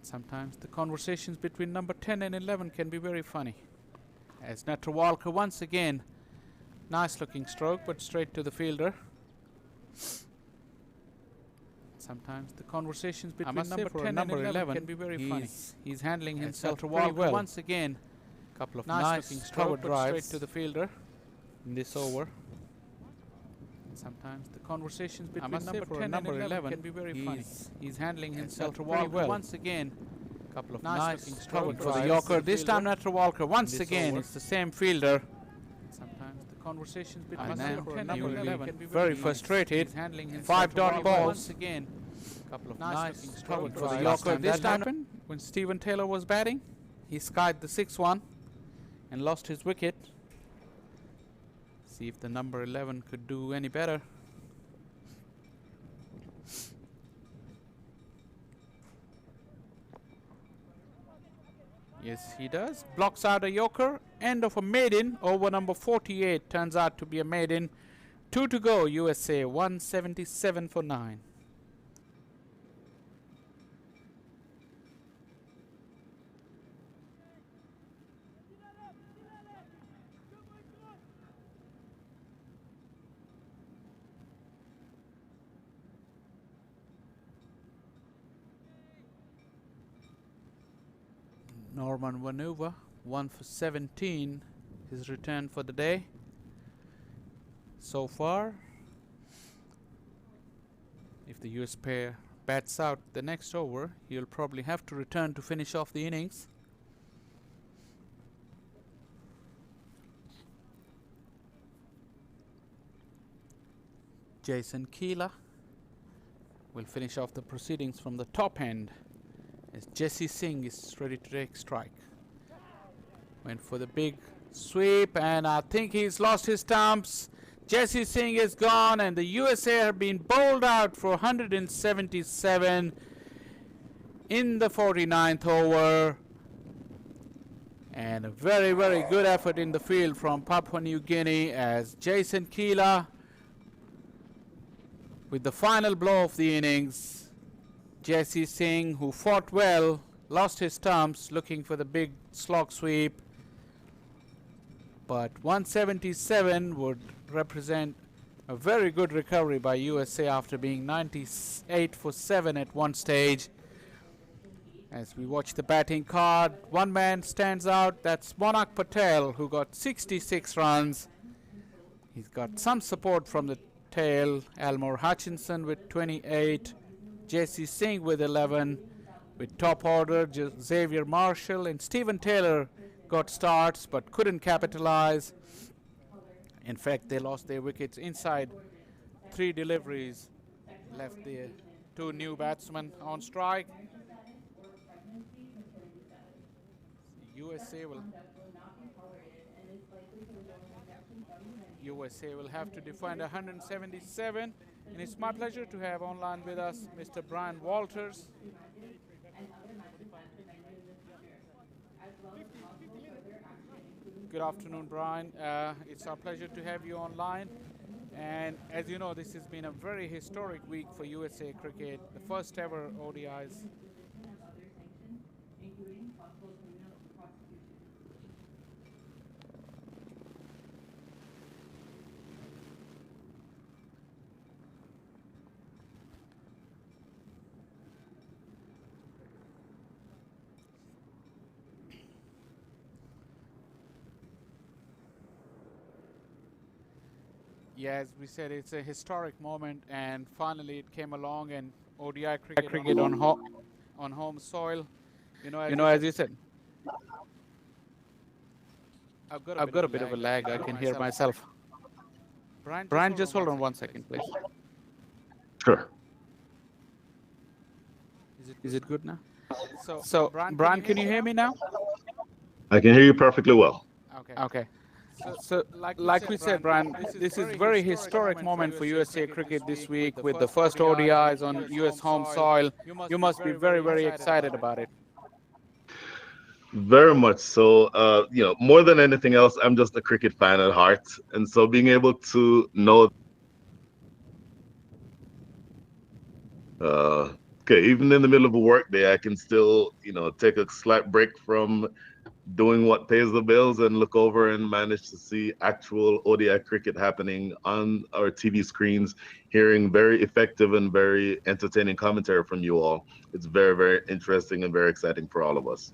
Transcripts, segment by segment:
Sometimes the conversations between number 10 and 11 can be very funny. As Netrawalkar once again, nice looking stroke, but straight to the fielder. Sometimes the conversations between number 10 and 11 can be very funny. He's handling himself pretty well. Once again, couple of nice looking stroke, but straight to the fielder in this over. Sometimes the conversations between number 10 and 11 can be very funny. He's handling himself pretty well. Once again, couple of nice looking strokes for the Yorker. This time Netrawalkar once again, it's the same fielder. Sometimes the conversations between number 10 and 11 can be very frustrated. 5-dot balls. Once again, couple of nice looking strokes for the Yorker. This time happened when Stephen Taylor was batting. He skied the 6-1 and lost his wicket. See if the number 11 could do any better. Yes, he does. Blocks out a Yorker. End of a maiden. Over number 48 turns out to be a maiden. 2 to go. USA 177 for 9. Norman Vanuva, 1 for 17, his return for the day. So far, if the US pair bats out the next over, he'll probably have to return to finish off the innings. Jason Keela will finish off the proceedings from the top end, as Jesse Singh is ready to take strike. Went for the big sweep, and I think he's lost his stumps. Jesse Singh is gone, and the USA have been bowled out for 177 in the 49th over. And a very, very good effort in the field from Papua New Guinea, as Jason Keela, with the final blow of the innings. Jesse Singh, who fought well, lost his stumps looking for the big slog sweep. But 177 would represent a very good recovery by USA after being 98 for 7 at one stage. As we watch the batting card, one man stands out. That's Monak Patel, who got 66 runs. He's got some support from the tail. Elmore Hutchinson with 28. Jesse Singh with 11. With top order, Xavier Marshall and Stephen Taylor got starts but couldn't capitalize. In fact, they lost their wickets inside 3 deliveries. Left the 2 new batsmen on strike. USA will have to defend 177. And it's my pleasure to have online with us Mr. Brian Walters. Good afternoon, Brian. It's our pleasure to have you online. And as you know, this has been a very historic week for USA cricket, the first ever ODIs. Yeah, as we said, it's a historic moment, and finally it came along, and ODI cricket on home soil. You know, as you said, I've got a bit of a lag. I can hear myself. Brian, just hold on 1 second, please. Sure. Is it good now? So Brian, can you hear me now? I can hear you perfectly well. Okay. So like we said, Brian, this is a very historic moment for USA cricket this week with the first ODIs on US home soil. You must be very, very excited about it. Very much so. More than anything else, I'm just a cricket fan at heart. And so being able to know okay, even in the middle of a work day, I can still, take a slight break from doing what pays the bills and look over and manage to see actual ODI cricket happening on our TV screens, hearing very effective and very entertaining commentary from you all. It's very, very interesting and very exciting for all of us.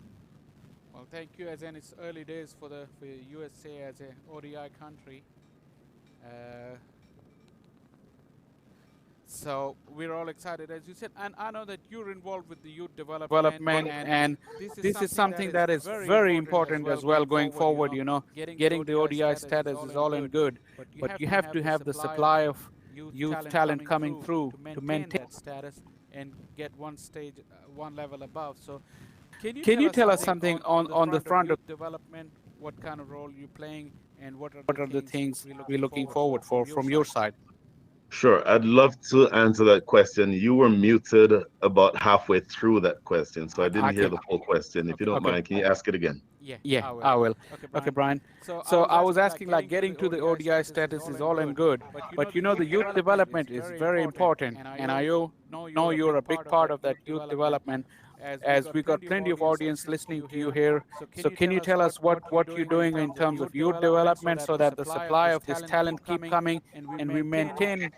Well, thank you. As in, it's early days for the USA as a ODI country. So we're all excited, as you said, and I know that you're involved with the youth development, and this is something that is very important as well going forward. Getting the ODI status is all and good, but you have to have the supply of youth talent coming through to maintain that status and get one stage, one level above. So can you tell us something on the front of development? What kind of role you're playing, and what are the things we're looking forward for from your side? Sure, I'd love to answer that question. You were muted about halfway through that question, so I didn't hear the full question. If you don't mind, can you ask it again? Yeah, I will. Okay, Brian. So I was asking, like, getting to the ODI status is all and good, but the youth development is very important, and I know you're a big part of that youth development, as we got plenty of audience listening to you here. So can you tell us what you're doing in terms of youth development so that the supply of this talent keep coming and we maintain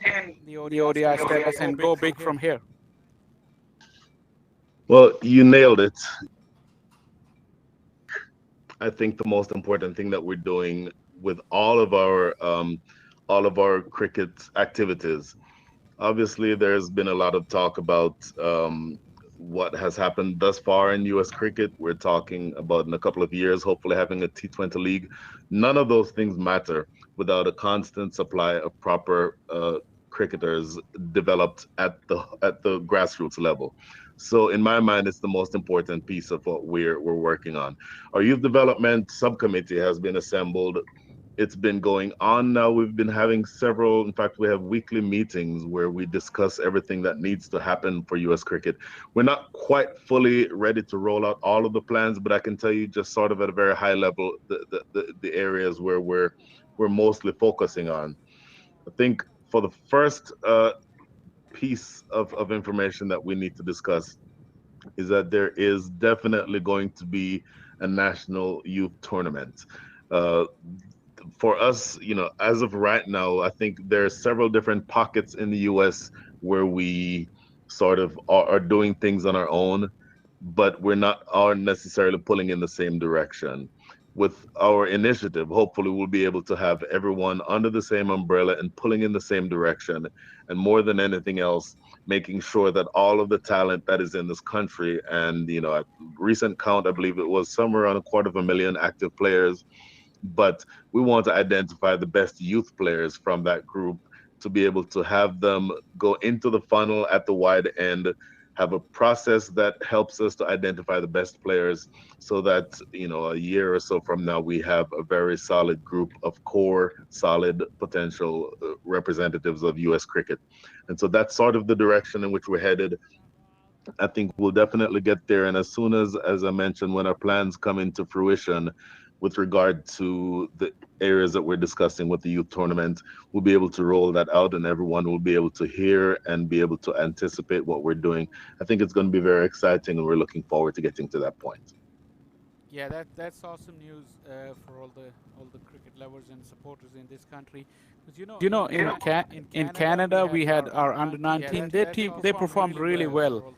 the ODI status and go big from here? Well, you nailed it. I think the most important thing that we're doing with all of our cricket activities. Obviously, there's been a lot of talk about what has happened thus far in U.S. cricket. We're talking about in a couple of years, hopefully having a T20 league. None of those things matter without a constant supply of proper cricketers developed at the grassroots level. So in my mind, it's the most important piece of what we're working on. Our youth development subcommittee has been assembled. It's been going on now. We've been having several, in fact, we have weekly meetings where we discuss everything that needs to happen for US cricket. We're not quite fully ready to roll out all of the plans, but I can tell you just sort of at a very high level the areas where we're mostly focusing on. I think for the first piece of information that we need to discuss is that there is definitely going to be a national youth tournament. Uh, for us, as of right now, I think there are several different pockets in the US where we sort of are doing things on our own, but we're not are necessarily pulling in the same direction. With our initiative, hopefully we'll be able to have everyone under the same umbrella and pulling in the same direction. And more than anything else, making sure that all of the talent that is in this country, and at recent count, I believe it was somewhere around 250,000 active players, but we want to identify the best youth players from that group to be able to have them go into the funnel at the wide end, have a process that helps us to identify the best players so that, a year or so from now, we have a very solid group of core, solid potential representatives of US cricket. And so that's sort of the direction in which we're headed. I think we'll definitely get there. And as soon as I mentioned, when our plans come into fruition with regard to the areas that we're discussing with the youth tournament, we'll be able to roll that out and everyone will be able to hear and be able to anticipate what we're doing. I think it's going to be very exciting and we're looking forward to getting to that point. Yeah, that's awesome news for all the cricket lovers and supporters in this country. Because in Canada we had our under-19. Their team, they performed really well.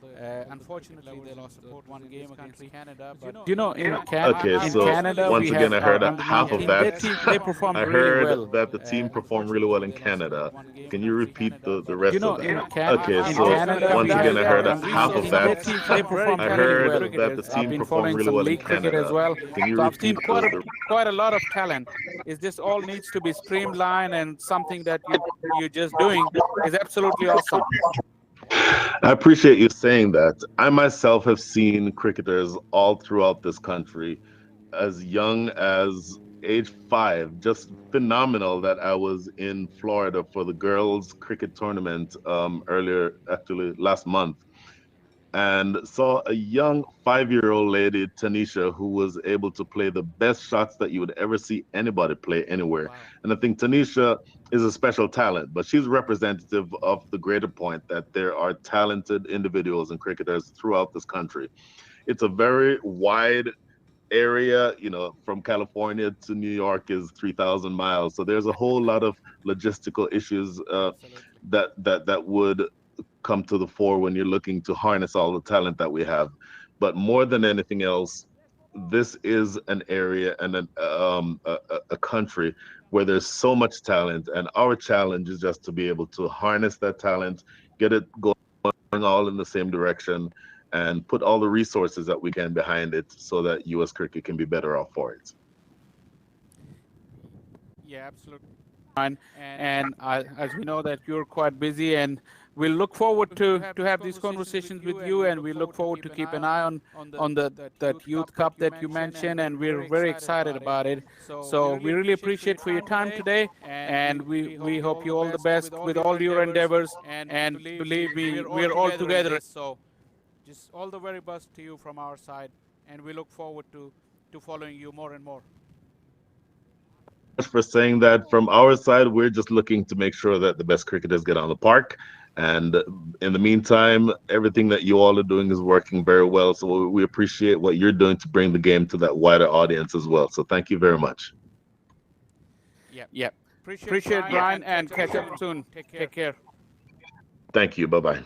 Unfortunately, they lost one game against Canada. But Okay, in so Canada once we again, had I our heard half of under-19. that. Their team, they performed I really heard well. that the team performed really well in Canada. Can you repeat the rest of that? Okay, In so Canada once we again, had I our heard half of under-19. Their that. team, they performed I really well. heard that the I've team been performed following really some well in league cricket as Canada. well. Can you So I've seen repeat quite a lot of talent. Is this all needs to be streamlined, and something that you're just doing is absolutely awesome. I appreciate you saying that. I myself have seen cricketers all throughout this country as young as age 5. Just phenomenal that I was in Florida for the girls cricket tournament earlier, actually last month. and saw a young 5-year-old lady, Tanisha, who was able to play the best shots that you would ever see anybody play anywhere. Wow. And I think Tanisha is a special talent, but she's representative of the greater point that there are talented individuals and cricketers throughout this country. It's a very wide area, from California to New York is 3,000 miles. So there's a whole lot of logistical issues Absolutely. that would come to the fore when you're looking to harness all the talent that we have. But more than anything else, this is an area and a country where there's so much talent, and our challenge is just to be able to harness that talent, get it going all in the same direction, and put all the resources that we can behind it so that U.S. cricket can be better off for it. Yeah, absolutely. Fine. And as we know that you're quite busy, and we'll look forward to have these conversations with you, and we look forward to keep an eye on the that youth cup that you mentioned, and we're very excited about it. So we really appreciate for your time today, and we hope you all the best with all your endeavors. And believe me, we're all together in this. So just all the very best to you from our side, and we look forward to following you more and more. For saying that. From our side, we're just looking to make sure that the best cricketers get on the park. And in the meantime, everything that you all are doing is working very well. So we appreciate what you're doing to bring the game to that wider audience as well. So thank you very much. Yep. Appreciate Brian, and catch up soon. Take care. Thank you. Bye bye.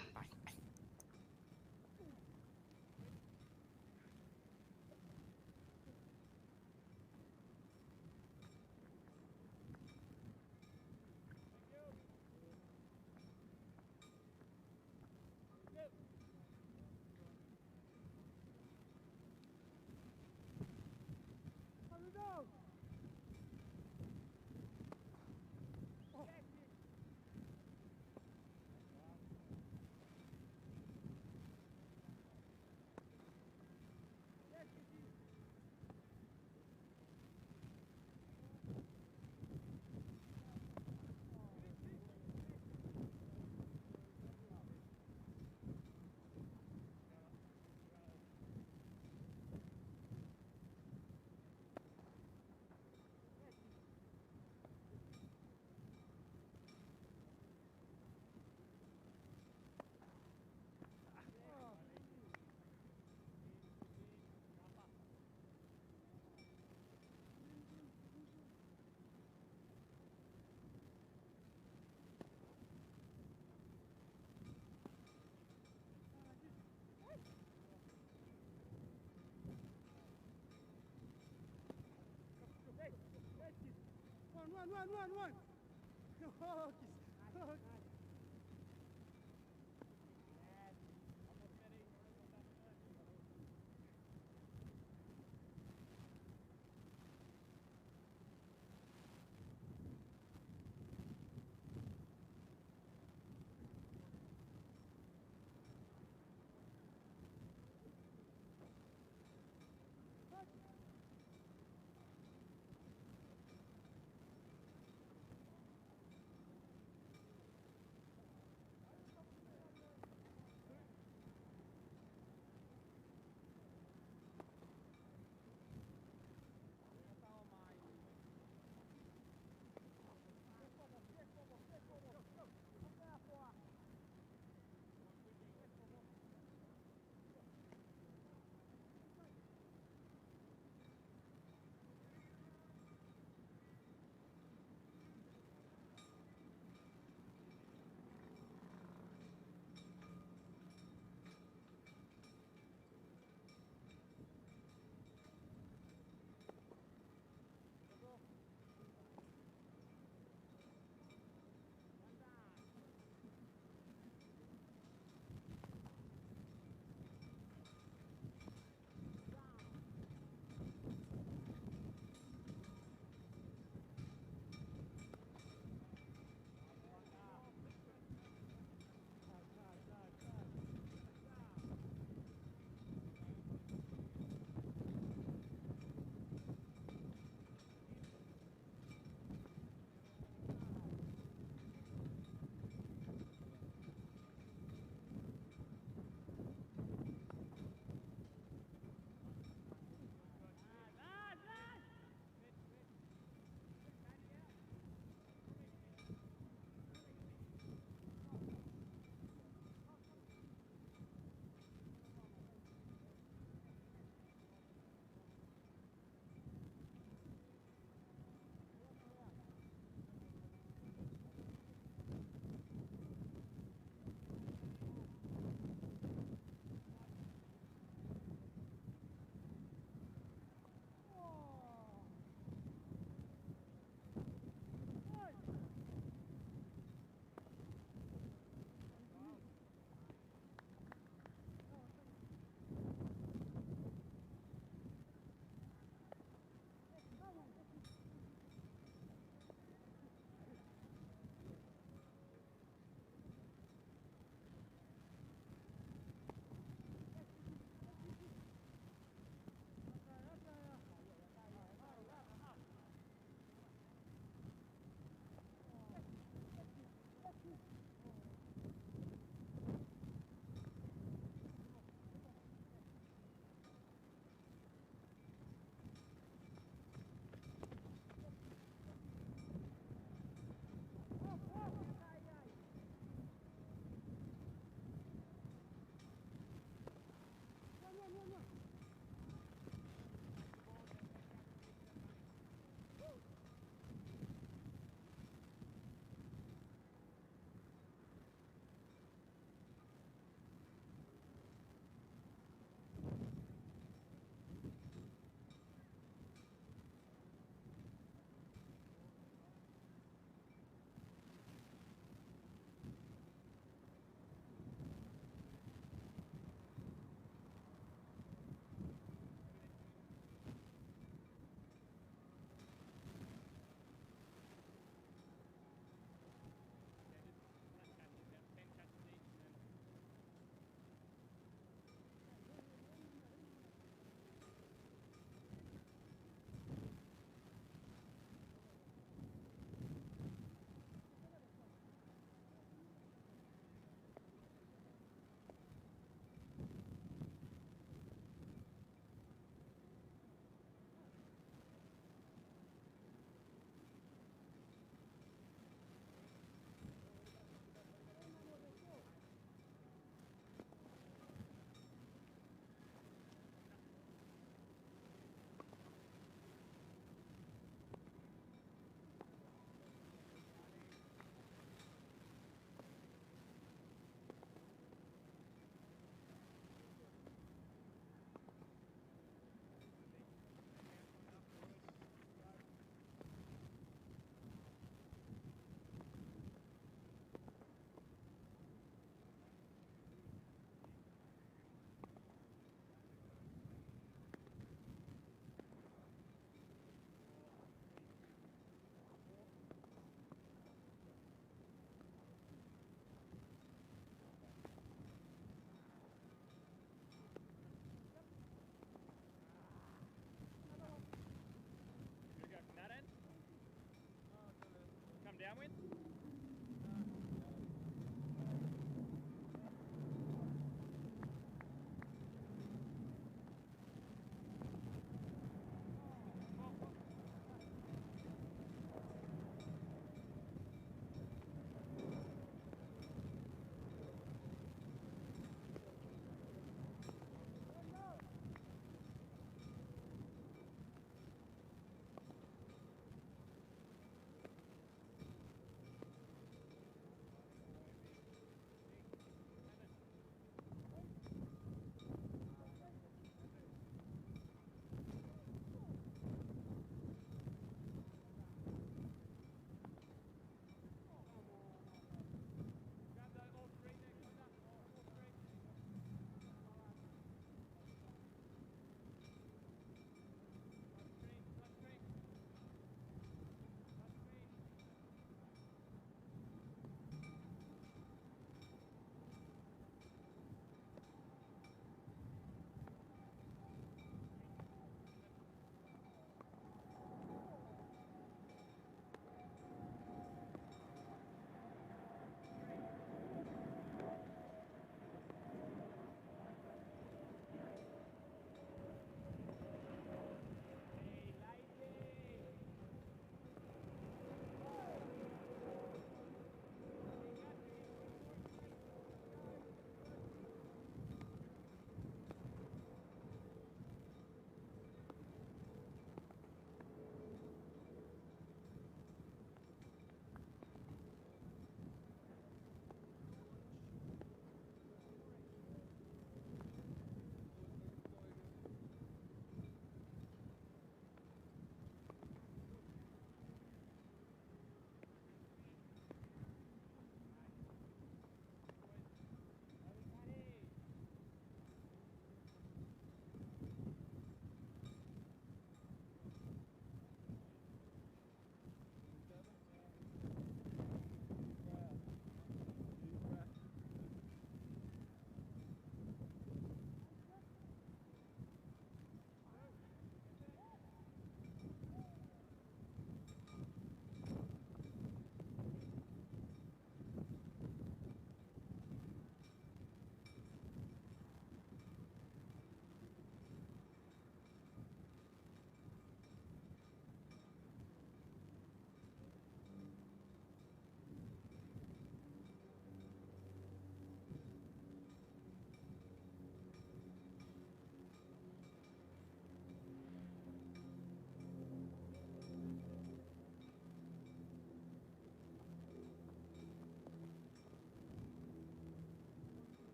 downwind?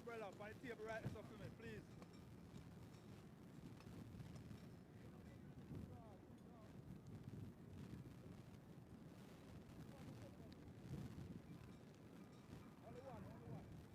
Umbrella by the table right next to me, please. Only one. Run up.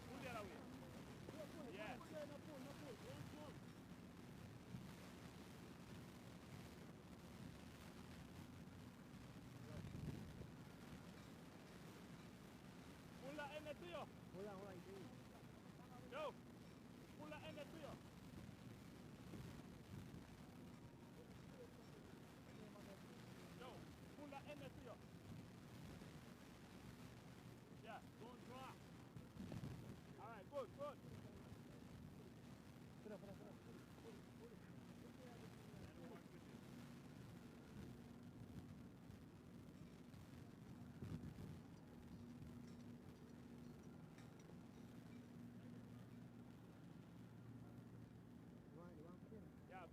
Pull the other way. Yeah. Pull that end tuyo. Go. Pull that end tuyo. Go. Pull that end tuyo. Yeah, don't drop. All right, good.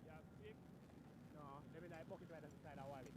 Yeah, big. No, le vedrai pochi per stare da Wally.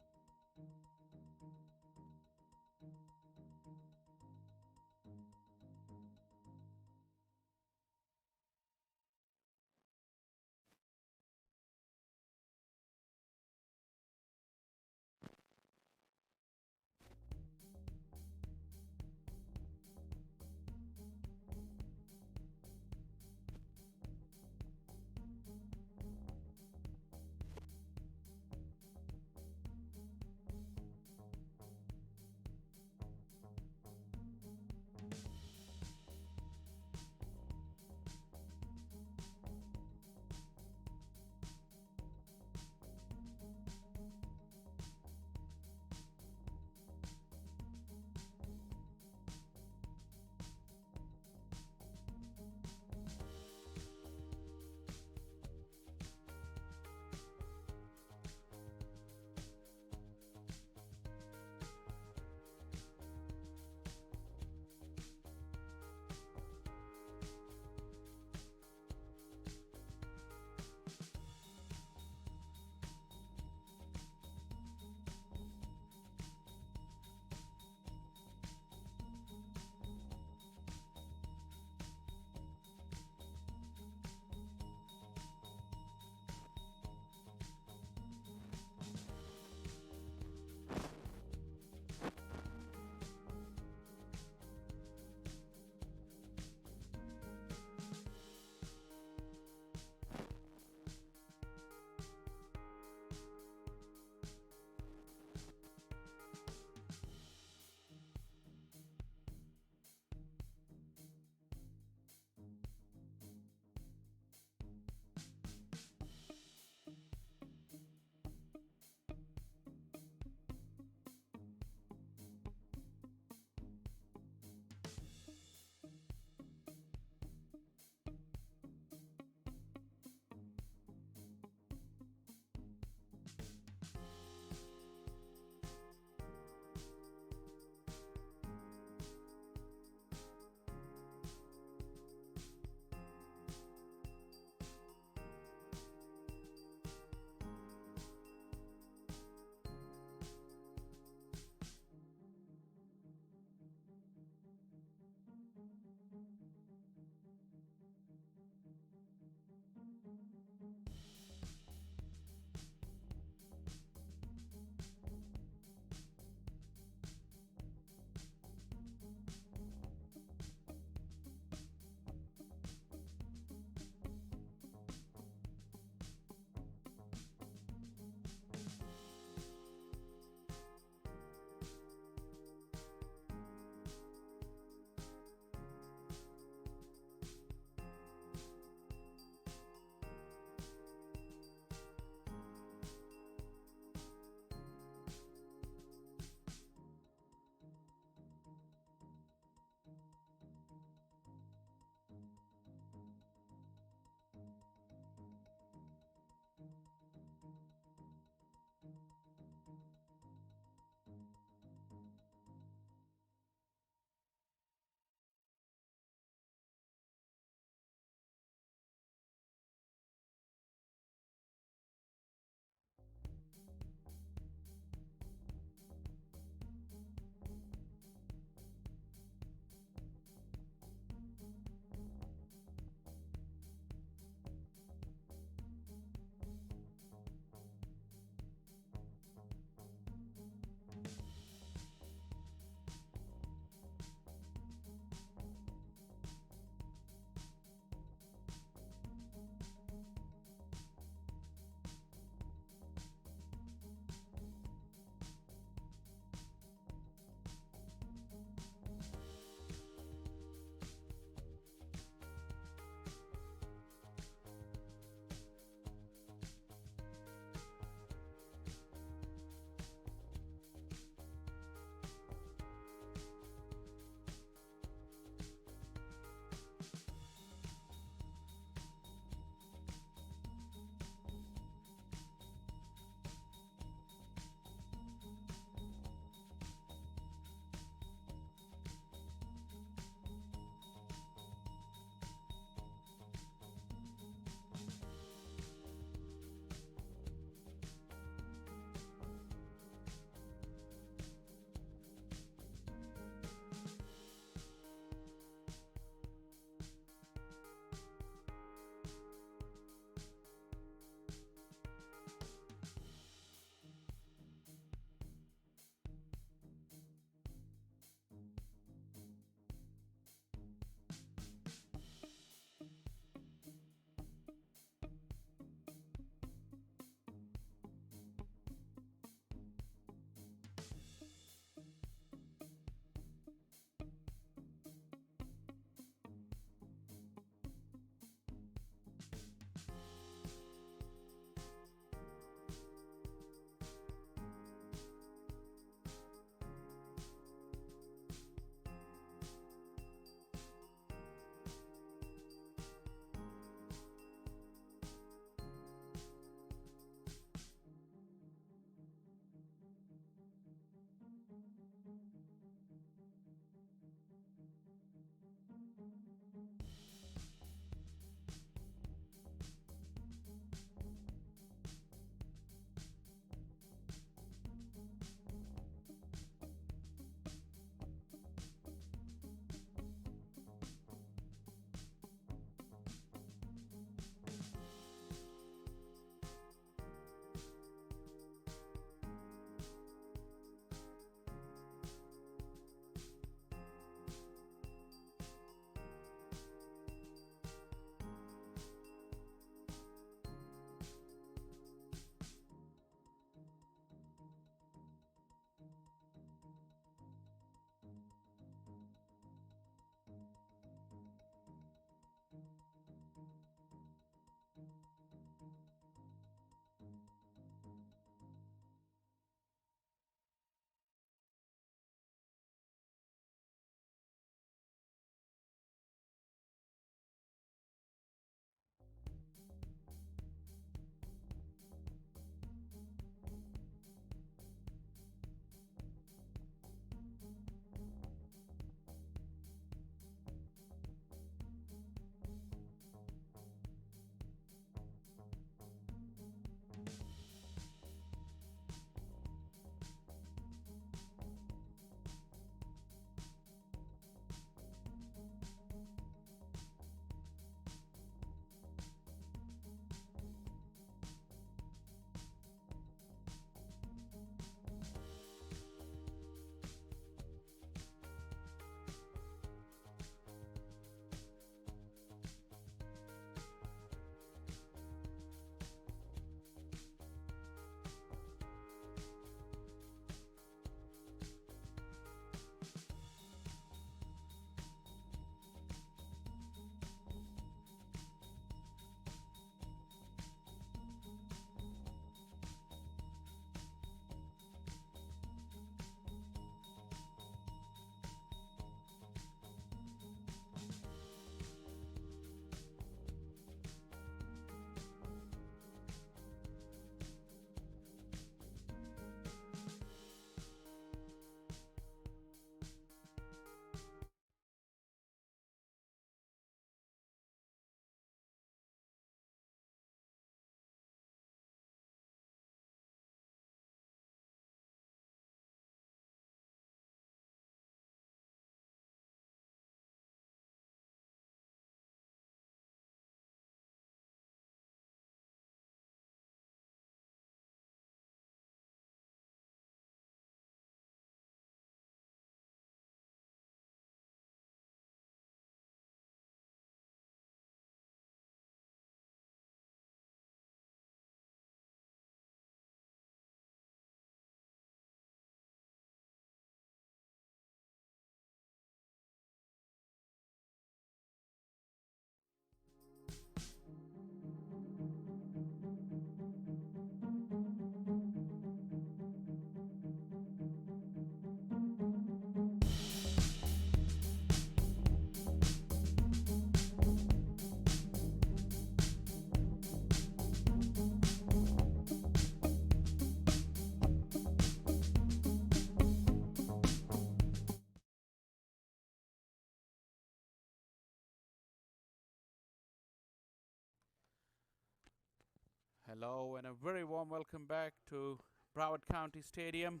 Hello and a very warm welcome back to Broward County Stadium.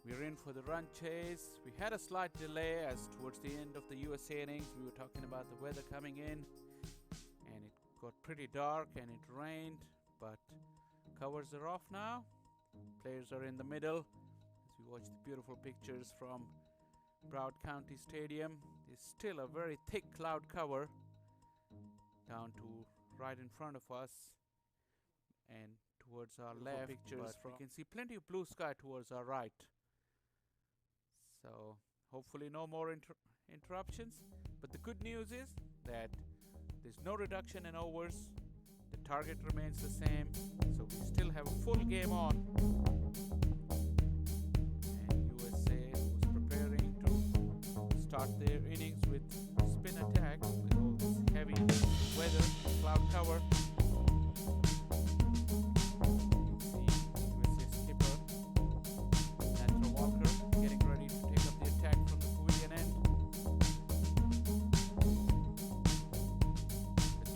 We're in for the run chase. We had a slight delay as towards the end of the USA innings we were talking about the weather coming in, and it got pretty dark and it rained, but covers are off now. Players are in the middle as we watch the beautiful pictures from Broward County Stadium. There's still a very thick cloud cover down to right in front of us and towards our left, pictures we can see plenty of blue sky towards our right. So hopefully no more interruptions. But the good news is that there's no reduction in overs. The target remains the same. So we still have a full game on. And USA was preparing to start their innings with spin attack with all this heavy weather, cloud cover.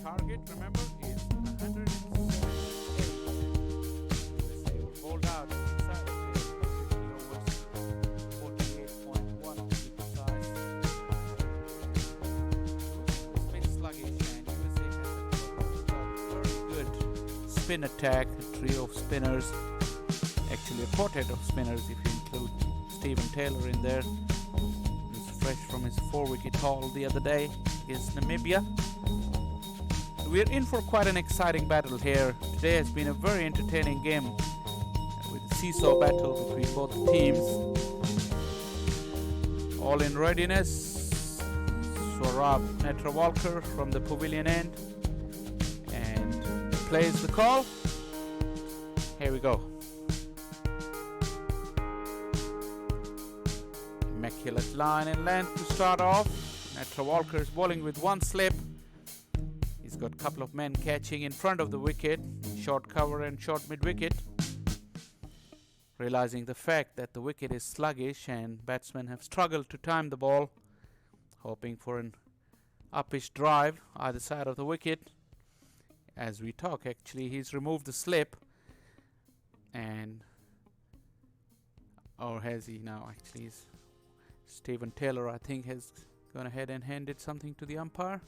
Target, remember, is 178. USA will hold out inside of the 50 overs, 48.1 to be precise. It's a bit sluggish, and USA has a very good spin attack, a trio of spinners, actually a quartet of spinners if you include Stephen Taylor in there. He was fresh from his 4-wicket haul the other day against Namibia. We're in for quite an exciting battle here. Today has been a very entertaining game with a seesaw battle between both the teams. All in readiness. Saurabh Netrawalkar from the pavilion end and plays the call. Here we go. Immaculate line and length to start off. Netrawalkar is bowling with one slip. He's got a couple of men catching in front of the wicket, short cover and short mid-wicket. Realizing the fact that the wicket is sluggish and batsmen have struggled to time the ball, hoping for an uppish drive either side of the wicket. As we talk, actually, he's removed the slip, and or has he now? Actually, Stephen Taylor, I think, has gone ahead and handed something to the umpire.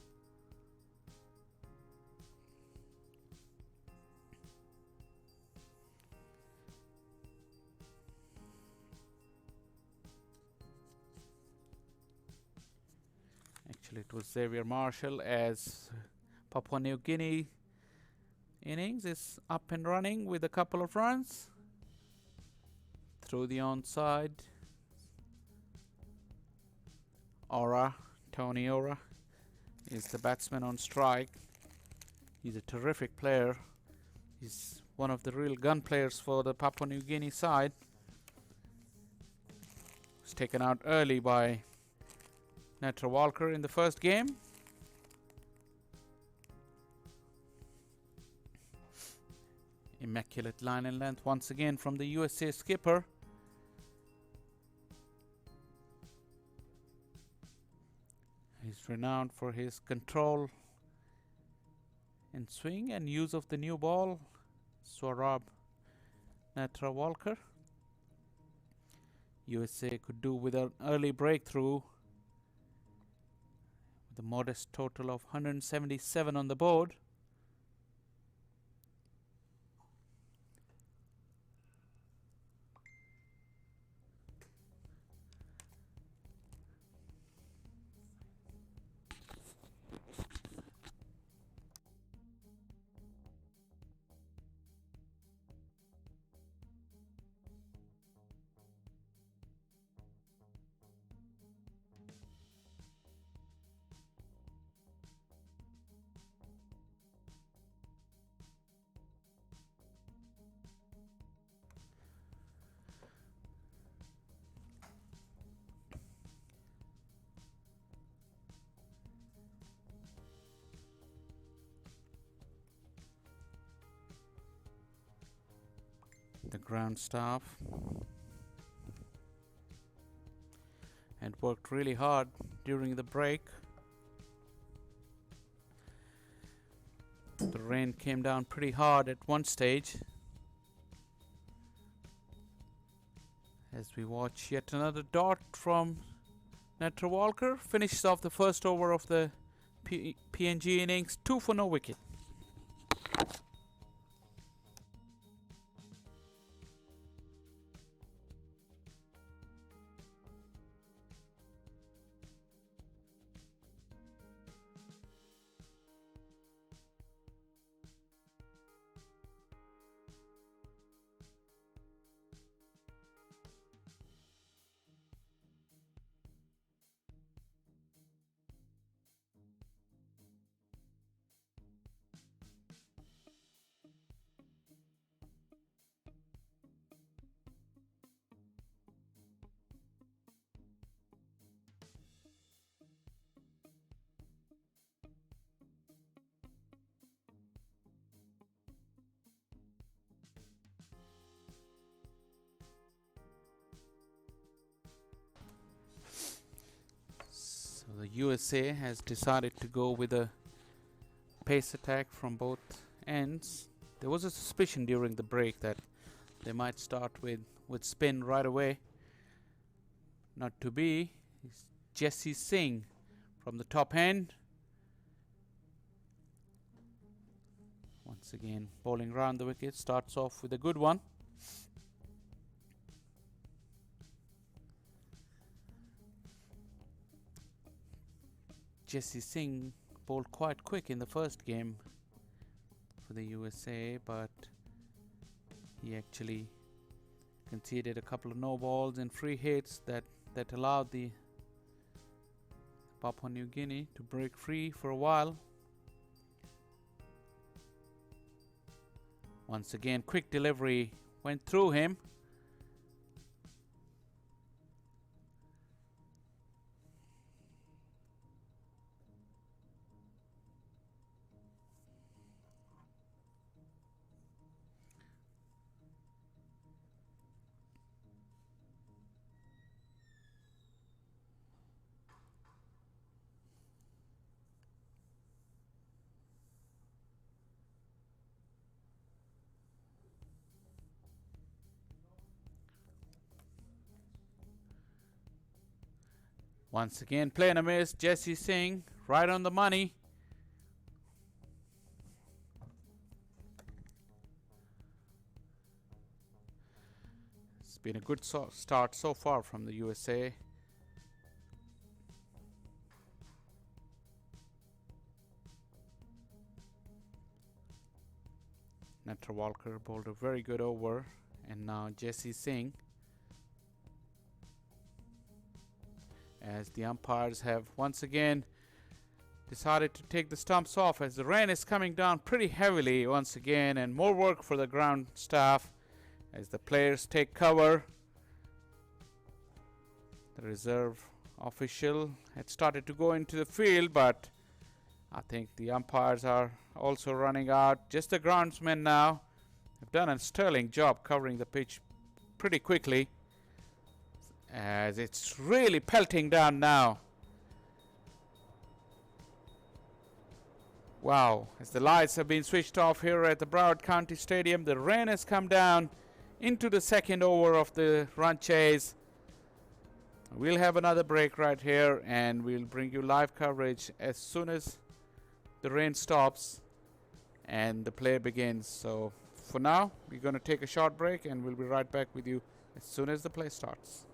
Actually, it was Xavier Marshall, as Papua New Guinea innings is up and running with a couple of runs through the onside. Tony Ora is the batsman on strike. He's a terrific player. He's one of the real gun players for the Papua New Guinea side. Was taken out early by Netrawalkar in the first game. Immaculate line and length once again from the USA skipper. He's renowned for his control and swing and use of the new ball, Saurabh Netrawalkar. USA could do with an early breakthrough. The modest total of 177 on the board. The ground staff and worked really hard during the break. The rain came down pretty hard at one stage. As we watch yet another dot from Netra Walker, finishes off the first over of the PNG innings, 2 for no wicket. So the USA has decided to go with a pace attack from both ends. There was a suspicion during the break that they might start with spin right away. Not to be. It's Jesse Singh from the top end. Once again, bowling round the wicket, starts off with a good one. Jesse Singh bowled quite quick in the first game for the USA, but he actually conceded a couple of no balls and free hits that allowed the Papua New Guinea to break free for a while. Once again, quick delivery went through him. Once again, playing a miss. Jesse Singh right on the money. It's been a good start so far from the USA. Netra Walker bowled a very good over, and now Jesse Singh, as the umpires have once again decided to take the stumps off, as the rain is coming down pretty heavily once again, and more work for the ground staff as the players take cover. The reserve official had started to go into the field, but I think the umpires are also running out. Just the groundsmen now have done a sterling job covering the pitch pretty quickly, as it's really pelting down now. Wow, as the lights have been switched off here at the Broward County Stadium, the rain has come down into the second over of the run chase. We'll have another break right here, and we'll bring you live coverage as soon as the rain stops and the play begins. So for now, we're going to take a short break, and we'll be right back with you as soon as the play starts.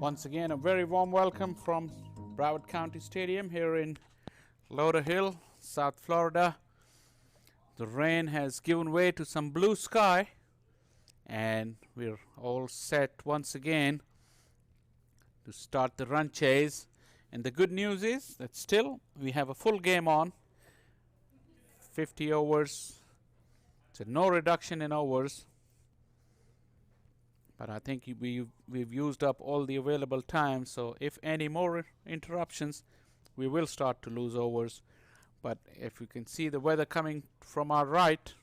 Once again, a very warm welcome from Broward County Stadium here in Lauderhill, South Florida. The rain has given way to some blue sky, and we're all set once again to start the run chase. And the good news is that still we have a full game on, 50 overs, so no reduction in overs. But I think we've used up all the available time, so if any more interruptions, we will start to lose overs. But if you can see the weather coming from our right,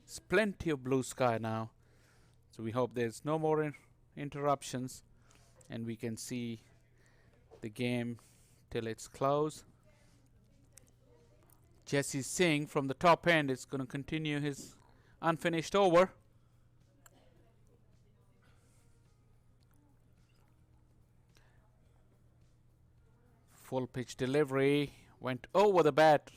it's plenty of blue sky now. So we hope there's no more interruptions and we can see the game till it's close. Jesse Singh from the top end is going to continue his unfinished over. Full pitch delivery went over the bat.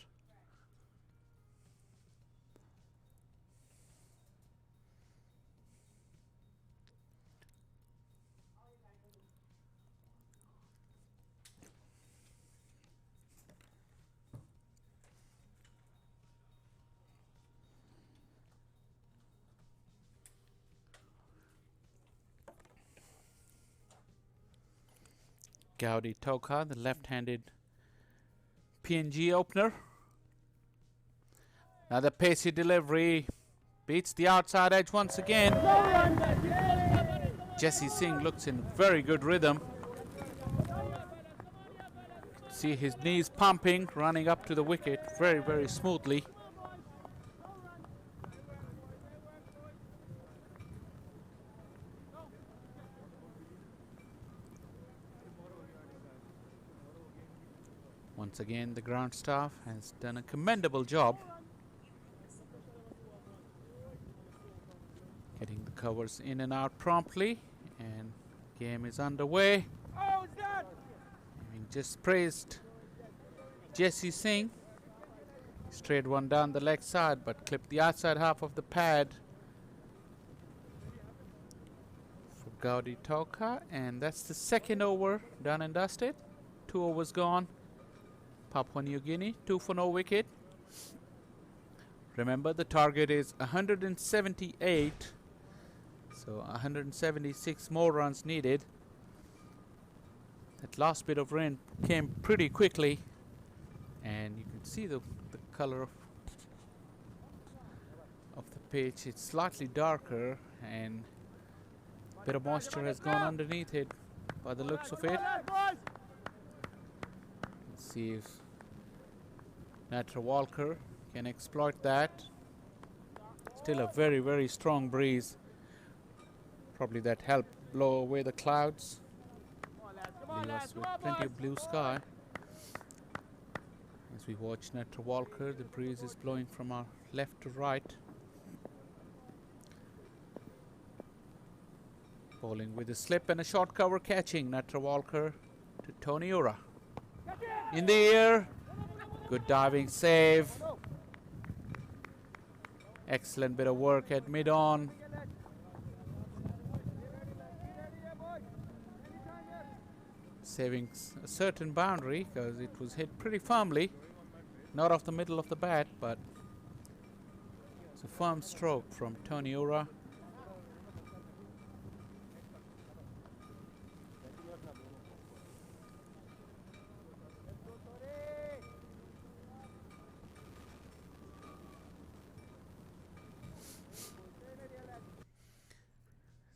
Gaudi Toka, the left-handed PNG opener. Another pacey delivery, beats the outside edge once again. Jesse Singh looks in very good rhythm. See his knees pumping, running up to the wicket very, very smoothly. Once again, the ground staff has done a commendable job getting the covers in and out promptly, and game is underway. Having just praised Jesse Singh, straight one down the leg side but clipped the outside half of the pad for Gaudi Toka, and that's the second over done and dusted. 2 overs gone. Papua New Guinea, 2 for no wicket. Remember, the target is 178, so 176 more runs needed. That last bit of rain came pretty quickly, and you can see the color of the pitch. It's slightly darker, and a bit of moisture has gone underneath it by the looks of it. Let's see if Natra Walker can exploit that. Still a very, very strong breeze. Probably that helped blow away the clouds. Leave us with plenty of blue sky. As we watch Natra Walker, the breeze is blowing from our left to right. Bowling with a slip and a short cover, catching Natra Walker to Tony Ura. In the air. Good diving save. Excellent bit of work at mid-on. Saving a certain boundary because it was hit pretty firmly. Not off the middle of the bat, but it's a firm stroke from Tony Ura.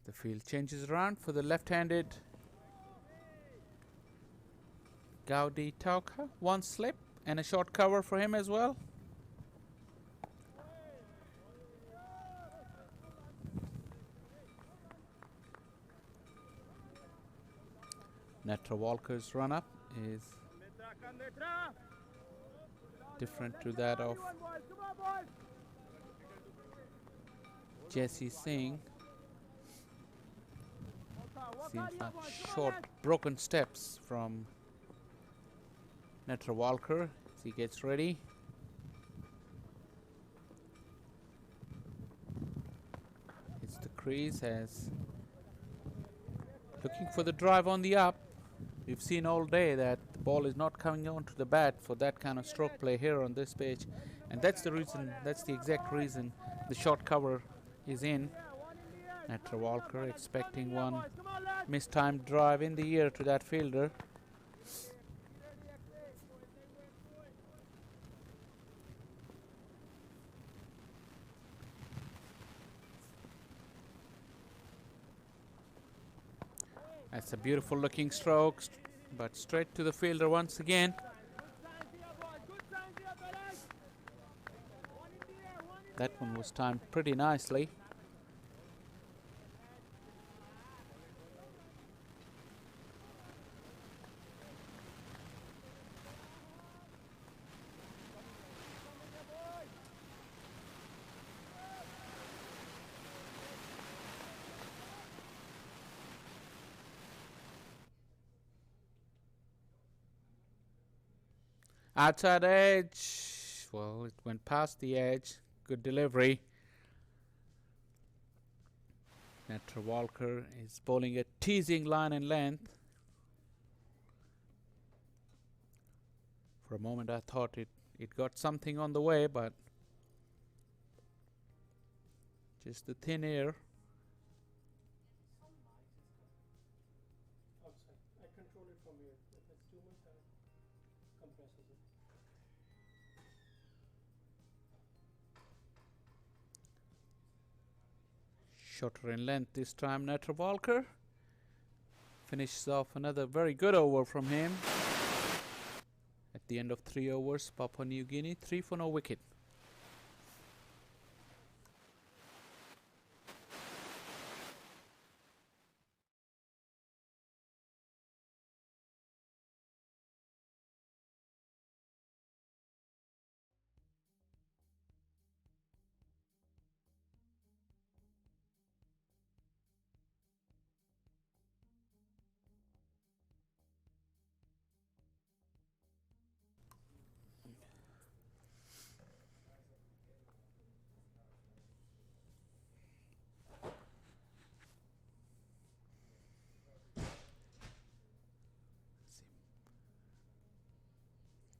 The field changes around for the left-handed Gaudi Toka. 1 slip and a short cover for him as well. Natra Walker's run-up is different to that of Jesse Singh. Seems like short, broken steps from Natra Walker as he gets ready. Hits the crease, has Looking for the drive on the up. We've seen all day that the ball is not coming onto the bat for that kind of stroke play here on this pitch, and that's the reason, that's the exact reason the short cover is in. Natra Walker expecting one mistimed drive in the ear to that fielder. That's a beautiful looking stroke, but straight to the fielder once again. That one was timed pretty nicely. Outside edge. Well, it went past the edge. Good delivery. Natra Walker is bowling a teasing line and length. For a moment I thought it got something on the way, but just the thin air. I control it from here. If it's too much, compresses it. Shorter in length this time, Natra Walker finishes off another very good over from him. At the end of 3 overs, Papua New Guinea 3 for no wicket.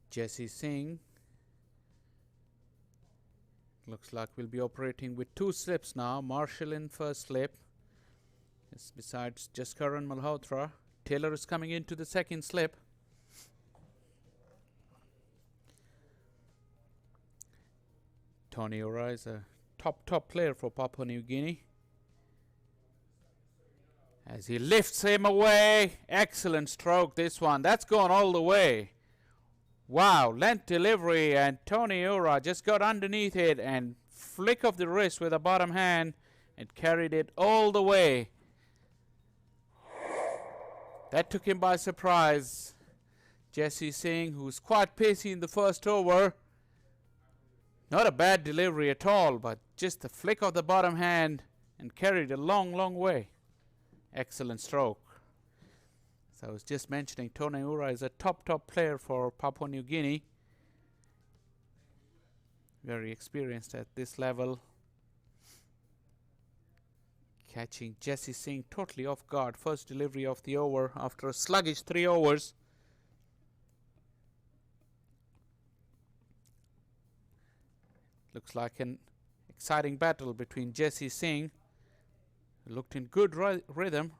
Jesse Singh looks like we'll be operating with 2 slips now. Marshall in first slip. Yes, besides Jaskar and Malhotra, Taylor is coming into the second slip. Tony Ora is a top player for Papua New Guinea. As he lifts him away. Excellent stroke this one. That's gone all the way. Wow, length delivery, and Tony Ora just got underneath it and flick of the wrist with the bottom hand and carried it all the way. That took him by surprise. Jesse Singh, who's quite pacey in the first over. Not a bad delivery at all, but just a flick of the bottom hand and carried a long way. Excellent stroke. So I was just mentioning Tony Ura is a top player for Papua New Guinea. Very experienced at this level. Catching Jesse Singh totally off guard. First delivery of the over after a sluggish 3 overs. Looks like an exciting battle between Jesse Singh, who looked in good rhythm.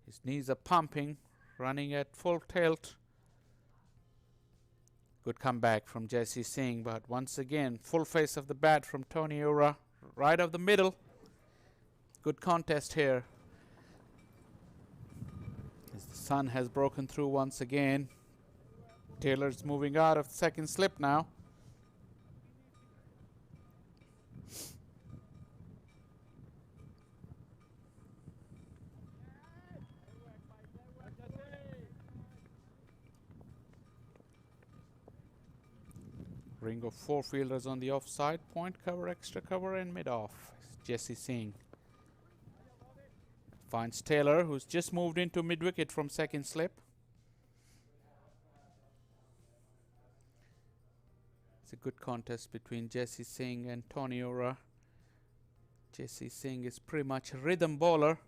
His knees are pumping, running at full tilt. Good comeback from Jesse Singh, but once again, full face of the bat from Tony Ura, right of the middle. Good contest here. As the sun has broken through once again. Taylor's moving out of second slip now. Ring of 4 fielders on the offside. Point cover, extra cover, and mid-off. Jesse Singh finds Taylor, who's just moved into mid-wicket from second slip. It's a good contest between Jesse Singh and Tony Ura. Jesse Singh is pretty much a rhythm bowler.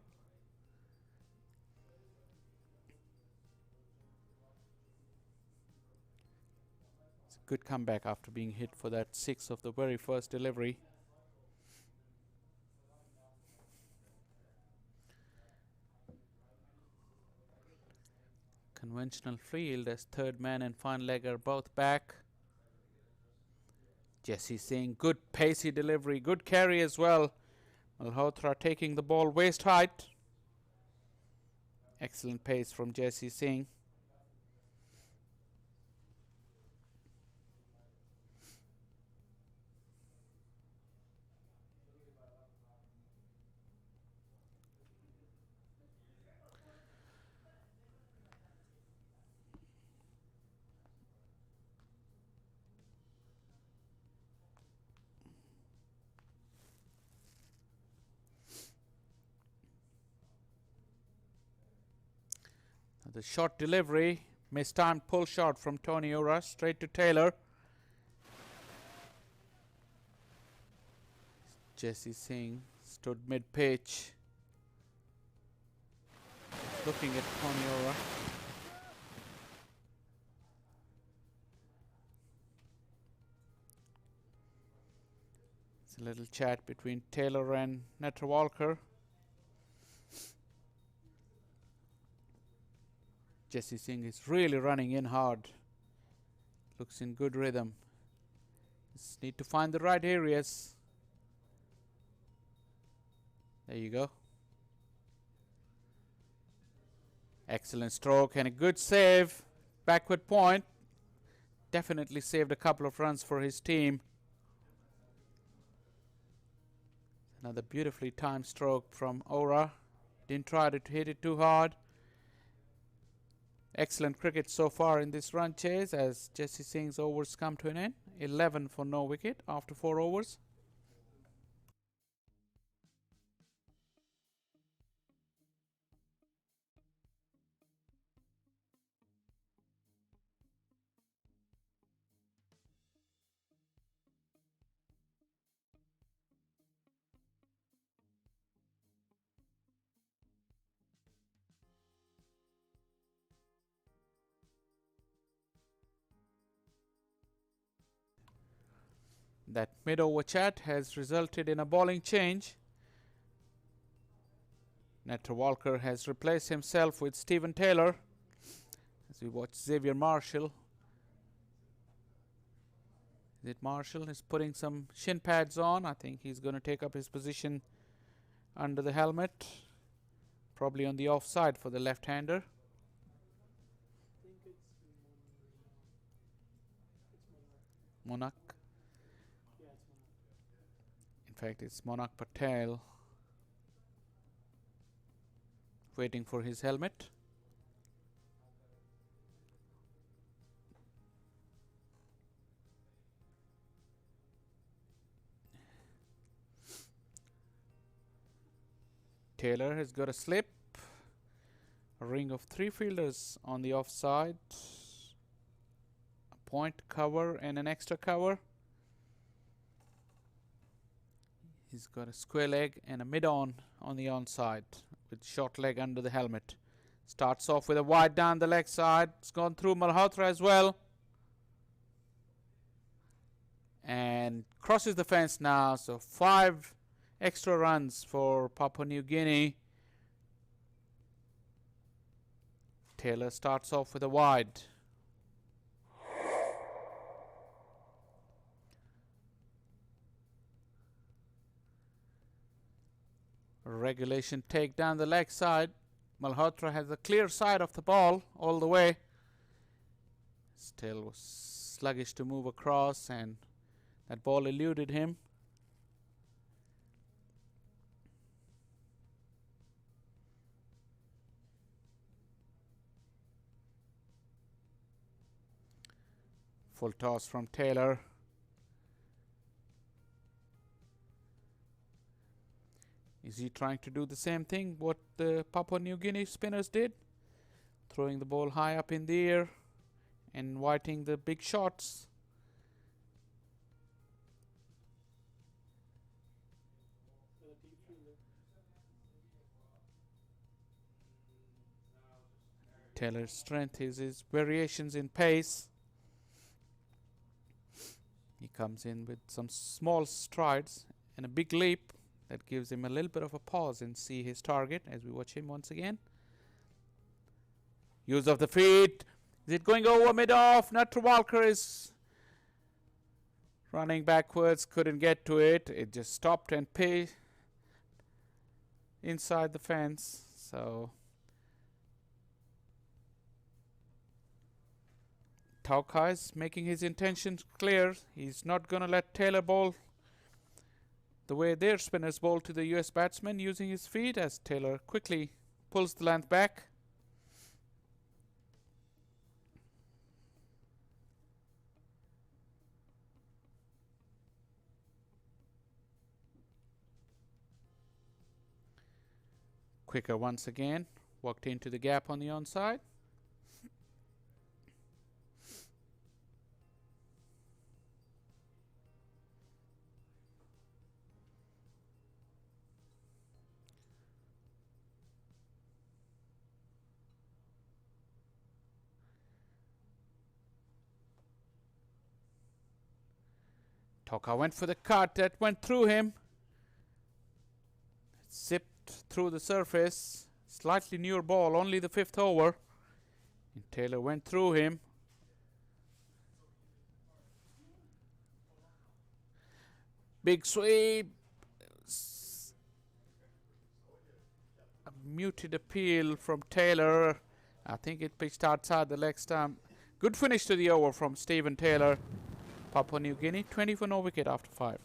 Good comeback after being hit for that 6 of the very first delivery. Conventional field as third man and final leg are both back. Jesse Singh, good pacey delivery, good carry as well. Malhotra taking the ball waist height. Excellent pace from Jesse Singh. The short delivery, mistimed pull shot from Tony Ora, straight to Taylor. Jesse Singh stood mid-pitch, looking at Tony Ora. It's a little chat between Taylor and Netrewalker. Jesse Singh is really running in hard. Looks in good rhythm. Just need to find the right areas. There you go. Excellent stroke and a good save. Backward point. Definitely saved a couple of runs for his team. Another beautifully timed stroke from Ora. Didn't try to hit it too hard. Excellent cricket so far in this run chase as Jesse Singh's overs come to an end. 11 for no wicket after 4 overs. That mid-over chat has resulted in a bowling change. Netrewalker has replaced himself with Stephen Taylor as we watch Xavier Marshall. Is it Marshall? He's putting some shin pads on. I think he's going to take up his position under the helmet. Probably on the offside for the left-hander. Monarch. In fact, it's Monarch Patel waiting for his helmet. Taylor has got a slip. A ring of 3 fielders on the offside. A point cover and an extra cover. He's got a square leg and a mid-on the onside with short leg under the helmet. Starts off with a wide down the leg side. It's gone through Malhotra as well. And crosses the fence now. So 5 extra runs for Papua New Guinea. Taylor starts off with a wide. Regulation take down the leg side. Malhotra has a clear side of the ball all the way. Still was sluggish to move across and that ball eluded him. Full toss from Taylor. Is he trying to do the same thing what the Papua New Guinea spinners did? Throwing the ball high up in the air and inviting the big shots. Taylor's strength is his variations in pace. He comes in with some small strides and a big leap that gives him a little bit of a pause and see his target as we watch him once again. Use of the feet. Is it going over mid-off? Walker is running backwards, couldn't get to it. It just stopped and paid inside the fence. So Tauka is making his intentions clear. He's not going to let Taylor bowl the way their spinners bowl to the US batsman using his feet, as Taylor quickly pulls the length back. Quicker once again, walked into the gap on the onside. Tauka went for the cut that went through him. Zipped through the surface. Slightly newer ball, only the 5th over. And Taylor went through him. Big sweep. A muted appeal from Taylor. I think it pitched outside the leg stump. Good finish to the over from Stephen Taylor. Papua New Guinea, 20 for no wicket after 5.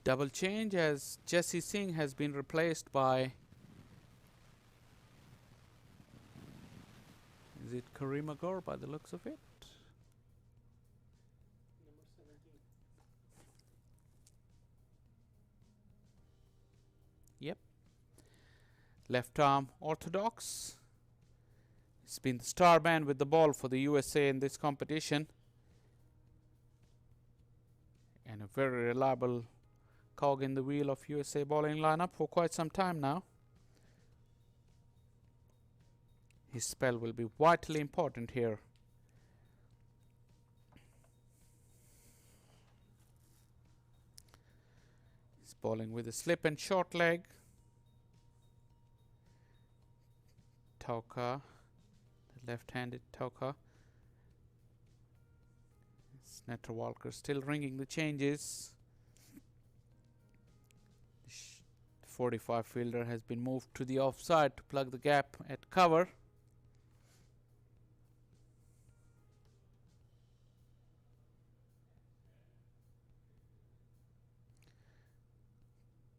Double change as Jesse Singh has been replaced by, is it Karim Agor by the looks of it? Number 17. Yep. Left arm orthodox. He's been the star man with the ball for the USA in this competition. And a very reliable cog in the wheel of USA bowling lineup for quite some time now. His spell will be vitally important here. He's bowling with a slip and short leg. Tauka, the left-handed Tauka. Walker still ringing the changes. 45 fielder has been moved to the offside to plug the gap at cover.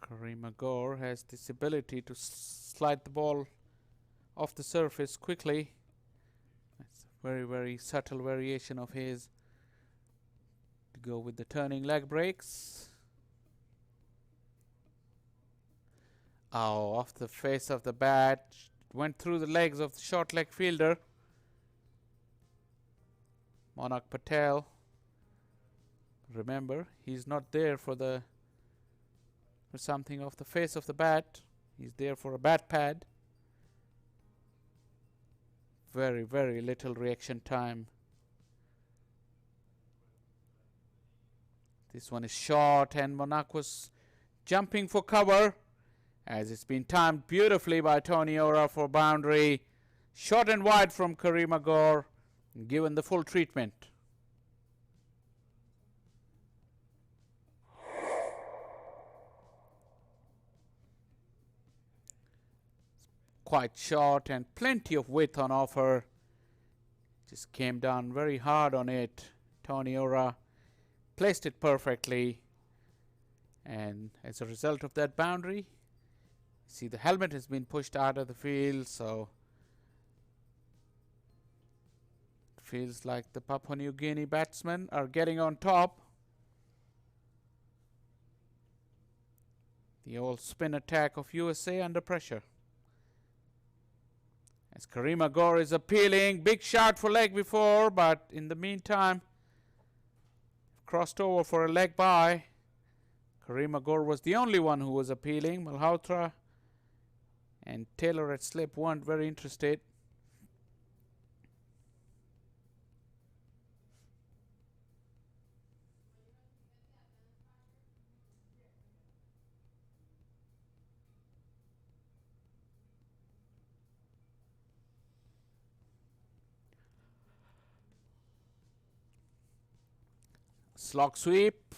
Karim Agor has this ability to slide the ball off the surface quickly. That's a very, very subtle variation of his to go with the turning leg breaks. Oh, off the face of the bat. Went through the legs of the short leg fielder. Monak Patel. Remember, he's not there for something off the face of the bat. He's there for a bat pad. Very, very little reaction time. This one is short and Monak was jumping for cover, as it's been timed beautifully by Tony Ora for boundary. Short and wide from Karim Agor, given the full treatment. quite short and plenty of width on offer. Just came down very hard on it. Tony Ora placed it perfectly, and as a result of that boundary, see the helmet has been pushed out of the field, so it feels like the Papua New Guinea batsmen are getting on top. The old spin attack of USA under pressure. As Kareem Agor is appealing, big shot for leg before, but in the meantime crossed over for a leg by. Kareem Agor was the only one who was appealing. Malhotra and Taylor at slip weren't very interested. Slog sweep,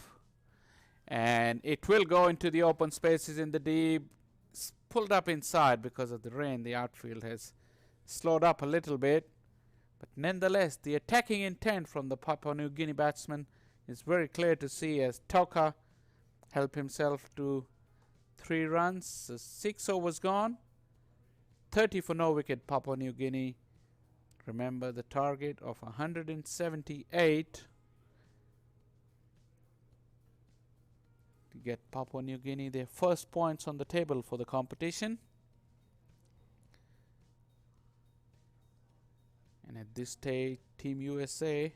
and it will go into the open spaces in the deep. It's pulled up inside because of the rain. The outfield has slowed up a little bit, but nonetheless the attacking intent from the Papua New Guinea batsman is very clear to see, as Toka helped himself to 3 runs. So 6 overs gone, 30 for no wicket Papua New Guinea. Remember the target of 178 to get Papua New Guinea their first points on the table for the competition. And at this stage, Team USA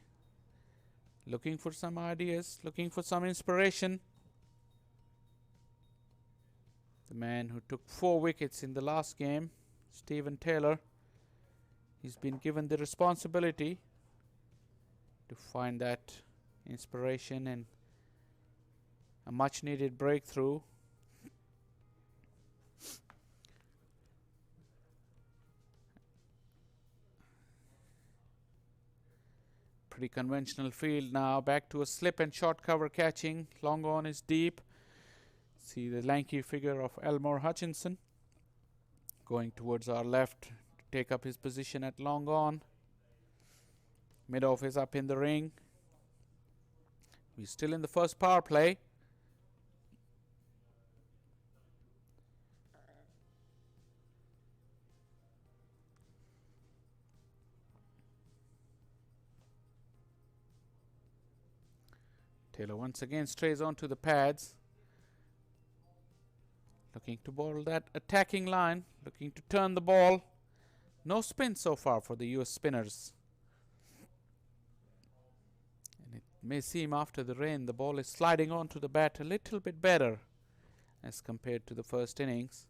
looking for some ideas, looking for some inspiration. The man who took 4 wickets in the last game, Stephen Taylor, he's been given the responsibility to find that inspiration and a much needed breakthrough. Pretty conventional field now. Back to a slip and short cover catching. Long on is deep. See the lanky figure of Elmore Hutchinson going towards our left to take up his position at long on. Mid off is up in the ring. We're still in the first power play. Taylor once again strays onto the pads, looking to bowl that attacking line, looking to turn the ball. No spin so far for the US spinners. And it may seem after the rain the ball is sliding onto the bat a little bit better as compared to the first innings.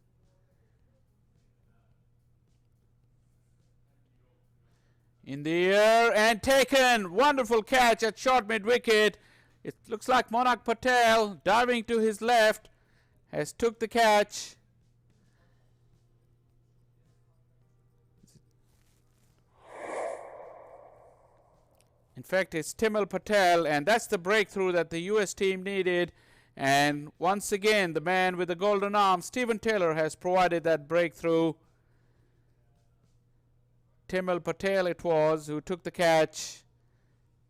In the air and taken. Wonderful catch at short mid-wicket. It looks like Monak Patel diving to his left has took the catch. In fact, it's Timal Patel, and that's the breakthrough that the US team needed. And once again, the man with the golden arm, Stephen Taylor, has provided that breakthrough. Timal Patel it was who took the catch.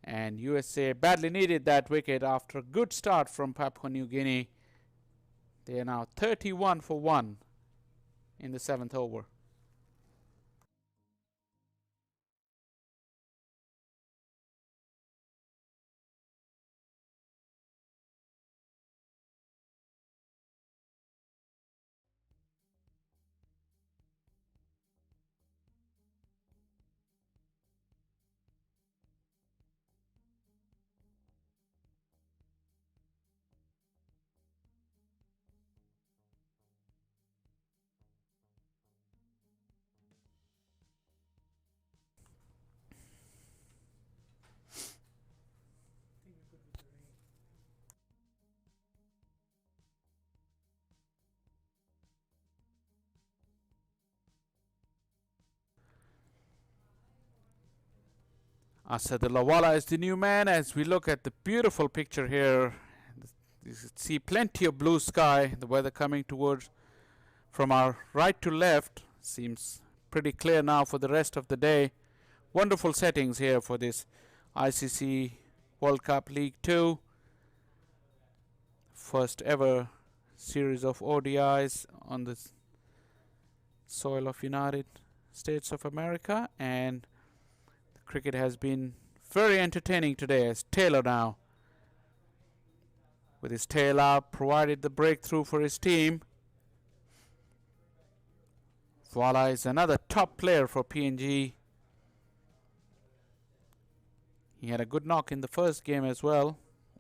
And USA badly needed that wicket after a good start from Papua New Guinea. They are now 31 for 1 in the 7th over. Asad Lawala is the new man. As we look at the beautiful picture here, you see plenty of blue sky, the weather coming towards from our right to left. Seems pretty clear now for the rest of the day. Wonderful settings here for this ICC World Cup League 2. First ever series of ODIs on the soil of United States of America, and the cricket has been very entertaining today as Taylor now with his tail up provided the breakthrough for his team. Voila is another top player for PNG. He had a good knock in the first game as well.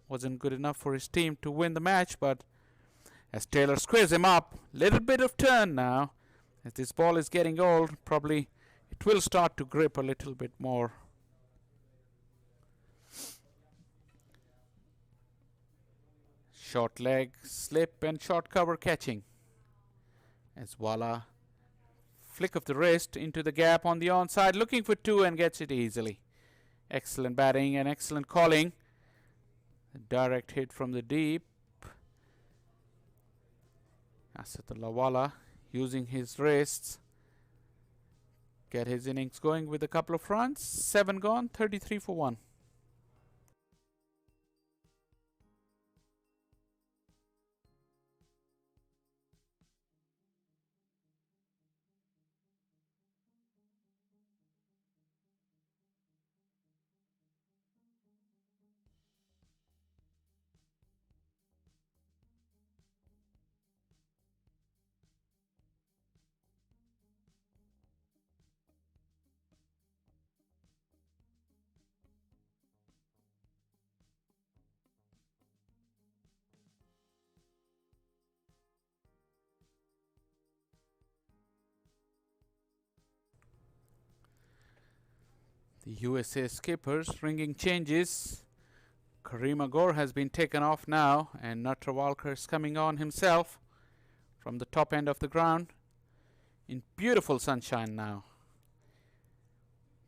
Wasn't good enough for his team to win the match, but as Taylor squares him up, little bit of turn now. As this ball is getting old, probably it will start to grip a little bit more. Short leg slip and short cover catching. As Voila, flick of the wrist into the gap on the onside, looking for two and gets it easily. Excellent batting and excellent calling. A direct hit from the deep. Asatullah Voila using his wrists. Get his innings going with a couple of runs. 7 gone, 33 for 1. The USA skippers ringing changes. Kareem Agor has been taken off now, and Natrawalkar is coming on himself from the top end of the ground in beautiful sunshine now.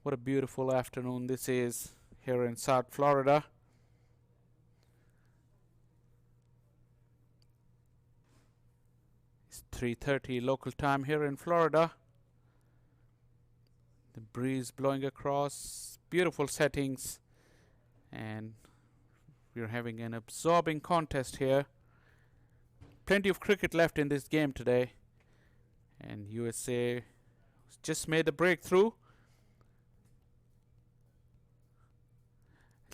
What a beautiful afternoon this is here in South Florida. It's 3:30 local time here in Florida. The breeze blowing across, beautiful settings, and we're having an absorbing contest here. Plenty of cricket left in this game today, and USA just made a breakthrough.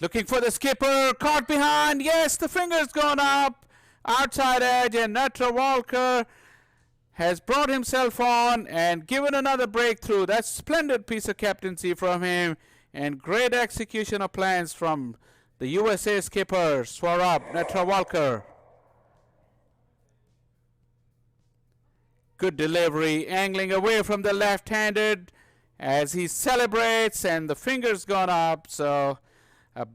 Looking for the skipper, caught behind, yes, the finger's gone up, outside edge, and Natrawalkar has brought himself on and given another breakthrough. That's a splendid piece of captaincy from him and great execution of plans from the USA skipper, Swarab Natrawalkar. Good delivery, angling away from the left-handed as he celebrates, and the finger's gone up. So a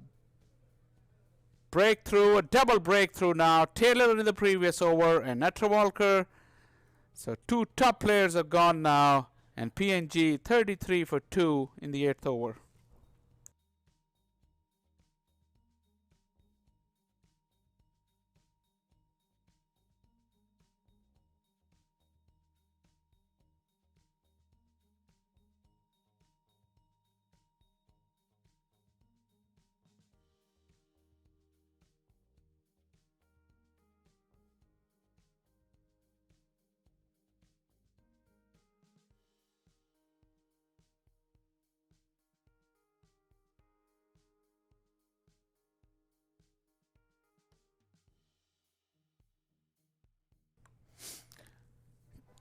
breakthrough, a double breakthrough now. Taylor in the previous over and Natrawalkar. So two top players are gone now, and PNG 33 for 2 in the 8th over.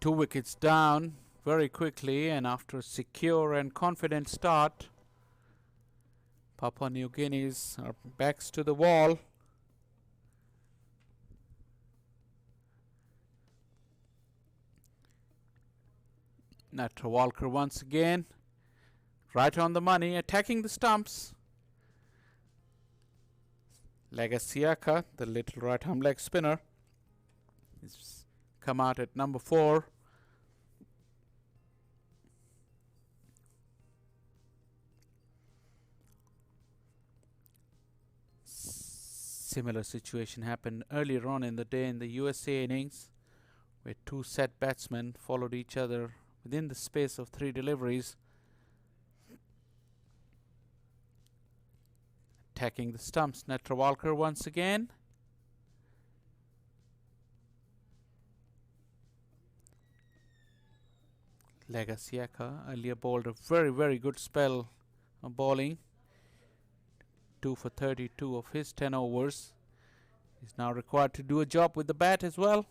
Two wickets down very quickly, and after a secure and confident start, Papua New Guinea's are backs to the wall. Natrawalkar once again, right on the money, attacking the stumps. Legasiaka, the little right-arm leg spinner, is come out at number 4. Similar situation happened earlier on in the day in the USA innings, where two set batsmen followed each other within the space of 3 deliveries. Attacking the stumps, Netravalkar once again. Legasiaka earlier bowled a very good spell of bowling. 2 for 32 of his 10 overs. He's now required to do a job with the bat as well.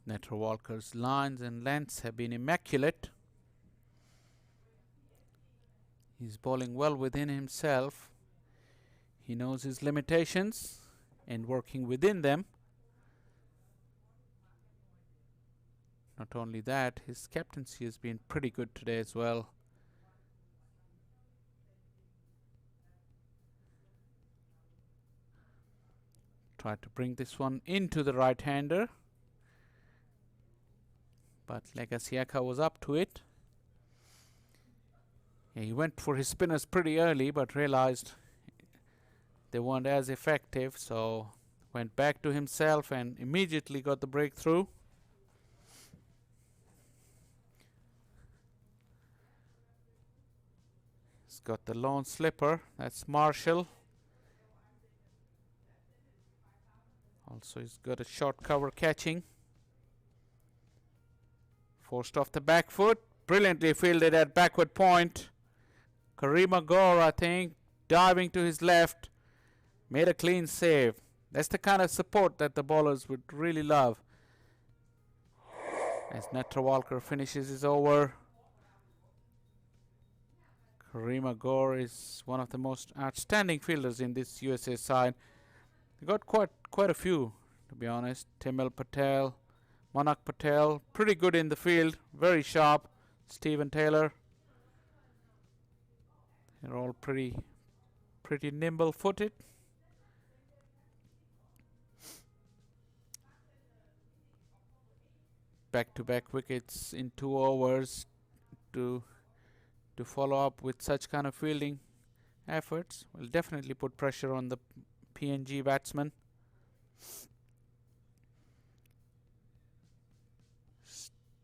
Netravalkar's lines and lengths have been immaculate. He's bowling well within himself. He knows his limitations and working within them. Not only that, his captaincy has been pretty good today as well. Tried to bring this one into the right-hander, but Legasiaka was up to it. Yeah, he went for his spinners pretty early, but realized they weren't as effective, so went back to himself and immediately got the breakthrough. He's got the lone slipper, that's Marshall. Also he's got a short cover catching. Forced off the back foot, brilliantly fielded at backward point. Karima Gore, I think, diving to his left, made a clean save. That's the kind of support that the bowlers would really love. As Netravalkar finishes his over. Karima Gore is one of the most outstanding fielders in this USA side. They got quite a few, to be honest. Timil Patel, Manak Patel, pretty good in the field, very sharp. Stephen Taylor. They're all pretty nimble-footed. Back-to-back wickets in 2 overs to follow up with such kind of fielding efforts will definitely put pressure on the PNG batsman.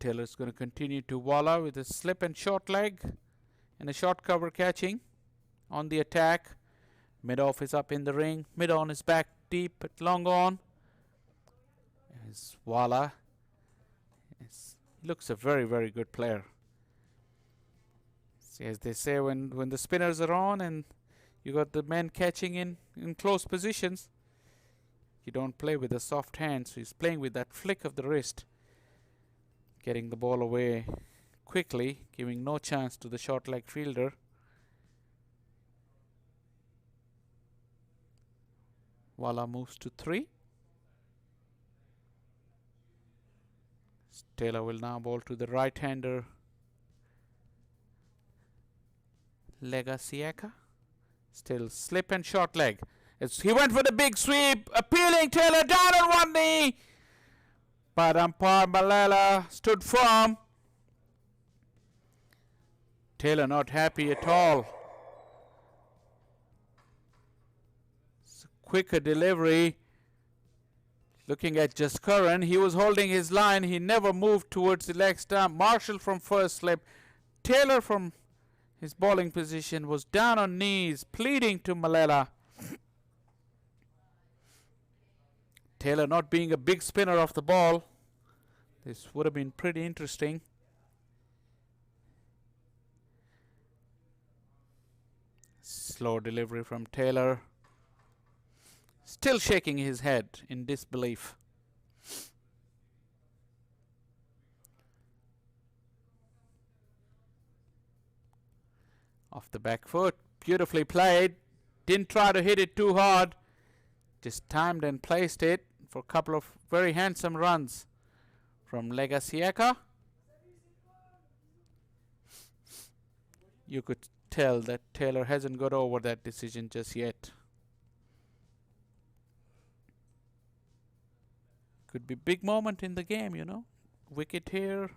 Taylor's going to continue to volley with a slip and short leg and a short cover catching on the attack. Mid-off is up in the ring. Mid-on is back deep at long on. As voila. He looks a very good player. See, as they say, when the spinners are on and you got the men catching in close positions, you don't play with a soft hand. So he's playing with that flick of the wrist, getting the ball away quickly, giving no chance to the short leg fielder. Walla moves to 3. Taylor will now bowl to the right-hander Legasiaka. Still slip and short leg. He went for the big sweep, appealing Taylor down on one knee. But umpire Malala stood firm. Taylor not happy at all. It's a quicker delivery. Looking at Jaskaran, he was holding his line. He never moved towards the leg stump. Marshall from first slip. Taylor from his bowling position was down on knees, pleading to Malala. Taylor not being a big spinner of the ball, this would have been pretty interesting. Slow delivery from Taylor. Still shaking his head in disbelief. Off the back foot, beautifully played. Didn't try to hit it too hard. Just timed and placed it for a couple of very handsome runs from Legasiaka. You could tell that Taylor hasn't got over that decision just yet. Could be big moment in the game, you know. Wicket here,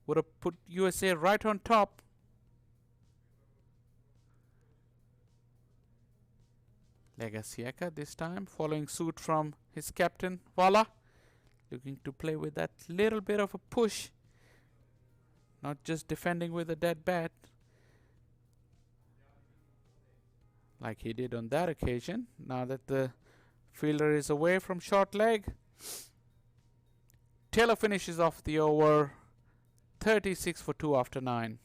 would have put USA right on top. Legasieka this time following suit from his captain Wala, looking to play with that little bit of a push, not just defending with a dead bat like he did on that occasion. Now that the fielder is away from short leg, Taylor finishes off the over 36 for 2 after 9.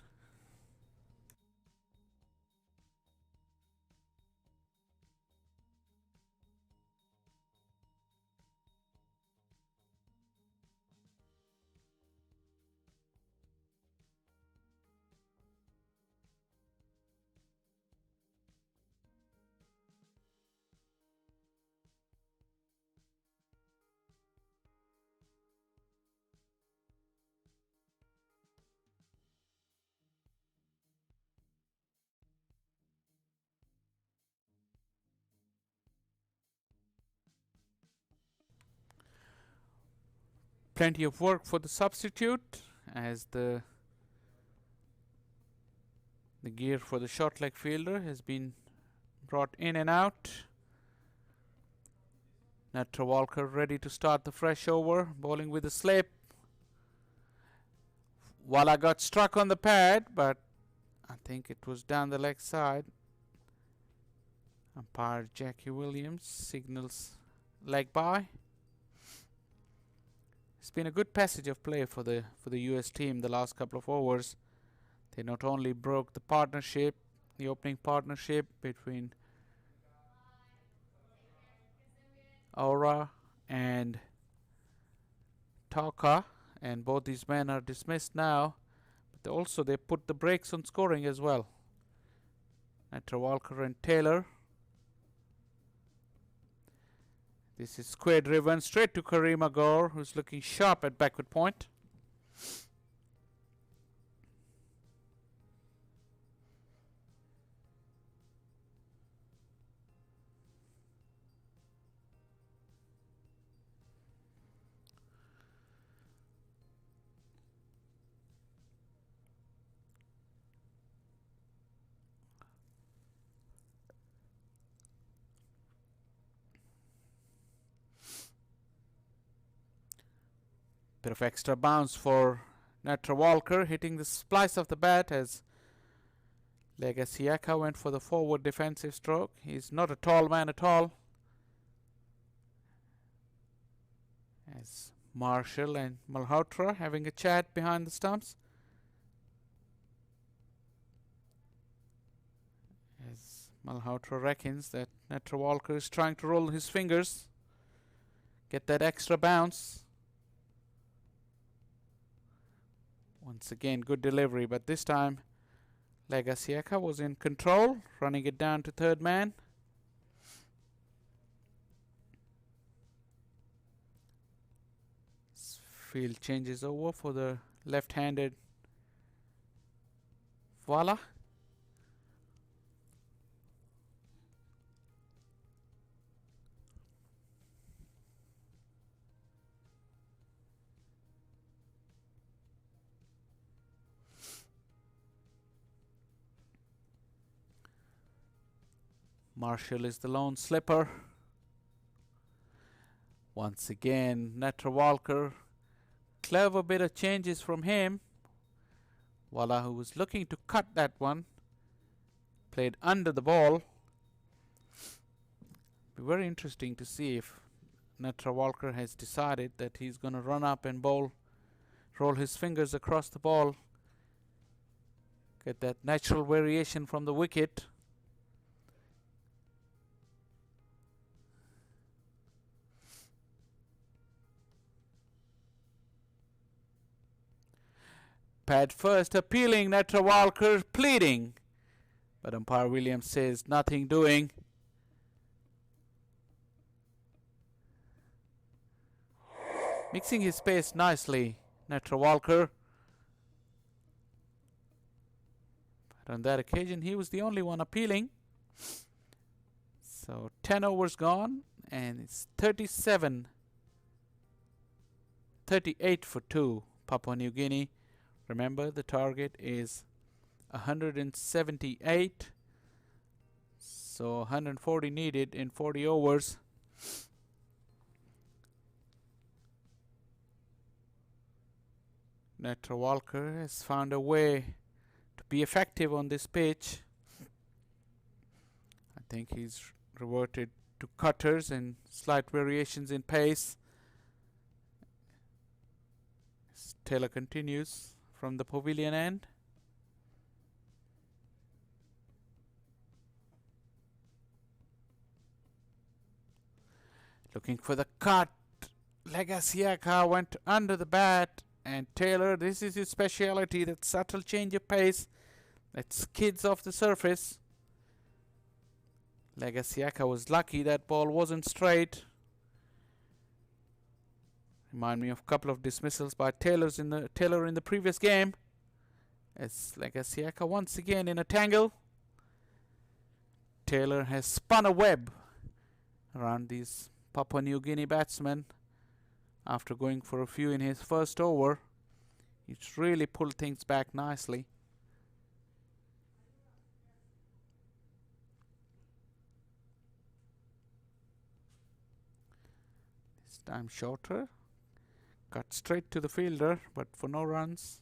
Plenty of work for the substitute as the gear for the short leg fielder has been brought in and out. Natra Walker ready to start the fresh over, bowling with a slip. Wala got struck on the pad, but I think it was down the leg side. Umpire Jackie Williams signals leg by. It's been a good passage of play for the US team the last couple of overs. They not only broke the partnership, the opening partnership between Aura and Taka, and both these men are dismissed now, but they put the brakes on scoring as well. Natra Walker and Taylor. This is square driven straight to Kareem Agor, who's looking sharp at backward point. Bit of extra bounce for Natra Walker, hitting the splice of the bat as Legasieka went for the forward defensive stroke. He's not a tall man at all. As Marshall and Malhotra having a chat behind the stumps. As Malhotra reckons that Natra Walker is trying to roll his fingers, get that extra bounce. Once again, good delivery, but this time Legasieka was in control, running it down to third man. Field changes over for the left-handed Wala. Marshall is the lone slipper. Once again, Natra Walker. Clever bit of changes from him. Wala, who was looking to cut that one, played under the ball. Be very interesting to see if Natra Walker has decided that he's going to run up and bowl, roll his fingers across the ball, get that natural variation from the wicket. Pad first, appealing, Natra Walker pleading. But umpire Williams says nothing doing. Mixing his pace nicely, Natra Walker. But on that occasion, he was the only one appealing. So 10 overs gone, and it's 38 for 2, Papua New Guinea. Remember, the target is 178. So 140 needed in 40 overs. Netra Walker has found a way to be effective on this pitch. I think he's reverted to cutters and slight variations in pace. Taylor continues from the pavilion end. Looking for the cut. Legasiaka went under the bat. And Taylor, this is his speciality, that subtle change of pace that skids off the surface. Legasiaka was lucky that ball wasn't straight. Remind me of a couple of dismissals by Taylor in the previous game. As Legasiaka once again in a tangle. Taylor has spun a web around these Papua New Guinea batsmen. After going for a few in his first over, he's really pulled things back nicely. This time shorter. Cut straight to the fielder, but for no runs.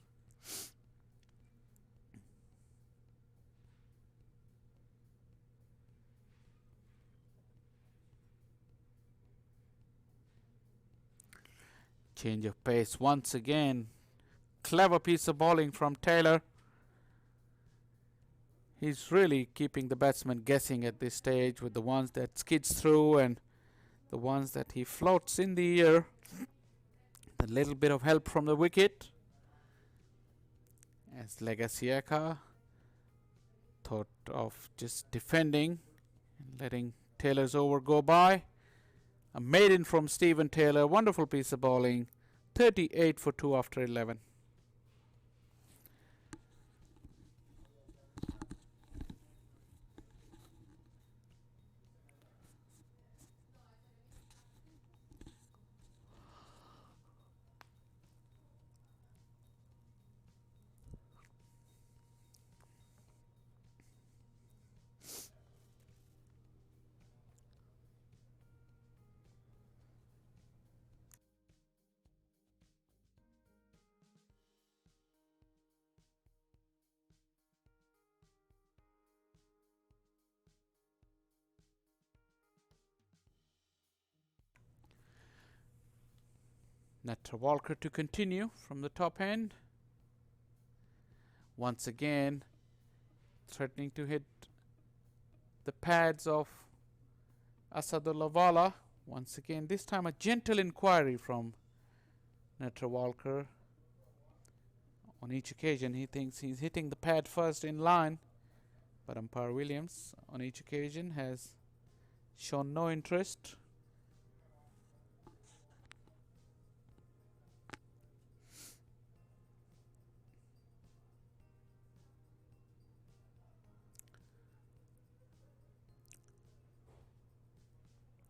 Change of pace once again. Clever piece of bowling from Taylor. He's really keeping the batsman guessing at this stage with the ones that skids through and the ones that he floats in the air. A little bit of help from the wicket. As Legasiaka thought of just defending and letting Taylor's over go by. A maiden from Stephen Taylor. Wonderful piece of bowling. 38 for 2 after 11. Netra Walker to continue from the top end. Once again, threatening to hit the pads of Asadullah Wala. Once again, this time a gentle inquiry from Netra Walker. On each occasion, he thinks he's hitting the pad first in line, but umpire Williams on each occasion has shown no interest.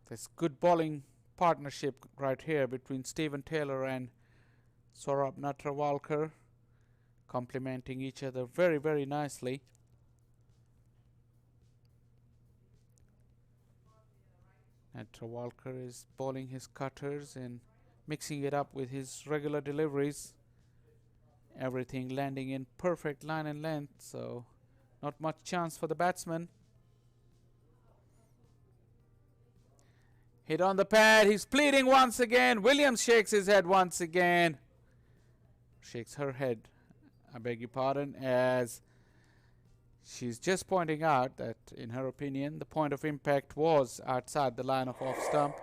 There's good bowling partnership right here between Stephen Taylor and Saurabh Netra Walker, complementing each other very, very nicely. Netra Walker is bowling his cutters and mixing it up with his regular deliveries. Everything landing in perfect line and length, so not much chance for the batsman. Hit on the pad, he's pleading once again. Williams shakes his head once again. Shakes her head, I beg your pardon, as she's just pointing out that, in her opinion, the point of impact was outside the line of off stump.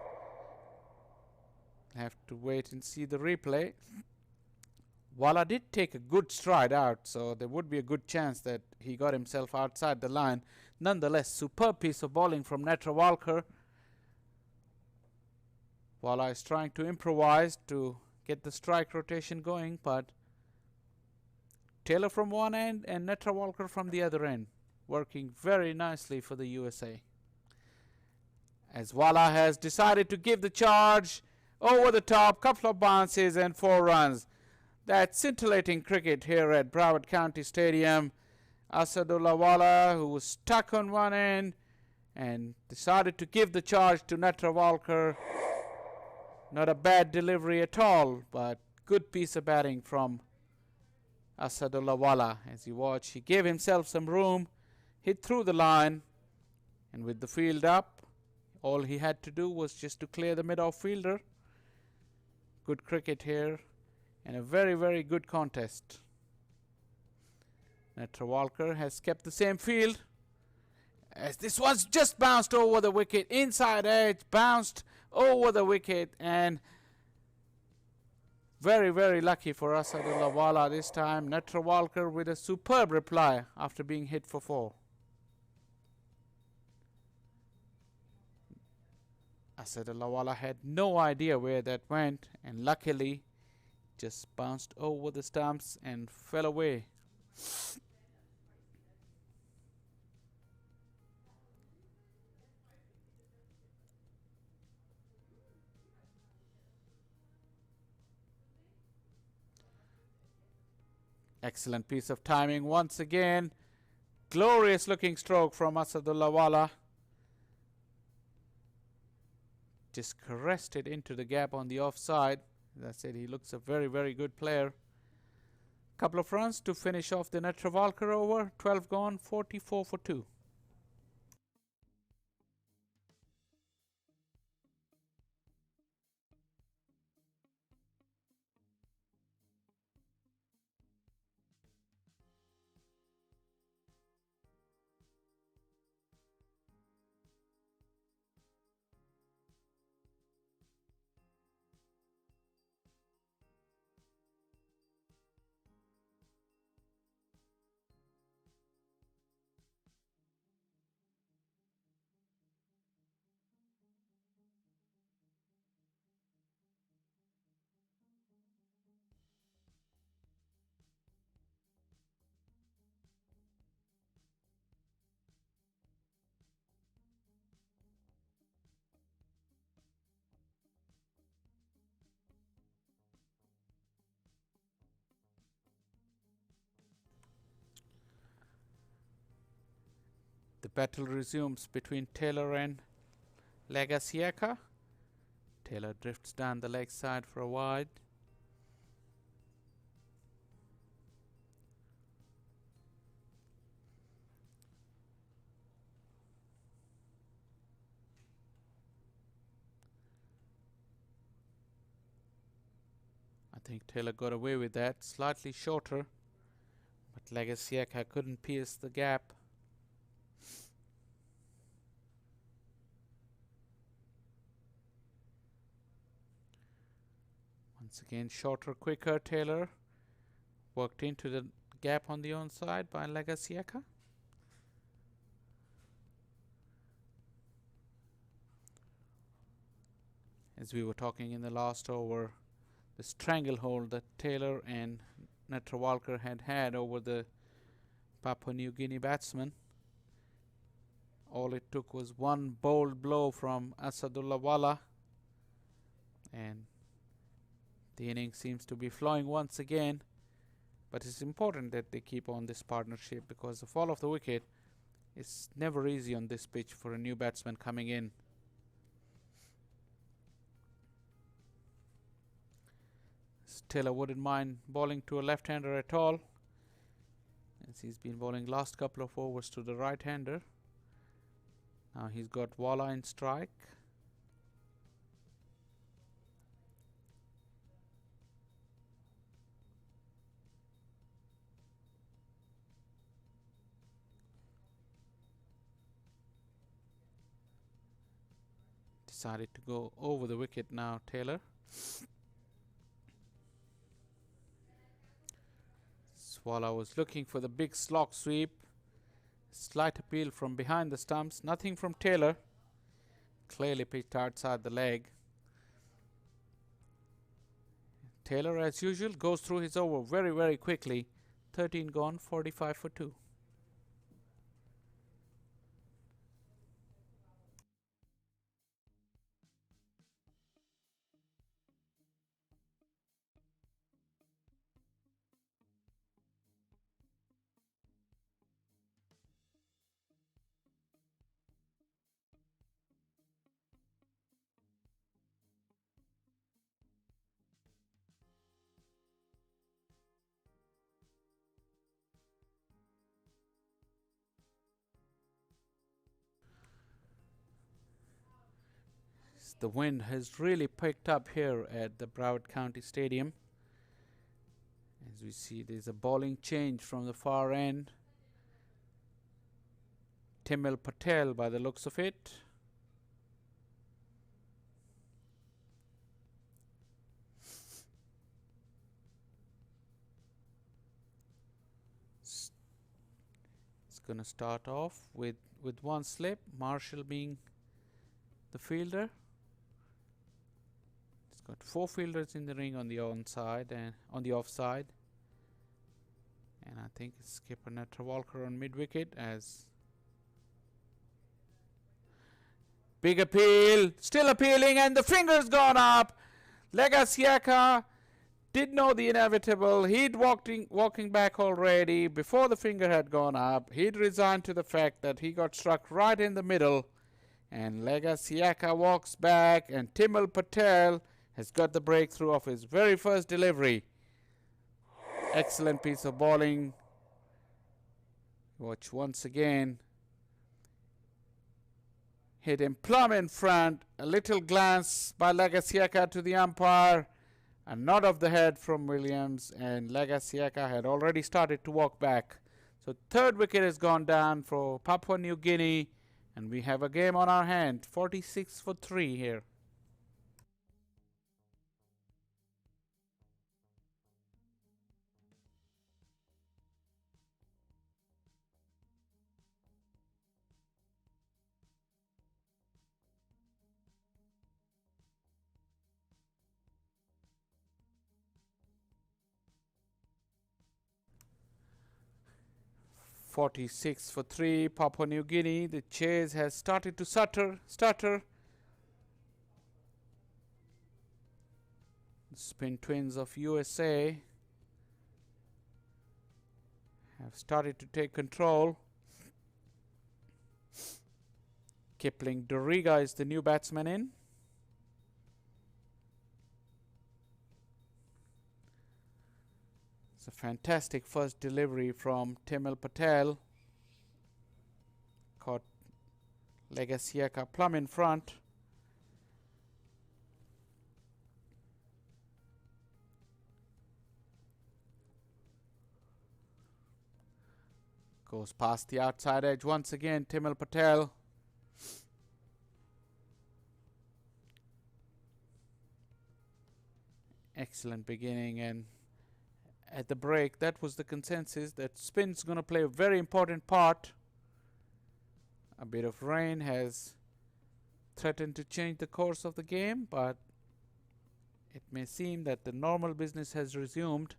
Have to wait and see the replay. Wala did take a good stride out, so there would be a good chance that he got himself outside the line. Nonetheless, superb piece of bowling from Netra Walker. Wala is trying to improvise to get the strike rotation going, but Taylor from one end and Netra Walker from the other end, working very nicely for the USA. As Wala has decided to give the charge over the top, couple of bounces and 4 runs. That scintillating cricket here at Broward County Stadium. Asadullah Wala, who was stuck on one end and decided to give the charge to Netravalkar. Not a bad delivery at all, but good piece of batting from Asadullah Wala. As you watch, he gave himself some room, hit through the line, and with the field up, all he had to do was just to clear the mid-off fielder. Good cricket here, and a very, very good contest. Netravalkar has kept the same field, as this one's just bounced over the wicket, inside edge, bounced over the wicket, and very, very lucky for Asadullah Wala this time. Netravalkar with a superb reply after being hit for 4. Asadullah Wala had no idea where that went, and luckily just bounced over the stumps and fell away. Excellent piece of timing once again. Glorious looking stroke from Asadullah Wala. Just caressed it into the gap on the offside. As I said, he looks a very, very good player. Couple of runs to finish off the Netravalkar over. 12 gone, 44 for 2. The battle resumes between Taylor and Legasieka. Taylor drifts down the leg side for a wide. I think Taylor got away with that. Slightly shorter, but Legasieka couldn't pierce the gap. Once again, shorter, quicker. Taylor worked into the gap on the onside by Legasieka. As we were talking in the last over, the stranglehold that Taylor and Netravalkar had over the Papua New Guinea batsman. All it took was one bold blow from Asadullah Wala, and the innings seems to be flowing once again. But it's important that they keep on this partnership, because the fall of the wicket is never easy on this pitch for a new batsman coming in. Taylor wouldn't mind bowling to a left-hander at all, as he's been bowling last couple of overs to the right-hander. Now he's got Wala in strike. Decided to go over the wicket now, Taylor. Wala was looking for the big slog sweep. Slight appeal from behind the stumps. Nothing from Taylor. Clearly pitched outside the leg. Taylor, as usual, goes through his over very, very quickly. 13 gone, 45 for 2. the wind has really picked up here at the Broward County Stadium. As we see, there's a bowling change from the far end. Timil Patel by the looks of it. It's going to start off with one slip, Marshall being the fielder. It's got 4 fielders in the ring on the onside and on the offside. And I think it's skipper Netravalkar on mid-wicket as big appeal, still appealing, and the finger's gone up. Legasiaka did know the inevitable. He'd walking back already before the finger had gone up. He'd resigned to the fact that he got struck right in the middle. And Legasiaka walks back, and Timil Patel has got the breakthrough of his very first delivery. Excellent piece of bowling. Watch once again. Hit him plumb in front. A little glance by Legasiaka to the umpire. A nod of the head from Williams, and Legasiaka had already started to walk back. So third wicket has gone down for Papua New Guinea, and we have a game on our hand. 46 for 3 here. .46 for 3, Papua New Guinea. The chase has started to stutter. The spin twins of USA have started to take control. Kipling Doriga is the new batsman in. A fantastic first delivery from Timil Patel. Caught Legasiaka plumb in front. Goes past the outside edge once again, Timil Patel. Excellent beginning, and at the break, that was the consensus that spin's going to play a very important part. A bit of rain has threatened to change the course of the game, but it may seem that the normal business has resumed,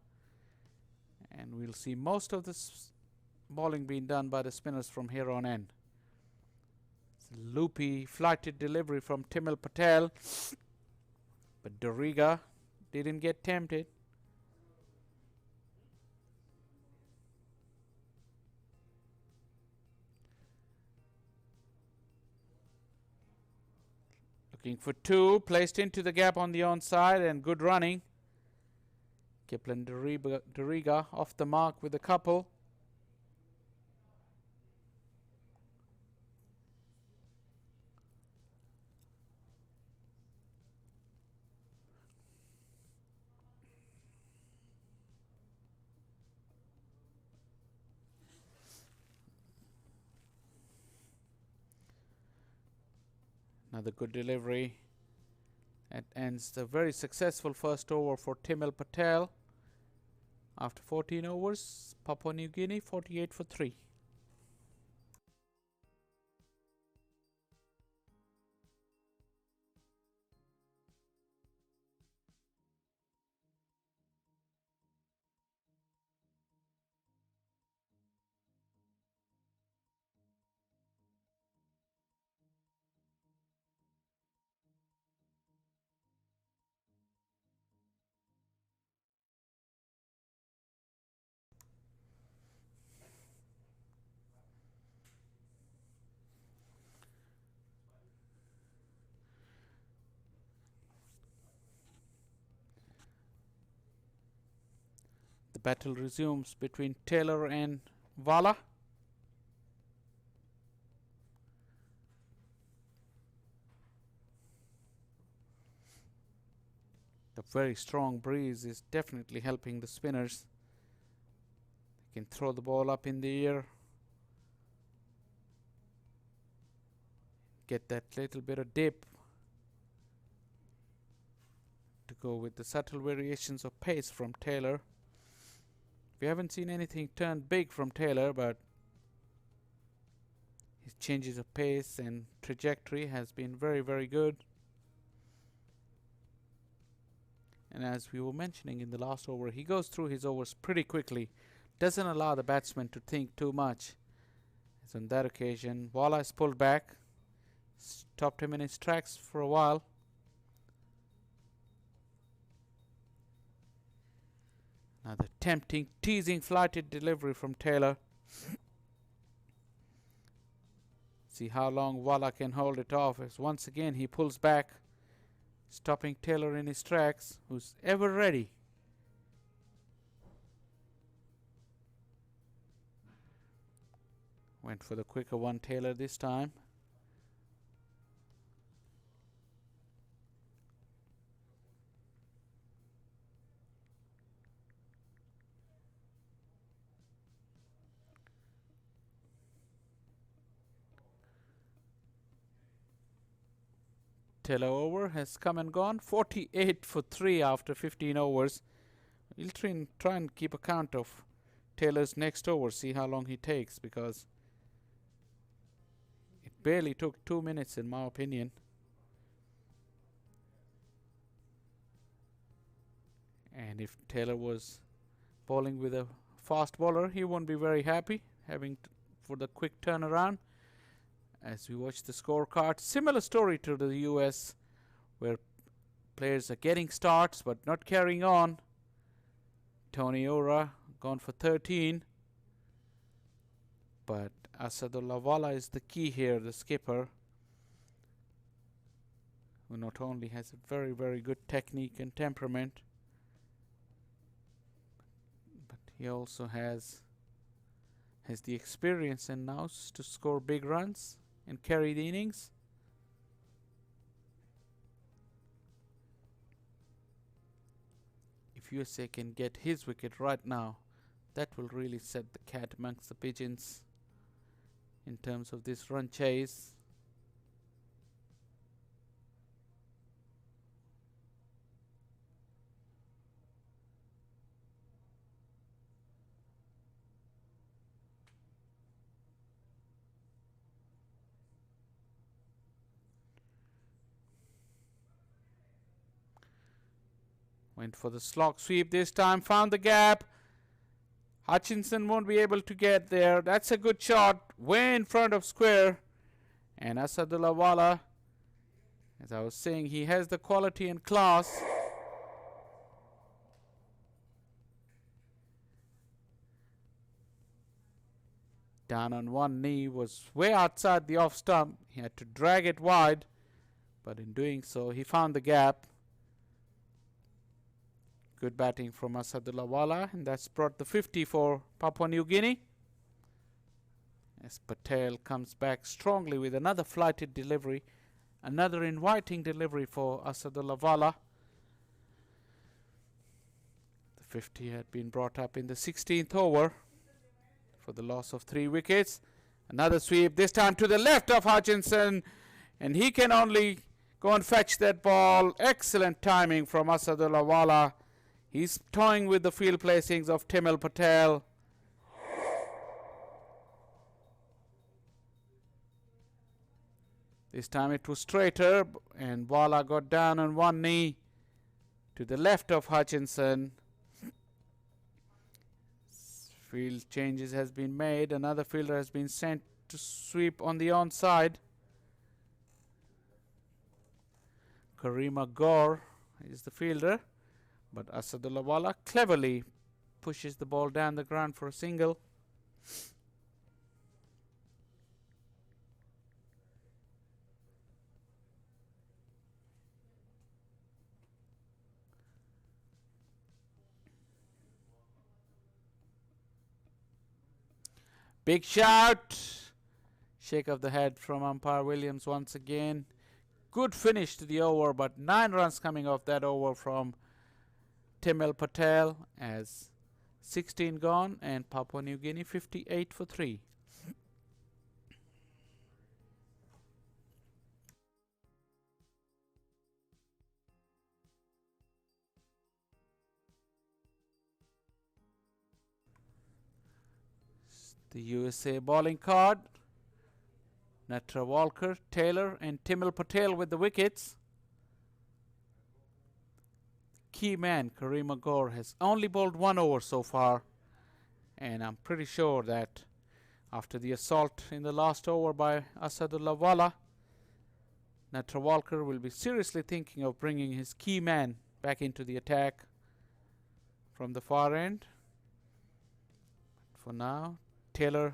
and we'll see most of this bowling being done by the spinners from here on in. It's a loopy, flighted delivery from Timil Patel, but Doriga didn't get tempted. Looking for 2, placed into the gap on the onside, and good running. Kipling Doriga off the mark with a couple. Another good delivery. That ends the very successful first over for Timil Patel. After 14 overs, Papua New Guinea 48 for 3. The battle resumes between Taylor and Vala. The very strong breeze is definitely helping the spinners. They can throw the ball up in the air, get that little bit of dip to go with the subtle variations of pace from Taylor. We haven't seen anything turn big from Taylor, but his changes of pace and trajectory has been very, very good. And as we were mentioning in the last over, he goes through his overs pretty quickly, doesn't allow the batsman to think too much. As on that occasion, Wala is pulled back, stopped him in his tracks for a while. Another tempting, teasing flighted delivery from Taylor. See how long Wala can hold it off, as once again he pulls back, stopping Taylor in his tracks, who's ever ready. Went for the quicker one, Taylor, this time. Taylor over has come and gone. 48 for 3 after 15 overs. We'll try and keep a count of Taylor's next over, see how long he takes, because it barely took 2 minutes in my opinion. And if Taylor was bowling with a fast bowler, he won't be very happy having for the quick turnaround. As we watch the scorecard, similar story to the US, where players are getting starts but not carrying on. Tony Ora gone for 13, but Asadullah Wala is the key here, the skipper, who not only has a very, very good technique and temperament, but he also has the experience and nous to score big runs and carry the innings. If USA can get his wicket right now, that will really set the cat amongst the pigeons in terms of this run chase. Went for the slog sweep this time, found the gap. Hutchinson won't be able to get there. That's a good shot, way in front of square. And Asadullah Wala, as I was saying, he has the quality and class. Down on one knee, was way outside the off stump. He had to drag it wide, but in doing so, he found the gap. Good batting from Asadullah Wala, and that's brought the 50 for Papua New Guinea. As Patel comes back strongly with another flighted delivery, another inviting delivery for Asadullah Wala. The 50 had been brought up in the 16th over for the loss of 3 wickets. Another sweep, this time to the left of Hutchinson, and he can only go and fetch that ball. Excellent timing from Asadullah Wala. He's toying with the field placings of Timil Patel. This time it was straighter, and Wala got down on one knee to the left of Hutchinson. Field changes has been made. Another fielder has been sent to sweep on the onside. Karima Gaur is the fielder. But Asadullah Wala cleverly pushes the ball down the ground for a single. Big shout. Shake of the head from umpire Williams once again. Good finish to the over, but 9 runs coming off that over from Timil Patel as 16 gone, and Papua New Guinea 58 for 3. The USA bowling card. Natra Walker, Taylor and Timil Patel with the wickets. Key man Karim Agor has only bowled 1 over so far, and I'm pretty sure that after the assault in the last over by Asadullah Wala, Natra Walker will be seriously thinking of bringing his key man back into the attack from the far end. For now, Taylor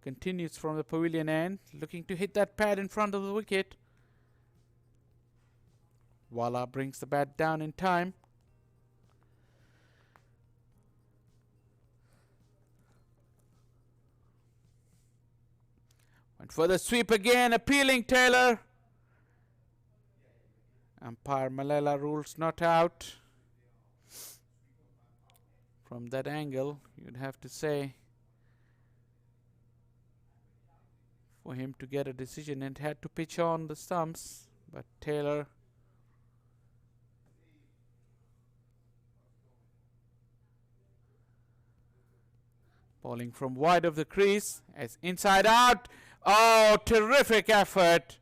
continues from the pavilion end, looking to hit that pad in front of the wicket. Wala brings the bat down in time. Went for the sweep again, appealing Taylor. Umpire Malala rules not out. From that angle, you'd have to say, for him to get a decision, and had to pitch on the stumps, but Taylor bowling from wide of the crease as inside out. Oh, terrific effort.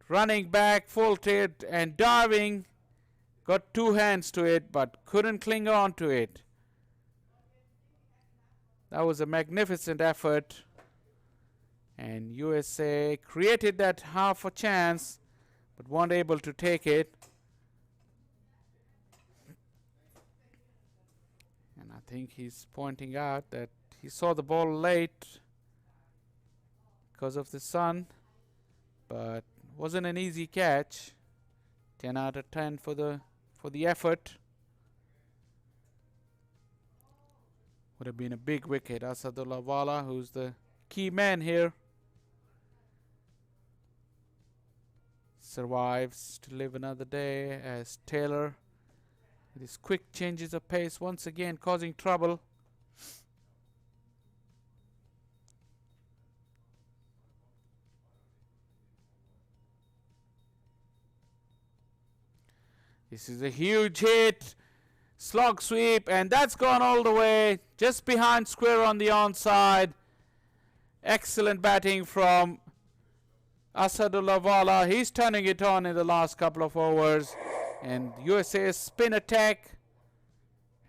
Running back, full tilt and diving. Got 2 hands to it, but couldn't cling on to it. That was a magnificent effort. And USA created that half a chance, but weren't able to take it. And I think he's pointing out that he saw the ball late because of the sun, but wasn't an easy catch. 10 out of 10 for the effort. Would have been a big wicket. Asadullah Wala, who's the key man here, survives to live another day, as Taylor with his quick changes of pace once again causing trouble. This is a huge hit, slog sweep, and that's gone all the way, just behind square on the onside. Excellent batting from Asadullah Wala. He's turning it on in the last couple of overs, and USA's spin attack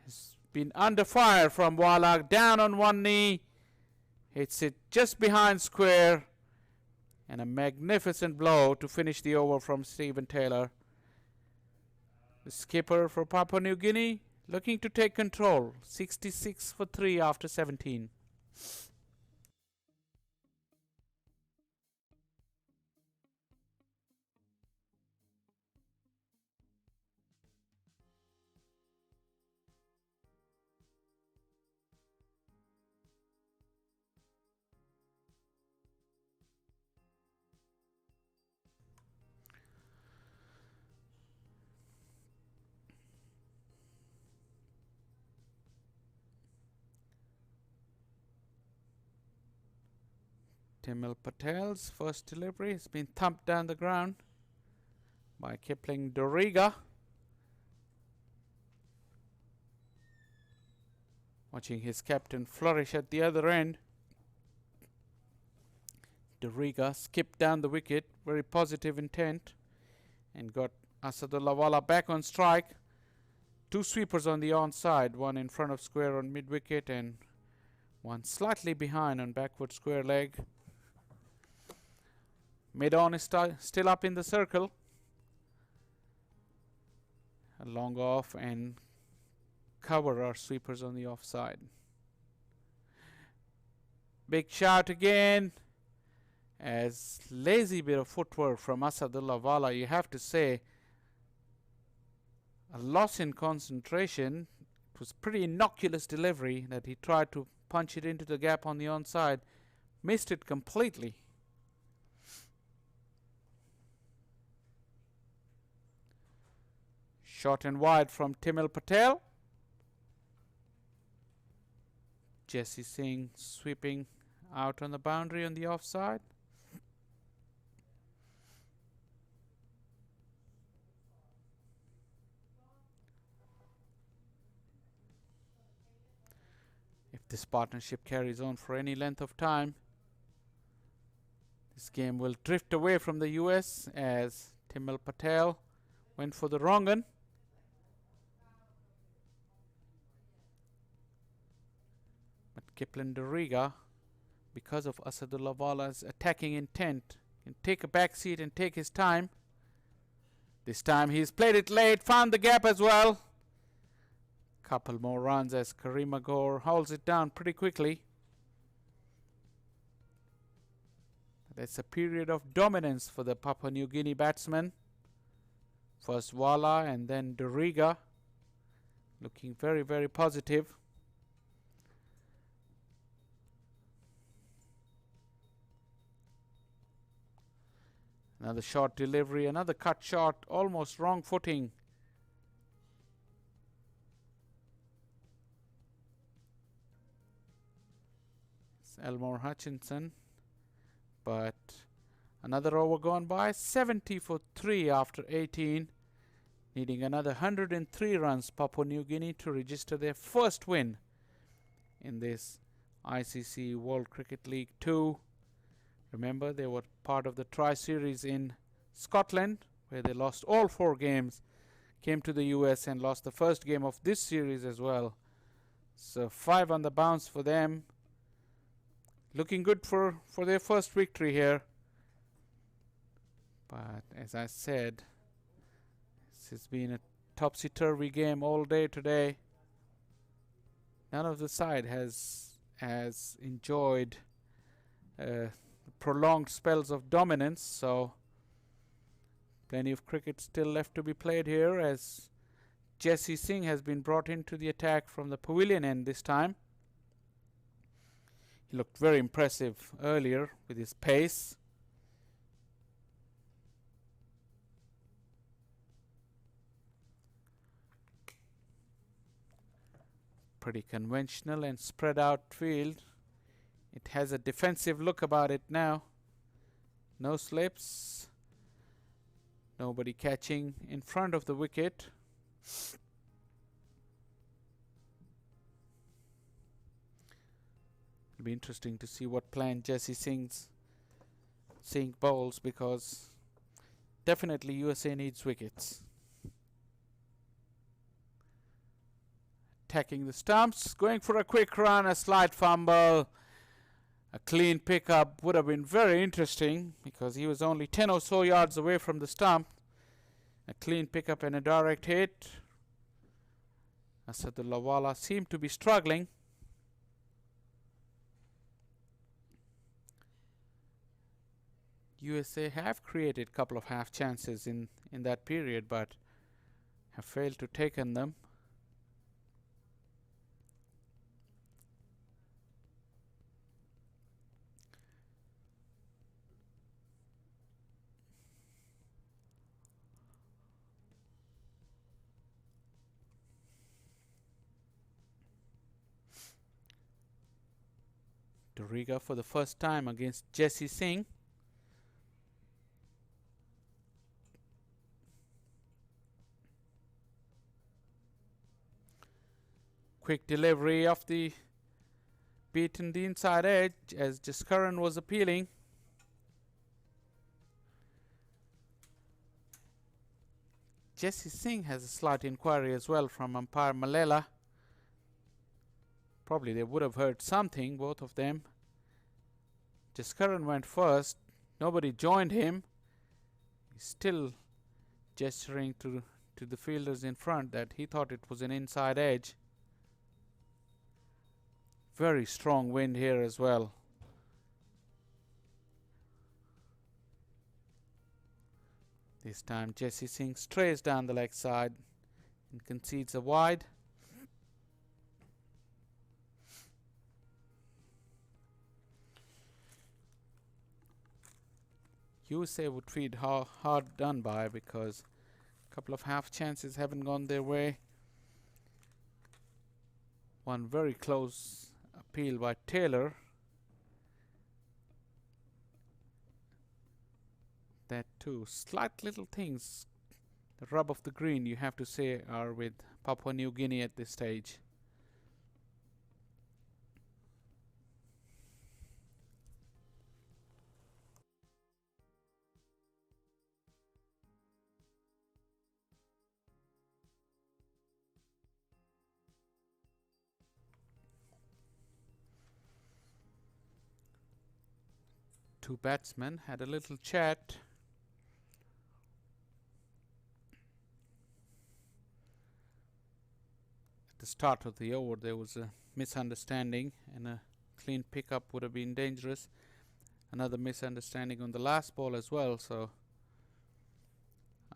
has been under fire from Wala. Down on one knee, hits it just behind square, and a magnificent blow to finish the over from Stephen Taylor. The skipper for Papua New Guinea looking to take control. 66 for 3 after 17. Timil Patel's first delivery has been thumped down the ground by Kipling Doriga. Watching his captain flourish at the other end. Doriga skipped down the wicket, very positive intent, and got Asadullah Wala back on strike. 2 sweepers on the onside, one in front of square on mid wicket and one slightly behind on backward square leg. Mid-on is still up in the circle. A long off and cover our sweepers on the offside. Big shout again. As lazy bit of footwork from Asadullah Wala, you have to say. A loss in concentration. It was pretty innocuous delivery that he tried to punch it into the gap on the onside. Missed it completely. Short and wide from Timil Patel. Jesse Singh sweeping out on the boundary on the offside. If this partnership carries on for any length of time, this game will drift away from the US as Timil Patel went for the wrong one. But Kipling Doriga, because of Asadullah Wala's attacking intent, can take a back seat and take his time. This time he's played it late, found the gap as well. Couple more runs as Karim Agor holds it down pretty quickly. That's a period of dominance for the Papua New Guinea batsmen. First Wala and then Doriga, looking very, very positive. Another short delivery, another cut shot, almost wrong footing. It's Elmore Hutchinson, but another over gone by. 70 for 3 after 18, needing another 103 runs, Papua New Guinea, to register their first win in this ICC World Cricket League 2. Remember, they were part of the Tri-Series in Scotland, where they lost all 4 games, came to the US and lost the first game of this series as well. So 5 on the bounce for them. Looking good for their first victory here. But as I said, this has been a topsy-turvy game all day today. None of the side has enjoyed prolonged spells of dominance, so plenty of cricket still left to be played here, as Jesse Singh has been brought into the attack from the pavilion end this time. He looked very impressive earlier with his pace. Pretty conventional and spread out field. It has a defensive look about it now. No slips. Nobody catching in front of the wicket. It'll be interesting to see what plan Jesse Singh bowls, because definitely USA needs wickets. Attacking the stumps, going for a quick run, a slight fumble. A clean pickup would have been very interesting, because he was only 10 or so yards away from the stump. A clean pickup and a direct hit. Asadullah Wala seemed to be struggling. USA have created a couple of half chances in that period, but have failed to take on them. Doriga for the first time against Jesse Singh. Quick delivery of the beaten the inside edge as Jaskaran was appealing. Jesse Singh has a slight inquiry as well from umpire Malela. Probably they would have heard something, both of them. Jaskaran went first. Nobody joined him. He's still gesturing to the fielders in front that he thought it was an inside edge. Very strong wind here as well. This time Jesse Singh strays down the leg side and concedes a wide. USA would feel hard done by, because Couple of half chances haven't gone their way. One very close appeal by Taylor. That too. Slight little things. The rub of the green, you have to say, are with Papua New Guinea at this stage. Two batsmen had a little chat. At the start of the over, there was a misunderstanding, and a clean pickup would have been dangerous. Another misunderstanding on the last ball as well. So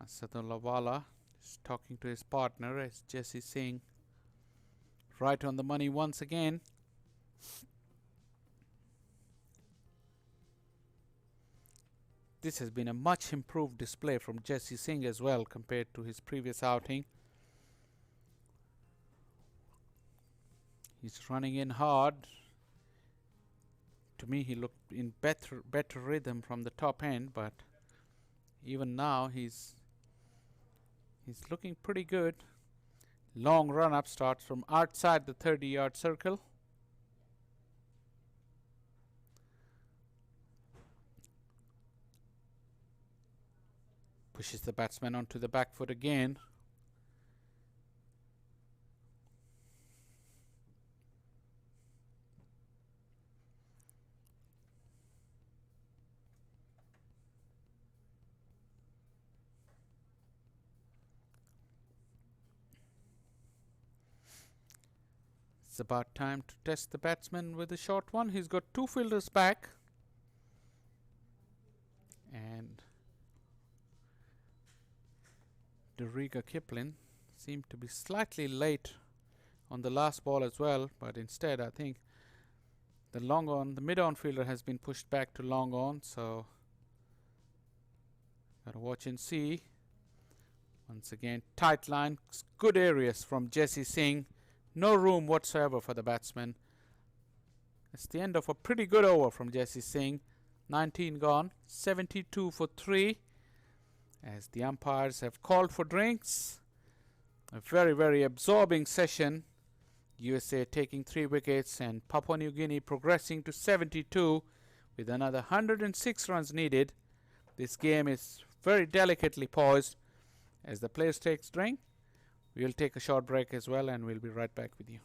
Rabbitholebd is talking to his partner as Jesse Singh. Right on the money once again. This has been a much improved display from Jesse Singh as well compared to his previous outing. He's running in hard. To me, he looked in better rhythm from the top end, but even now he's looking pretty good. Long run up starts from outside the 30-yard circle. Pushes the batsman onto the back foot again. It's about time to test the batsman with a short one. He's got two fielders back. And Duriga Kipling seemed to be slightly late on the last ball as well, but instead I think the long on, the mid-on fielder has been pushed back to long on, so gotta watch and see. Once again, tight line, good areas from Jesse Singh. No room whatsoever for the batsman. It's the end of a pretty good over from Jesse Singh. 19 gone, 72 for 3. As the umpires have called for drinks. A very, very absorbing session. USA taking 3 wickets and Papua New Guinea progressing to 72 with another 106 runs needed. This game is very delicately poised. As the players take drink, we'll take a short break as well, and we'll be right back with you.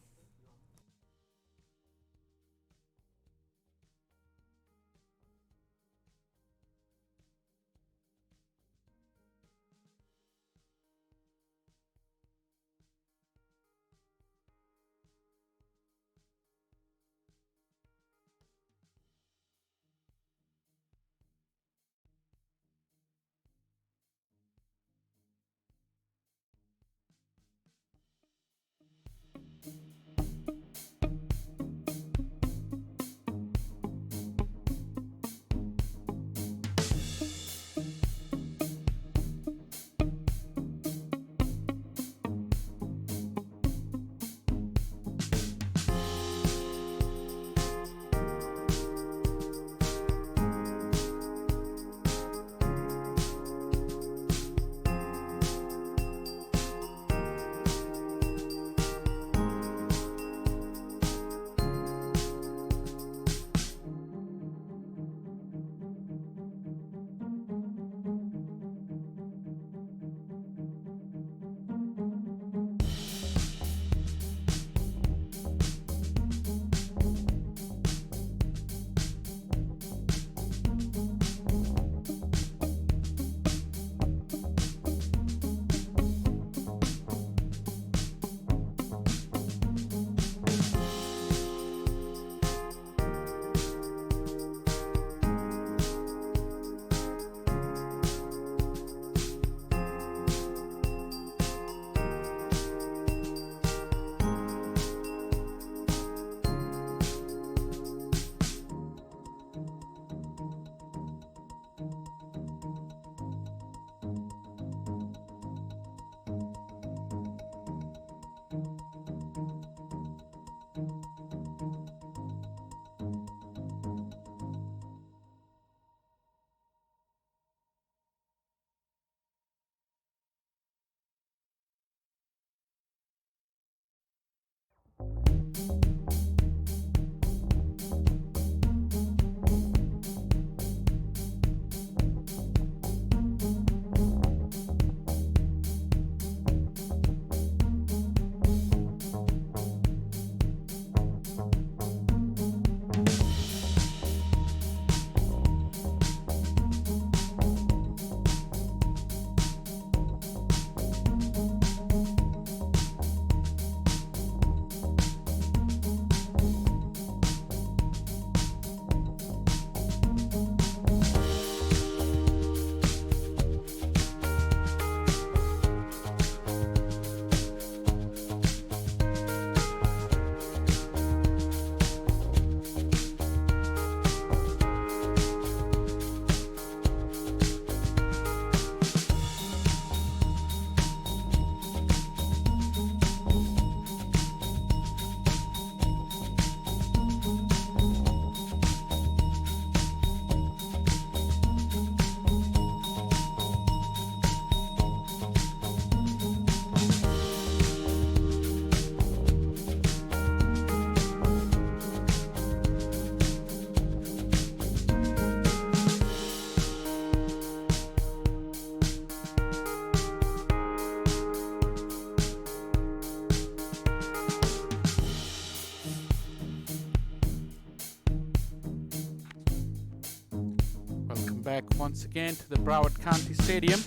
once again to the Broward County Stadium.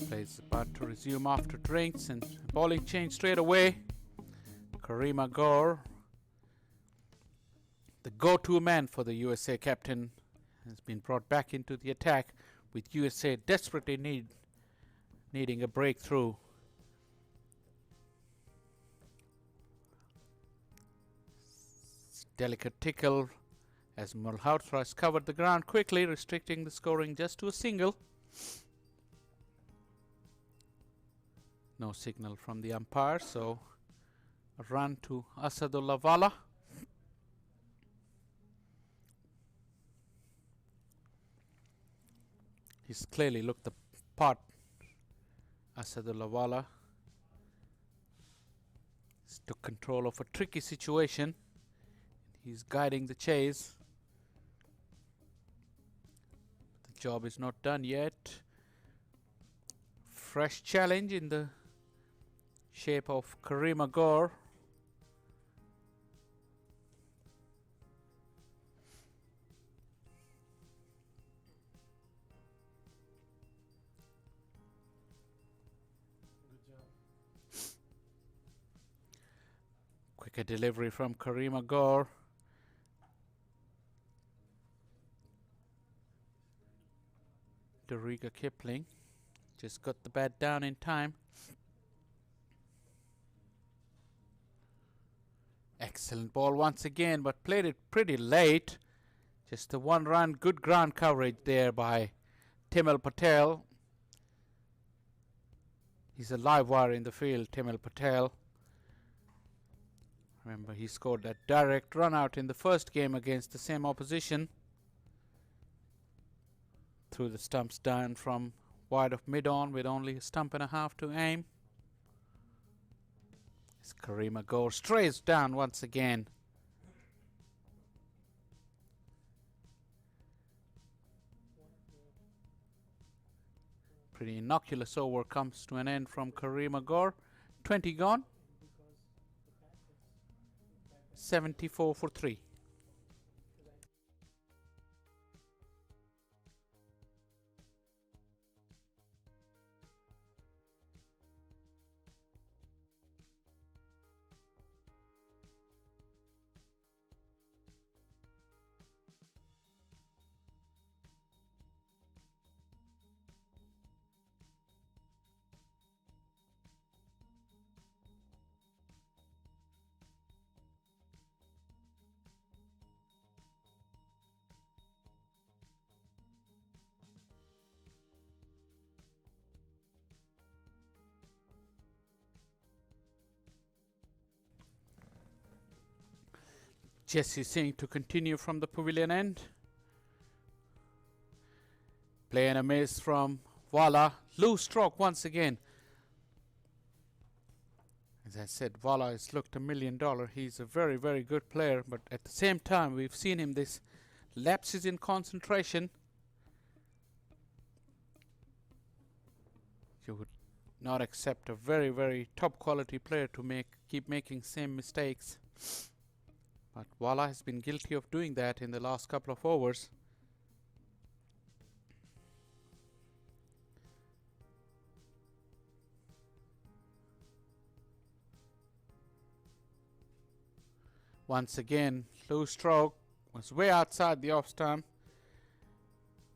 Play is about to resume after drinks and bowling change straight away. Karima Gore, the go-to man for the USA captain, has been brought back into the attack, with USA desperately needing a breakthrough. Delicate tickle as Malhotra has covered the ground quickly, restricting the scoring just to a single. No signal from the umpire, so a run to Asadullah Wala. He's clearly looked the part. Asadullah Wala took control of a tricky situation. He's guiding the chase. The job is not done yet. Fresh challenge in the shape of Karima Gore. Quicker delivery from Karima Gore. Doriga Kipling just got the bat down in time. Excellent ball once again, but played it pretty late. Just a one run, good ground coverage there by Timil Patel. He's a live wire in the field, Timil Patel. Remember, he scored that direct run out in the first game against the same opposition. Threw the stumps down from wide of mid-on with only a stump and a half to aim. As Karima Gore strays down once again. Pretty innocuous over comes to an end from Karima Gore. 20 gone. 74 for 3. Jesse Singh to continue from the pavilion end. Play and a miss from Wala. Loose stroke once again. As I said, Wala has looked $1 million. He's a very, very good player, but at the same time, we've seen him this lapses in concentration. You would not accept a very, very top quality player to keep making same mistakes. But Wala has been guilty of doing that in the last couple of overs. Once again, loose stroke was way outside the off stump.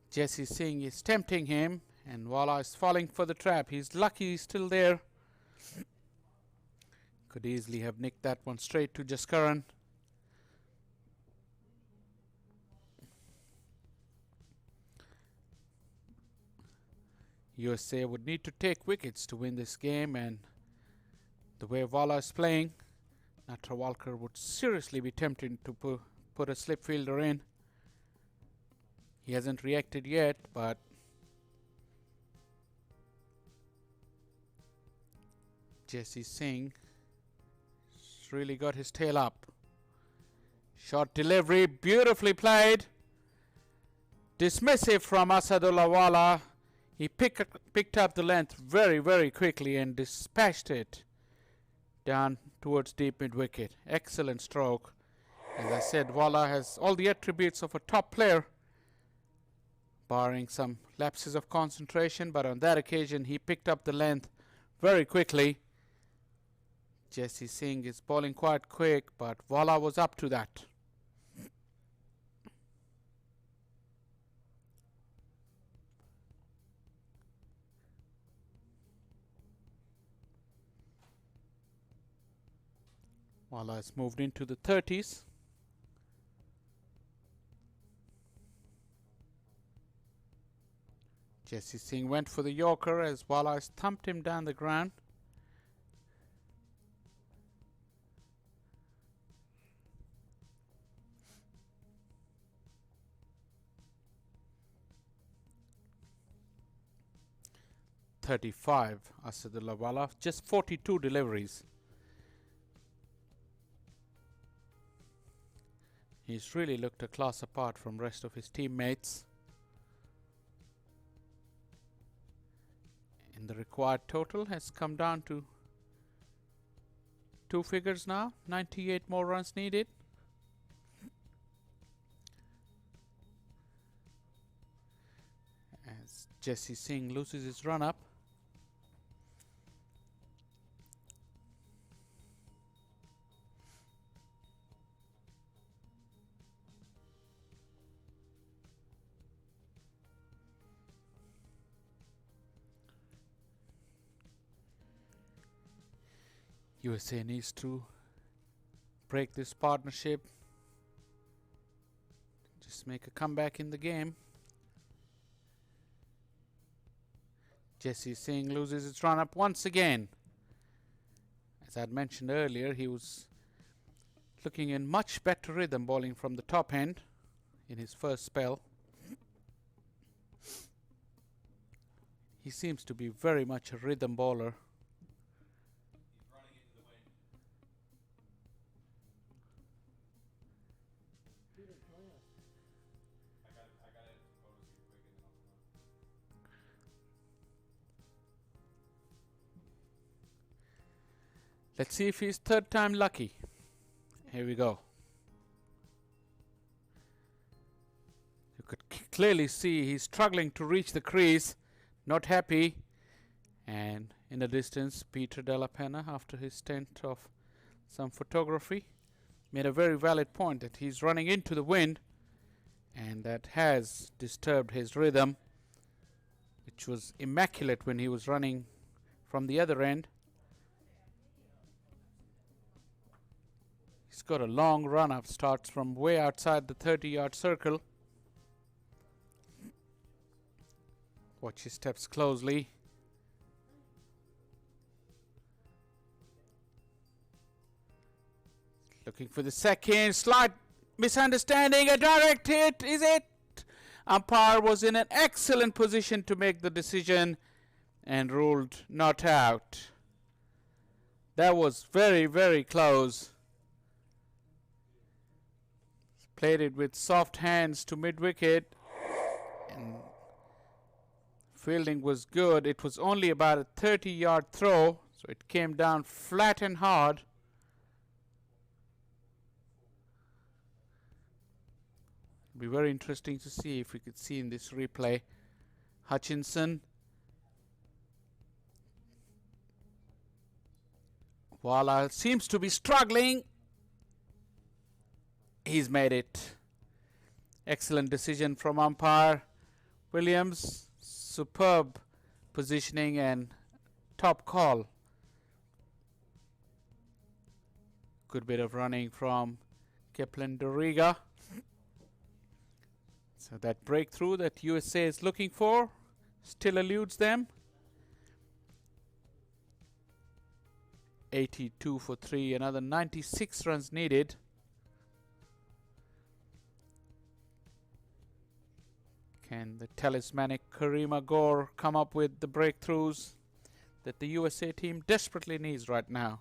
Jesse Singh is tempting him, and Wala is falling for the trap. He's lucky he's still there. Could easily have nicked that one straight to Jaskaran. USA would need to take wickets to win this game, and the way Wala is playing, Natrawalkar would seriously be tempted to put a slip fielder in. He hasn't reacted yet, but Jesse Singh has really got his tail up. Short delivery, beautifully played. Dismissive from Asadullah Wala. He picked up the length very, very quickly and dispatched it down towards deep mid-wicket. Excellent stroke. As I said, Wala has all the attributes of a top player. barring some lapses of concentration, but on that occasion he picked up the length very quickly. Jesse Singh is bowling quite quick, but Wala was up to that. Wala has moved into the 30s. Jesse Singh went for the Yorker as Wala has thumped him down the ground. Asadullah Wala, just 42 deliveries. He's really looked a class apart from rest of his teammates. And the required total has come down to 2 figures now. 98 more runs needed. As Jesse Singh loses his run up. USA needs to break this partnership, just make a comeback in the game. Jesse Singh loses his run up once again. As I had mentioned earlier, he was looking in much better rhythm bowling from the top end in his first spell. He seems to be very much a rhythm bowler. Let's see if he's third time lucky. Here we go. You could clearly see he's struggling to reach the crease, not happy. And in the distance, Peter Della Penna, after his stint of some photography, made a very valid point that he's running into the wind, and that has disturbed his rhythm, which was immaculate when he was running from the other end. He's got a long run up, starts from way outside the 30-yard circle. Watch his steps closely. Looking for the second, slight misunderstanding, a direct hit, is it? Umpire was in an excellent position to make the decision and ruled not out. That was very, very close. Played it with soft hands to mid-wicket, and fielding was good. It was only about a 30-yard throw, so it came down flat and hard. It'll be very interesting to see if we could see in this replay. Hutchinson. Wala seems to be struggling. He's made it. Excellent decision from umpire Williams. Superb positioning and top call. Good bit of running from Keplen Doriga. So that breakthrough that USA is looking for still eludes them. 82 for 3, another 96 runs needed. Can the talismanic Karima Gore come up with the breakthroughs that the USA team desperately needs right now?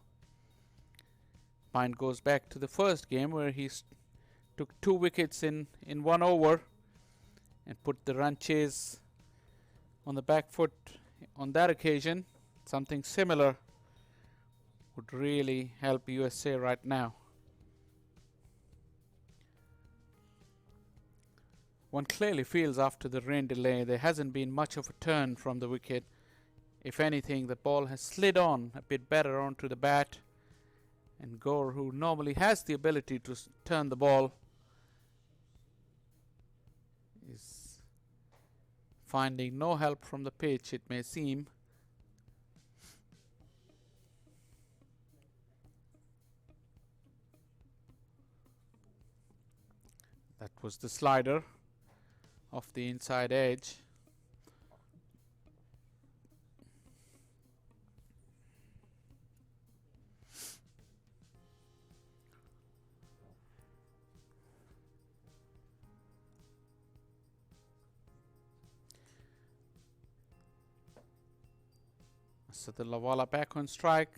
Mind goes back to the first game where he took 2 wickets in 1 over and put the run chase on the back foot on that occasion. Something similar would really help USA right now. One clearly feels after the rain delay there hasn't been much of a turn from the wicket. If anything, the ball has slid on a bit better onto the bat, and Gore, who normally has the ability to turn the ball, is finding no help from the pitch, it may seem. That was the slider off the inside edge. So the Lavala back on strike.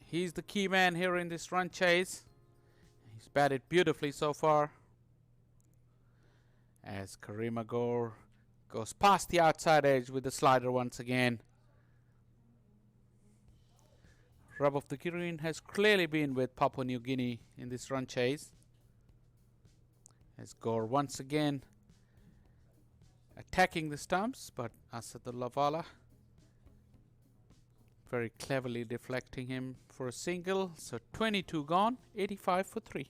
He's the key man here in this run chase. He's batted beautifully so far. As Karima Gore goes past the outside edge with the slider once again. Rub of the green has clearly been with Papua New Guinea in this run chase. As Gore once again attacking the stumps, but Asad Lavala very cleverly deflecting him for a single. So 22 gone, 85 for 3.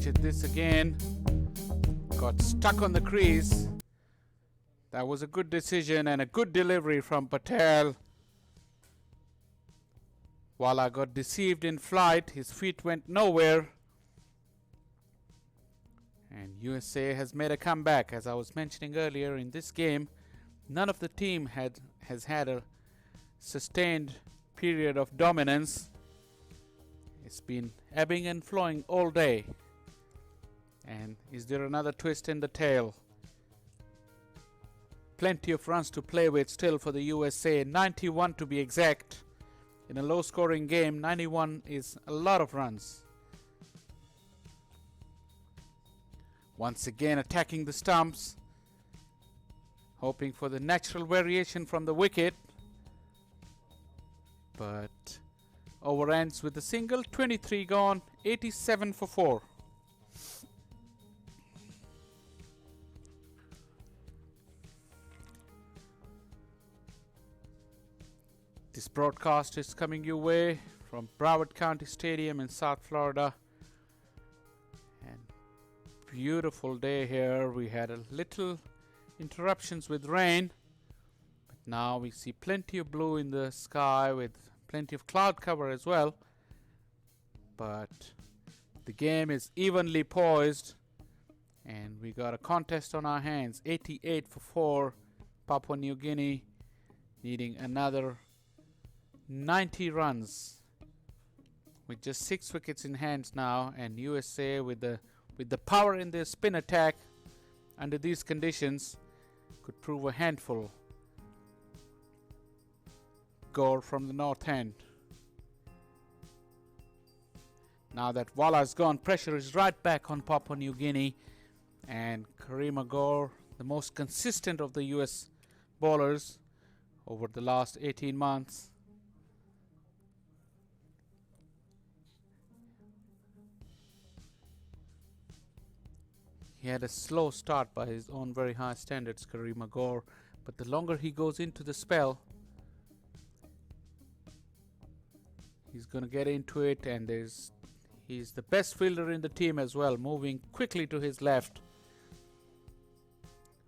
watch this again. Got stuck on the crease. That was a good decision and a good delivery from Patel. While I got deceived in flight, his feet went nowhere. And USA has made a comeback. As I was mentioning earlier, in this game, none of the team has had a sustained period of dominance. It's been ebbing and flowing all day. And is there another twist in the tail? Plenty of runs to play with still for the USA, 91 to be exact. In a low scoring game, 91 is a lot of runs. Once again attacking the stumps, hoping for the natural variation from the wicket, but over ends with a single. 23 gone, 87 for 4. This broadcast is coming your way from Broward County Stadium in South Florida. And beautiful day here. We had a little interruptions with rain, but now we see plenty of blue in the sky with plenty of cloud cover as well. But the game is evenly poised and we got a contest on our hands. 88 for 4. Papua New Guinea needing another 90 runs with just 6 wickets in hands now, and USA with the power in their spin attack under these conditions could prove a handful. Gore from the north end. Now that Wala's gone, pressure is right back on Papua New Guinea, and Karima Gore, the most consistent of the US bowlers over the last 18 months. He had a slow start by his own very high standards, Karima Gore, but the longer he goes into the spell, he's going to get into it, and he's the best fielder in the team as well, moving quickly to his left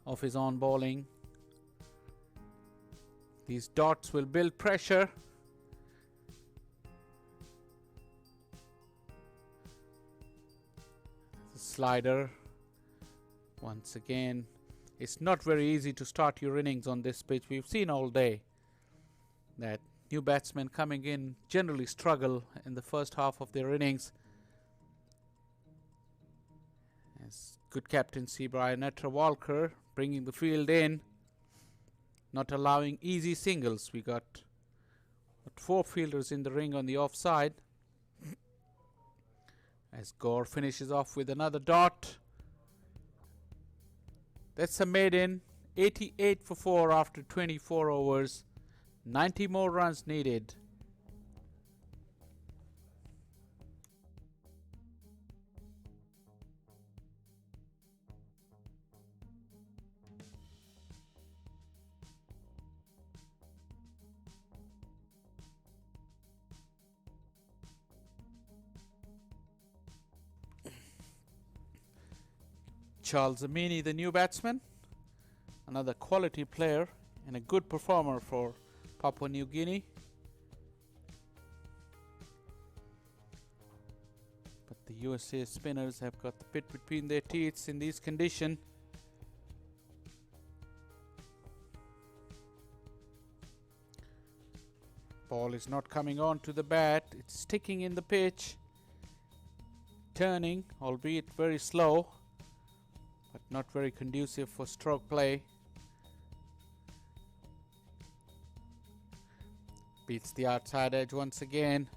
of his own bowling. These dots will build pressure. The slider. Once again, it's not very easy to start your innings on this pitch. We've seen all day that new batsmen coming in generally struggle in the first half of their innings. As good captaincy by Netra Walker, bringing the field in, not allowing easy singles. We got 4 fielders in the ring on the offside. As Gore finishes off with another dot. That's a maiden. 88 for 4 after 24 overs. 90 more runs needed. Charles Amini, the new batsman, another quality player and a good performer for Papua New Guinea. But the USA spinners have got the bit between their teeth in these conditions. Ball is not coming on to the bat. It's sticking in the pitch. Turning, albeit very slow, but not very conducive for stroke play. Beats the outside edge once again.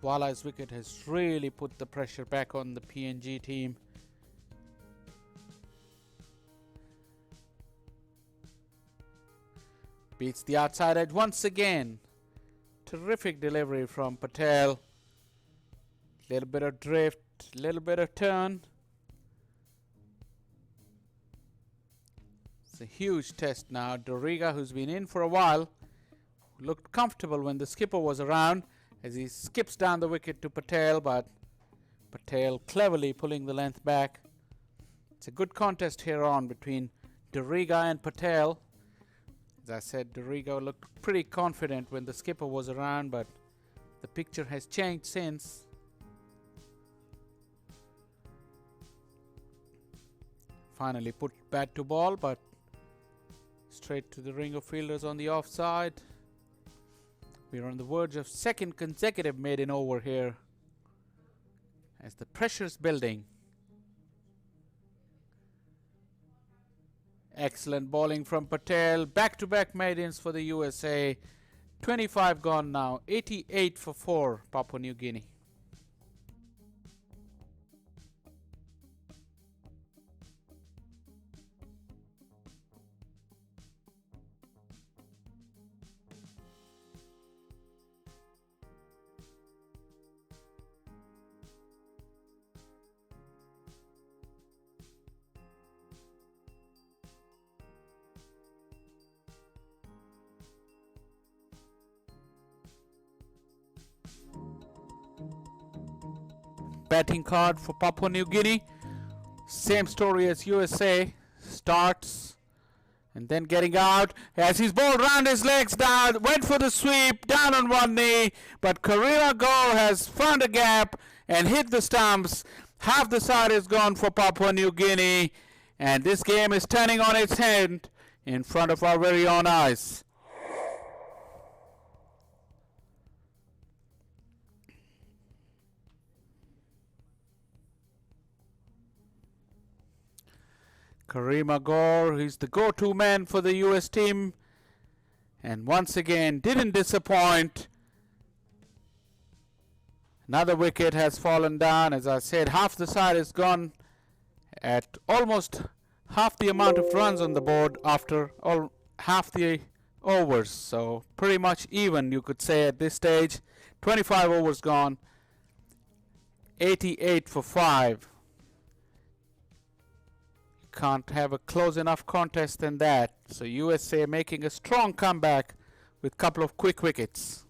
Wala's wicket has really put the pressure back on the PNG team. Beats the outside edge once again. Terrific delivery from Patel. Little bit of drift, little bit of turn. It's a huge test now. Doriga, who's been in for a while, looked comfortable when the skipper was around as he skips down the wicket to Patel, but Patel cleverly pulling the length back. It's a good contest here on between Duriga and Patel. As I said, Duriga looked pretty confident when the skipper was around, but the picture has changed since. Finally put bat to ball, but straight to the ring of fielders on the offside. We're on the verge of second consecutive maiden over here as the pressure's building. Excellent bowling from Patel. Back-to-back maidens for the USA. 25 gone now. 88 for 4, Papua New Guinea. Batting card for Papua New Guinea. Same story as USA. Starts and then getting out as he's bowled round his legs down. Went for the sweep, down on one knee. But Karima Gaur has found a gap and hit the stumps. Half the side is gone for Papua New Guinea. And this game is turning on its head in front of our very own eyes. Karima Gaur, he's the go-to man for the US team, and once again didn't disappoint. Another wicket has fallen down. As I said, half the side is gone at almost half the amount of runs on the board after half the overs, so pretty much even, you could say, at this stage. 25 overs gone. 88 for 5. Can't have a close enough contest than that. So USA making a strong comeback with a couple of quick wickets.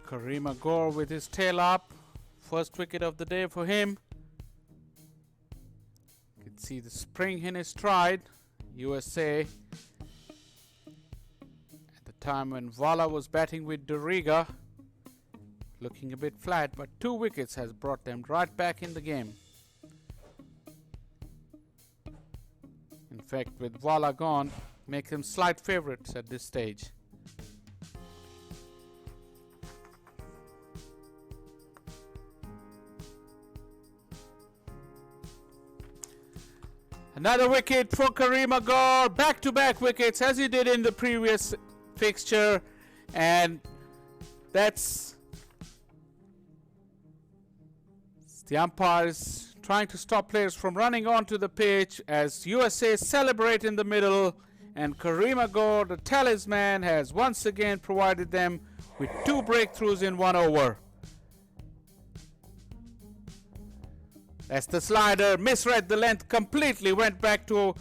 Karima Gaur with his tail up. First wicket of the day for him. You can see the spring in his stride. USA, at the time when Vala was batting with Duriga, looking a bit flat, but 2 wickets has brought them right back in the game. In fact, with Vala gone, make them slight favourites at this stage. Another wicket for Karima Gaur. Back-to-back wickets as he did in the previous fixture. And that's the umpires trying to stop players from running onto the pitch as USA celebrate in the middle. And Karima Gaur, the talisman, has once again provided them with 2 breakthroughs in 1 over. As the slider misread the length completely, went back to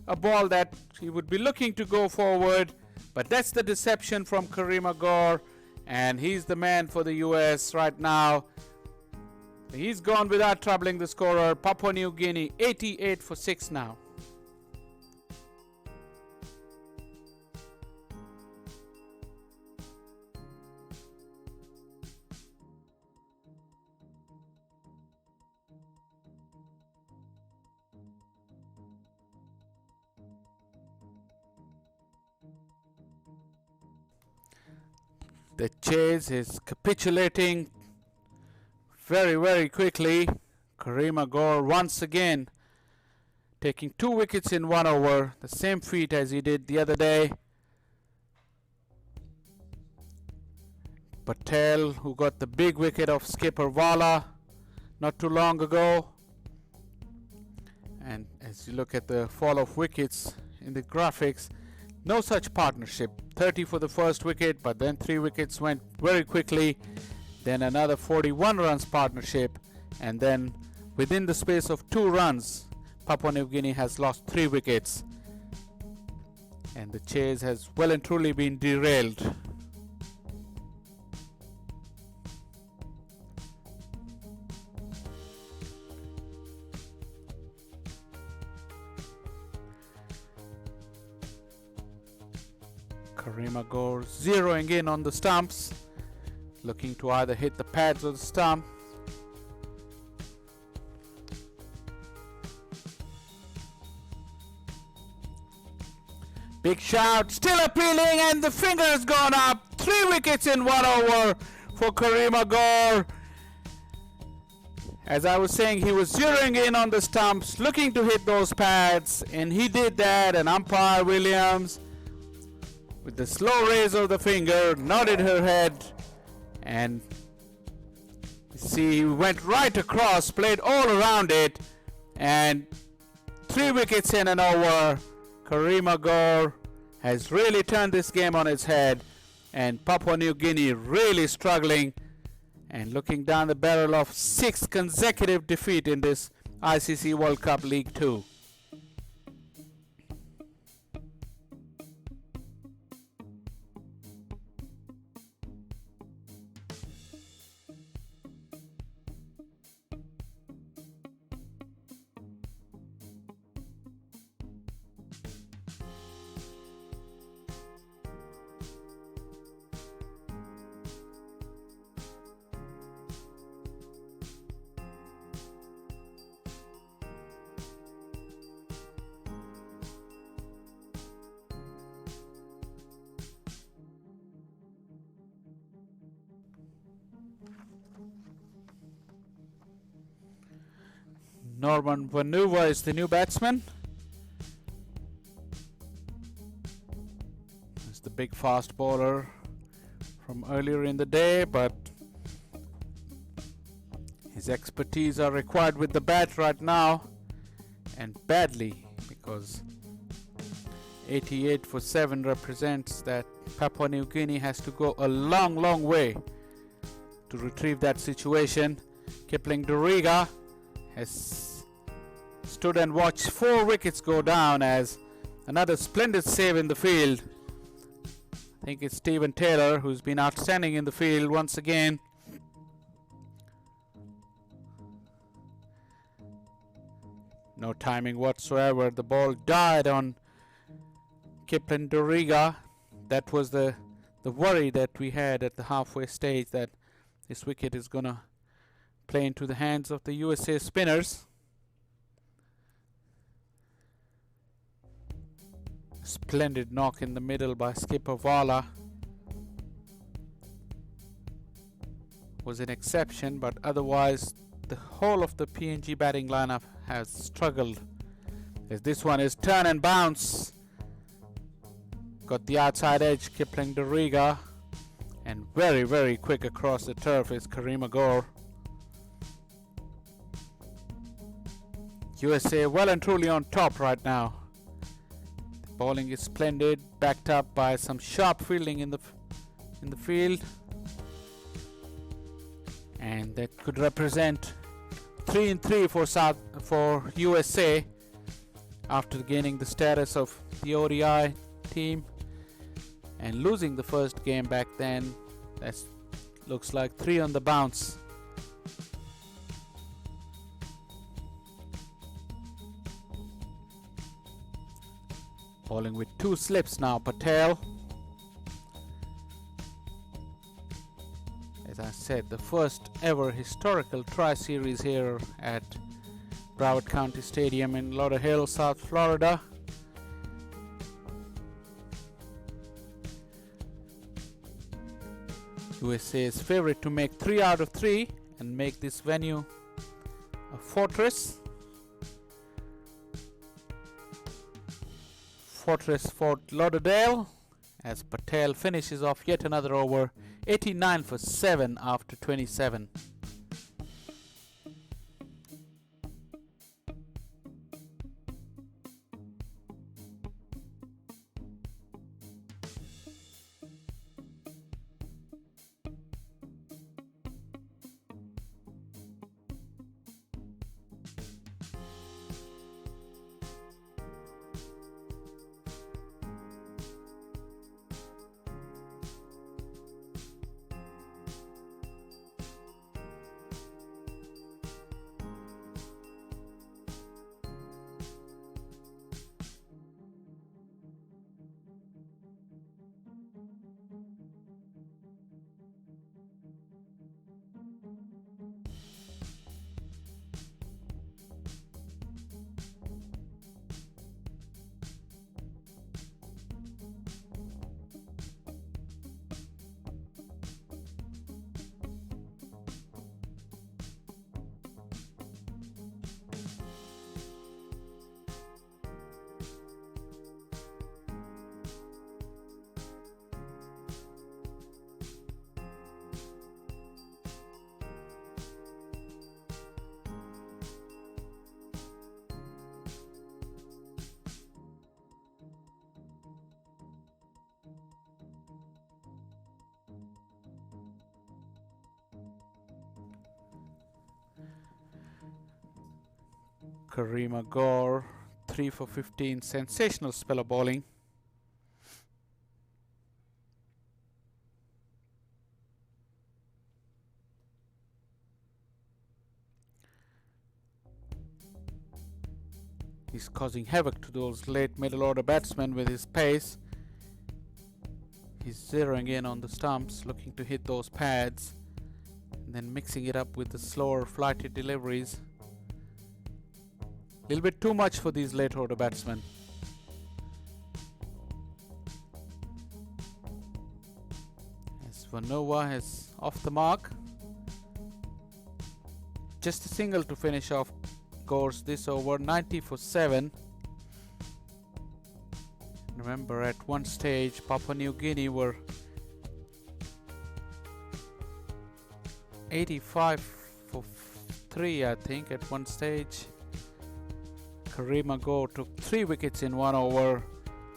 a ball that he would be looking to go forward. But that's the deception from Karima Gaur, and he's the man for the US right now. He's gone without troubling the scorer. Papua New Guinea 88 for 6 now. The chase is capitulating very, very quickly. Karima Gore once again taking 2 wickets in 1 over, the same feat as he did the other day. Patel, who got the big wicket of skipper Wala not too long ago. And as you look at the fall of wickets in the graphics, no such partnership. 30 for the first wicket, but then 3 wickets went very quickly. Then another 41 runs partnership, and then within the space of 2 runs, Papua New Guinea has lost 3 wickets. And the chase has well and truly been derailed. Karima Gore zeroing in on the stumps, looking to either hit the pads or the stump. Big shout, still appealing, and the finger has gone up. 3 wickets in 1 over for Karima Gore. As I was saying, he was zeroing in on the stumps, looking to hit those pads, and he did that, and umpire Williams, with the slow raise of the finger, nodded her head, and see, he went right across, played all around it, and 3 wickets in and over. Karima Gore has really turned this game on its head, and Papua New Guinea really struggling and looking down the barrel of 6th consecutive defeat in this ICC World Cup League 2. Norman Vanuva is the new batsman. He's the big fast bowler from earlier in the day, but his expertise are required with the bat right now, and badly, because 88 for 7 represents that Papua New Guinea has to go a long, long way to retrieve that situation. Kipling Doriga has stood and watched 4 wickets go down as another splendid save in the field. I think it's Stephen Taylor who's been outstanding in the field once again. No timing whatsoever. The ball died on Kipling Doriga. That was the worry that we had at the halfway stage, that this wicket is gonna play into the hands of the USA spinners. Splendid knock in the middle by skipper Wala was an exception, but otherwise the whole of the PNG batting lineup has struggled, as this one is turn and bounce. Got the outside edge, Kipling Doriga, and very, very quick across the turf is Karima Gore. USA well and truly on top right now. Bowling is splendid, backed up by some sharp fielding in the field, and that could represent 3-3 for USA after gaining the status of the ODI team and losing the first game back then. That looks like 3 on the bounce. Bowling with 2 slips now, Patel. As I said, the first ever historical Tri-Series here at Broward County Stadium in Lauderhill, South Florida. USA is favorite to make 3 out of 3 and make this venue a fortress. Fortress Fort Lauderdale, as Patel finishes off yet another over, 89 for 7 after 27. Karima Gore, 3 for 15, sensational spell of bowling. He's causing havoc to those late middle order batsmen with his pace. He's zeroing in on the stumps, looking to hit those pads, and then mixing it up with the slower flighty deliveries. A little bit too much for these late order batsmen. As Vanova is off the mark. Just a single to finish off Gore's this over, 90 for 7. Remember, at one stage Papua New Guinea were 85 for 3, I think, at one stage. Karima Gore took 3 wickets in 1 over.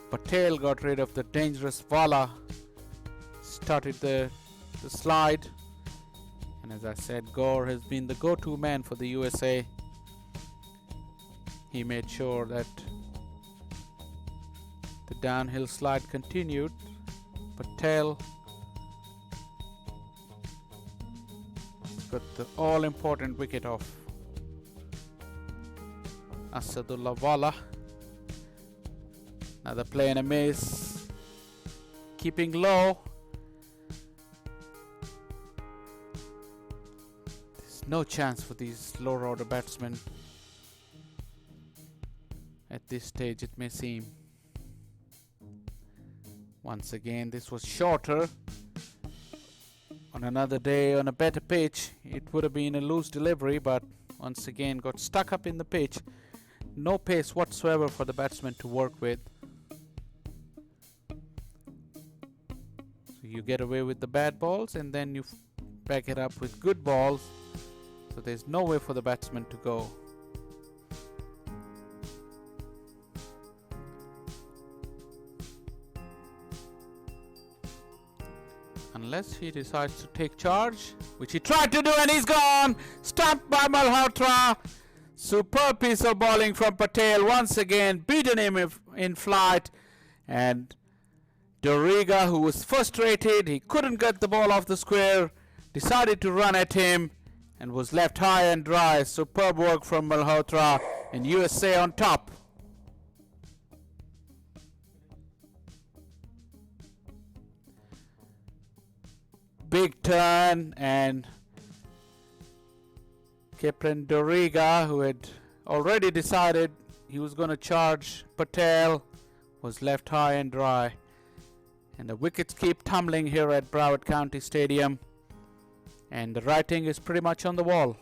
Patel got rid of the dangerous Vala, started the slide, and as I said, Gore has been the go-to man for the USA. He made sure that the downhill slide continued. Patel got the all-important wicket off Asadullah Vala. Another play and a miss. Keeping low. There's no chance for these lower order batsmen at this stage, it may seem. Once again, this was shorter. On another day, on a better pitch, it would have been a loose delivery, but once again got stuck up in the pitch. No pace whatsoever for the batsman to work with. So you get away with the bad balls and then you back it up with good balls. So there's no way for the batsman to go. Unless he decides to take charge, which he tried to do, and he's gone! Stumped by Malhotra. Superb piece of bowling from Patel, once again beaten him in flight, and Doriga, who was frustrated, he couldn't get the ball off the square, decided to run at him and was left high and dry. Superb work from Malhotra, and USA on top. Big turn, and Captain Doriga, who had already decided he was going to charge Patel, was left high and dry. And the wickets keep tumbling here at Broward County Stadium. And the writing is pretty much on the wall.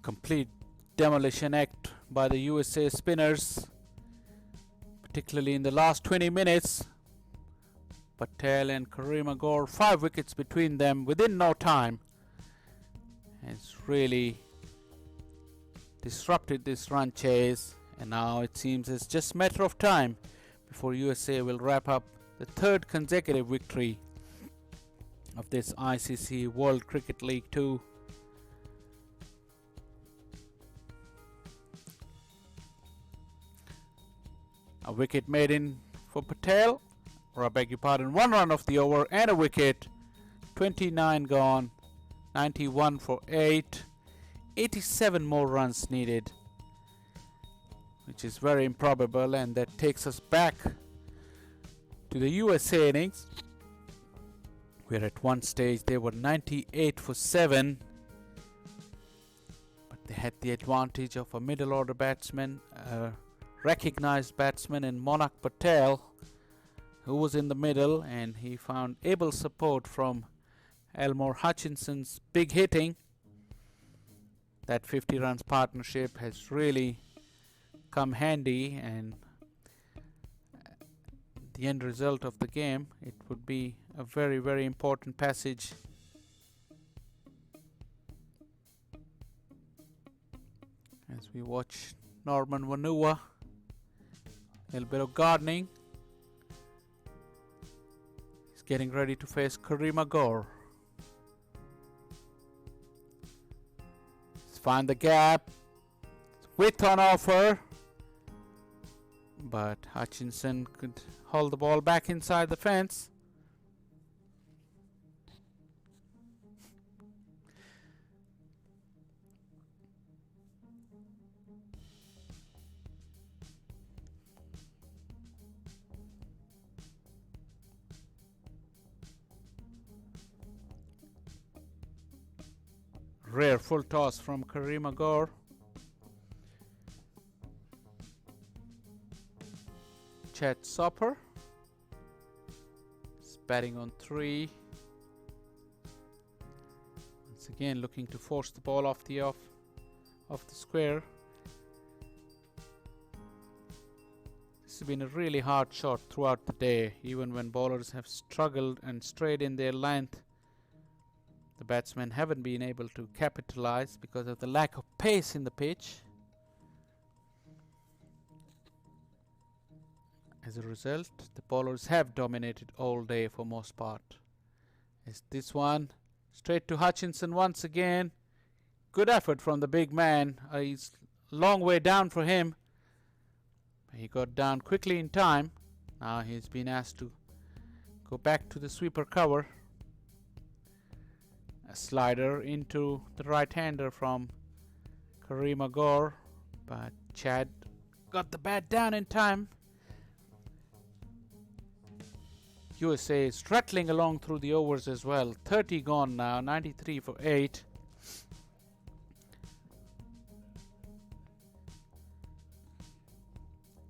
Complete demolition act by the USA spinners, particularly in the last 20 minutes. Patel and Karimagor, 5 wickets between them within no time. It's really disrupted this run chase, and now it seems it's just a matter of time before USA will wrap up the 3rd consecutive victory of this ICC World Cricket League 2. A wicket made in for Patel, or I beg your pardon, 1 run off the over and a wicket. 29 gone, 91 for 8, 87 more runs needed, which is very improbable, and that takes us back to the USA innings, where at one stage they were 98 for 7, but they had the advantage of a middle order batsman, recognized batsman in Monarch Patel, who was in the middle, and he found able support from Elmore Hutchinson's big hitting. That 50 runs partnership has really come handy, and the end result of the game, it would be a very, very important passage. As we watch Norman Vanua, a little bit of gardening. He's getting ready to face Karimagor. Let's find the gap. Width on offer. But Hutchinson could hold the ball back inside the fence. Rare full toss from Karimagor. Chad Sopper is batting on 3. Once again looking to force the ball off the square. This has been a really hard shot throughout the day, even when bowlers have struggled and strayed in their length. The batsmen haven't been able to capitalize because of the lack of pace in the pitch. As a result, the bowlers have dominated all day for most part. As this one, straight to Hutchinson once again. Good effort from the big man. He's a long way down for him. He got down quickly in time. Now he's been asked to go back to the sweeper cover. A slider into the right-hander from Karimagor, but Chad got the bat down in time. USA is rattling along through the overs as well. 30 gone now, 93 for 8.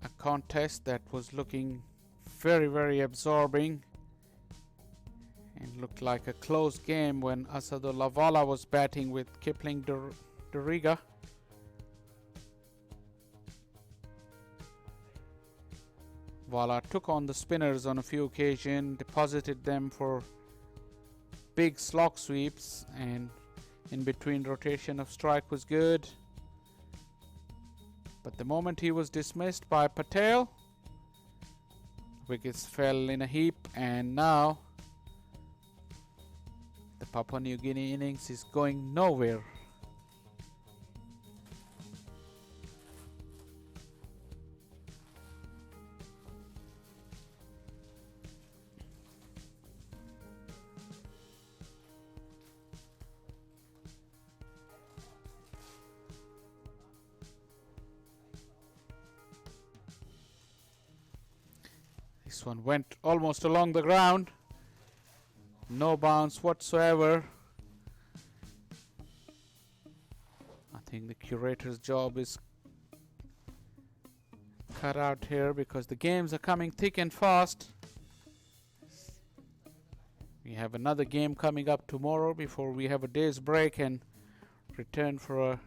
A contest that was looking very, very absorbing and looked like a close game when Asadullah Vala was batting with Kipling Duriga. Vala took on the spinners on a few occasions, deposited them for big slog sweeps, and in between rotation of strike was good. But the moment he was dismissed by Patel, Wickets fell in a heap, and now the Papua New Guinea innings is going nowhere. This one went almost along the ground. No bounce whatsoever. I think the curator's job is cut out here because the games are coming thick and fast. We have another game coming up tomorrow before we have a day's break and return for a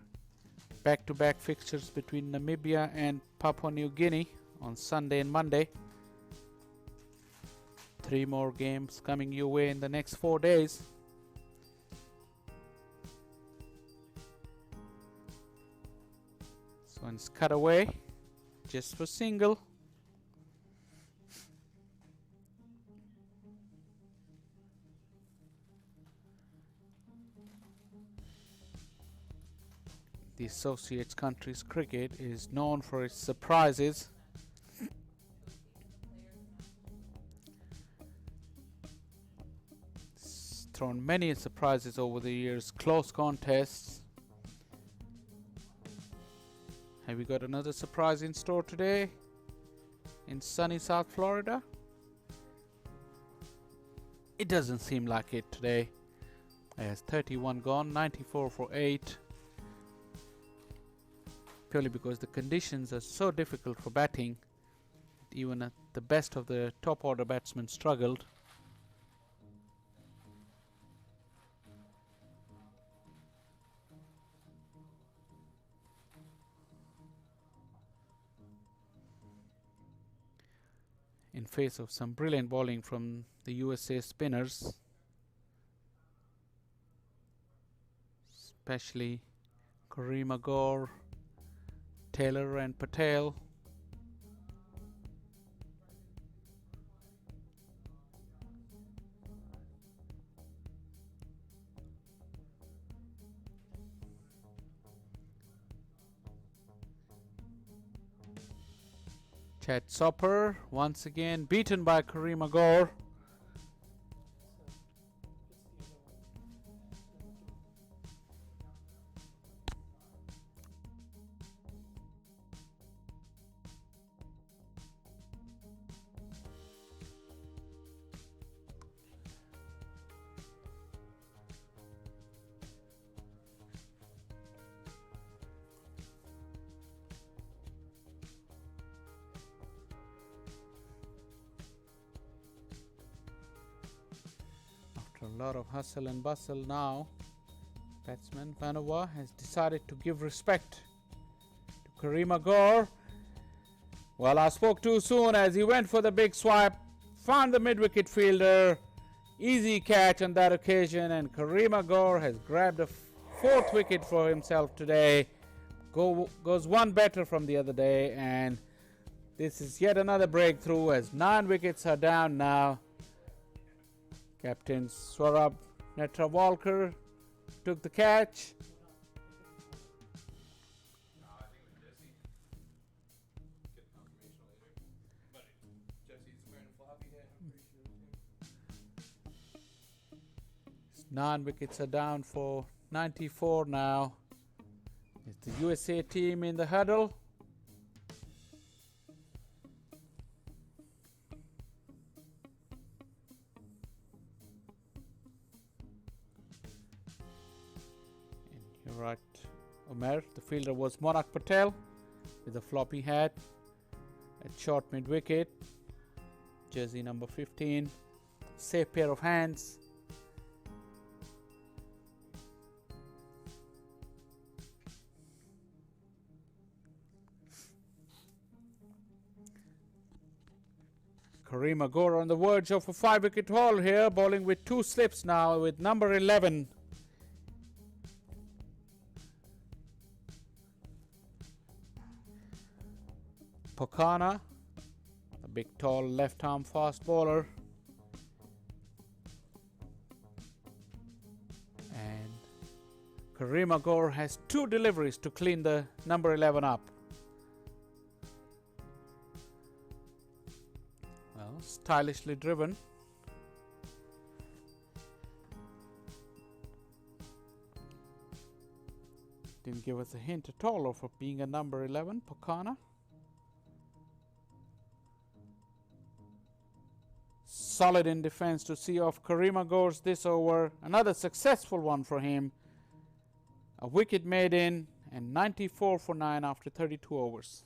back-to-back fixtures between Namibia and Papua New Guinea on Sunday and Monday. 3 more games coming your way in the next 4 days. This one's cut away just for single. The Associates Countries cricket is known for its surprises. Thrown many surprises over the years, close contests. Have we got another surprise in store today in sunny South Florida? It doesn't seem like it today. There's 31 gone, 94 for 8. Purely because the conditions are so difficult for batting, even at the best of the top order batsmen struggled. In face of some brilliant bowling from the USA spinners, especially Karima Gore, Taylor and Patel. Chad Sopper once again beaten by Karima Gore. After a lot of hustle and bustle now, batsman Vanova has decided to give respect to Karima Gore. Well, I spoke too soon as he went for the big swipe, found the mid-wicket fielder. Easy catch on that occasion, and Karima Gore has grabbed a 4th wicket for himself today. Goes one better from the other day, and this is yet another breakthrough as 9 wickets are down now. Captain Swarab Netravalkar took the catch. Nine wickets are down for 94 now. It's the USA team in the huddle. And you're right, Omer. The fielder was Monak Patel with a floppy hat at short mid wicket. Jersey number 15. Safe pair of hands. Karima Gore on the verge of a 5-wicket haul here, bowling with 2 slips now with number 11. Pokana, the big, tall, left-arm fast bowler. And Karima Gore has 2 deliveries to clean the number 11 up. Well, stylishly driven. Didn't give us a hint at all of it being a number 11, Pokana. Solid in defense to see off Karima Gore's this over. Another successful one for him. A wicket made in and 94 for 9 after 32 overs.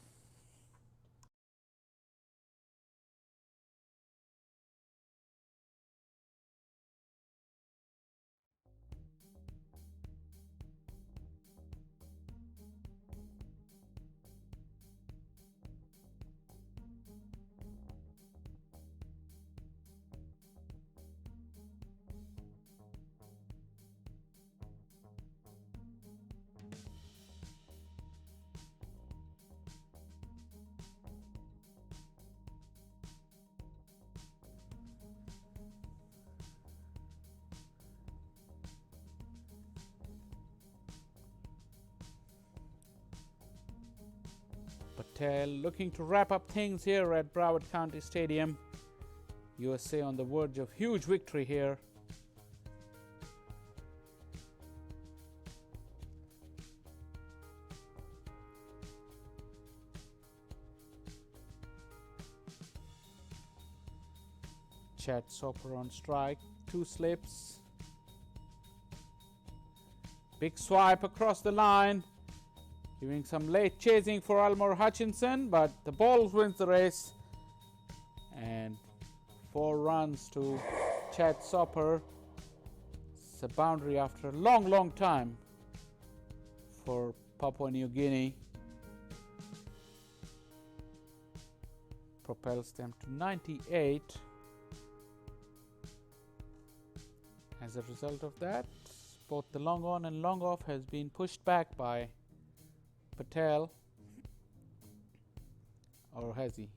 Patel looking to wrap up things here at Broward County Stadium. USA on the verge of huge victory here. Chad Soper on strike, 2 slips. Big swipe across the line. Giving some late chasing for Elmore Hutchinson, but the ball wins the race. And 4 runs to Chad Soper. It's a boundary after a long time for Papua New Guinea. Propels them to 98. As a result of that, both the long on and long off has been pushed back by Patel, or has he?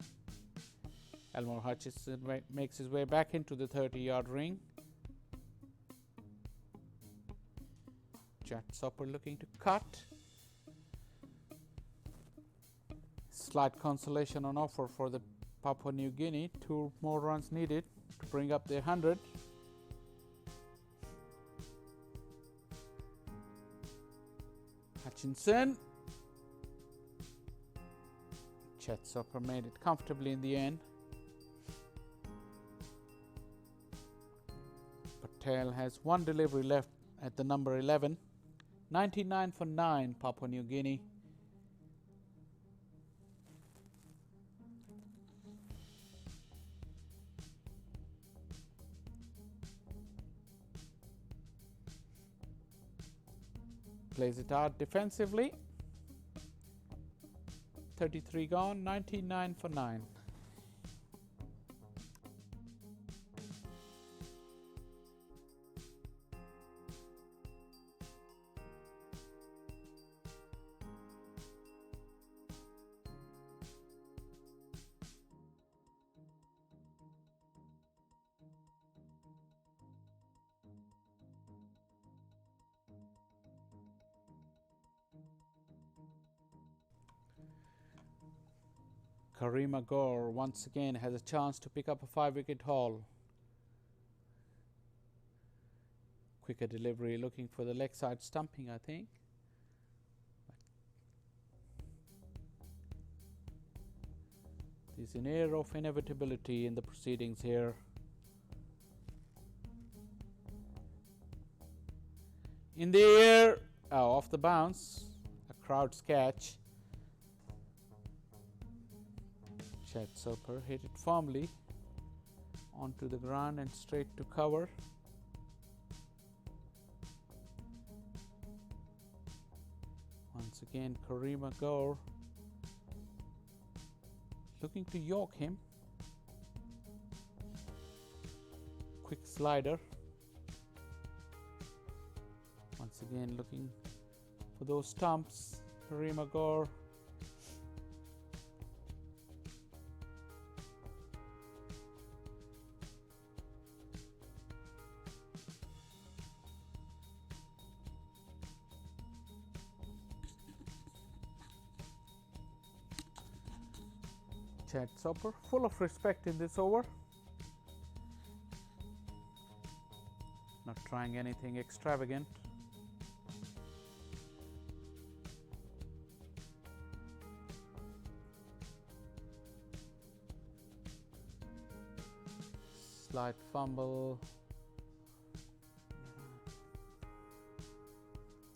Elmore Hutchinson makes his way back into the 30-yard ring. Chad Soper looking to cut. Slight consolation on offer for the Papua New Guinea. 2 more runs needed to bring up their 100. Hutchinson. Chad Soper made it comfortably in the end. Patel has 1 delivery left at the number 11. 99 for 9, Papua New Guinea. Plays it out defensively. 33 gone, 99 for 9. Karima Gore once again has a chance to pick up a 5-wicket haul. Quicker delivery, looking for the leg side stumping, I think. There's an air of inevitability in the proceedings here. In the air, off the bounce, a crowd's catch. Chad Soper hit it firmly onto the ground and straight to cover. Once again, Karima Gore looking to york him. Quick slider. Once again, looking for those stumps. Karima Gore. Chad Soper, full of respect in this over. Not trying anything extravagant. Slight fumble.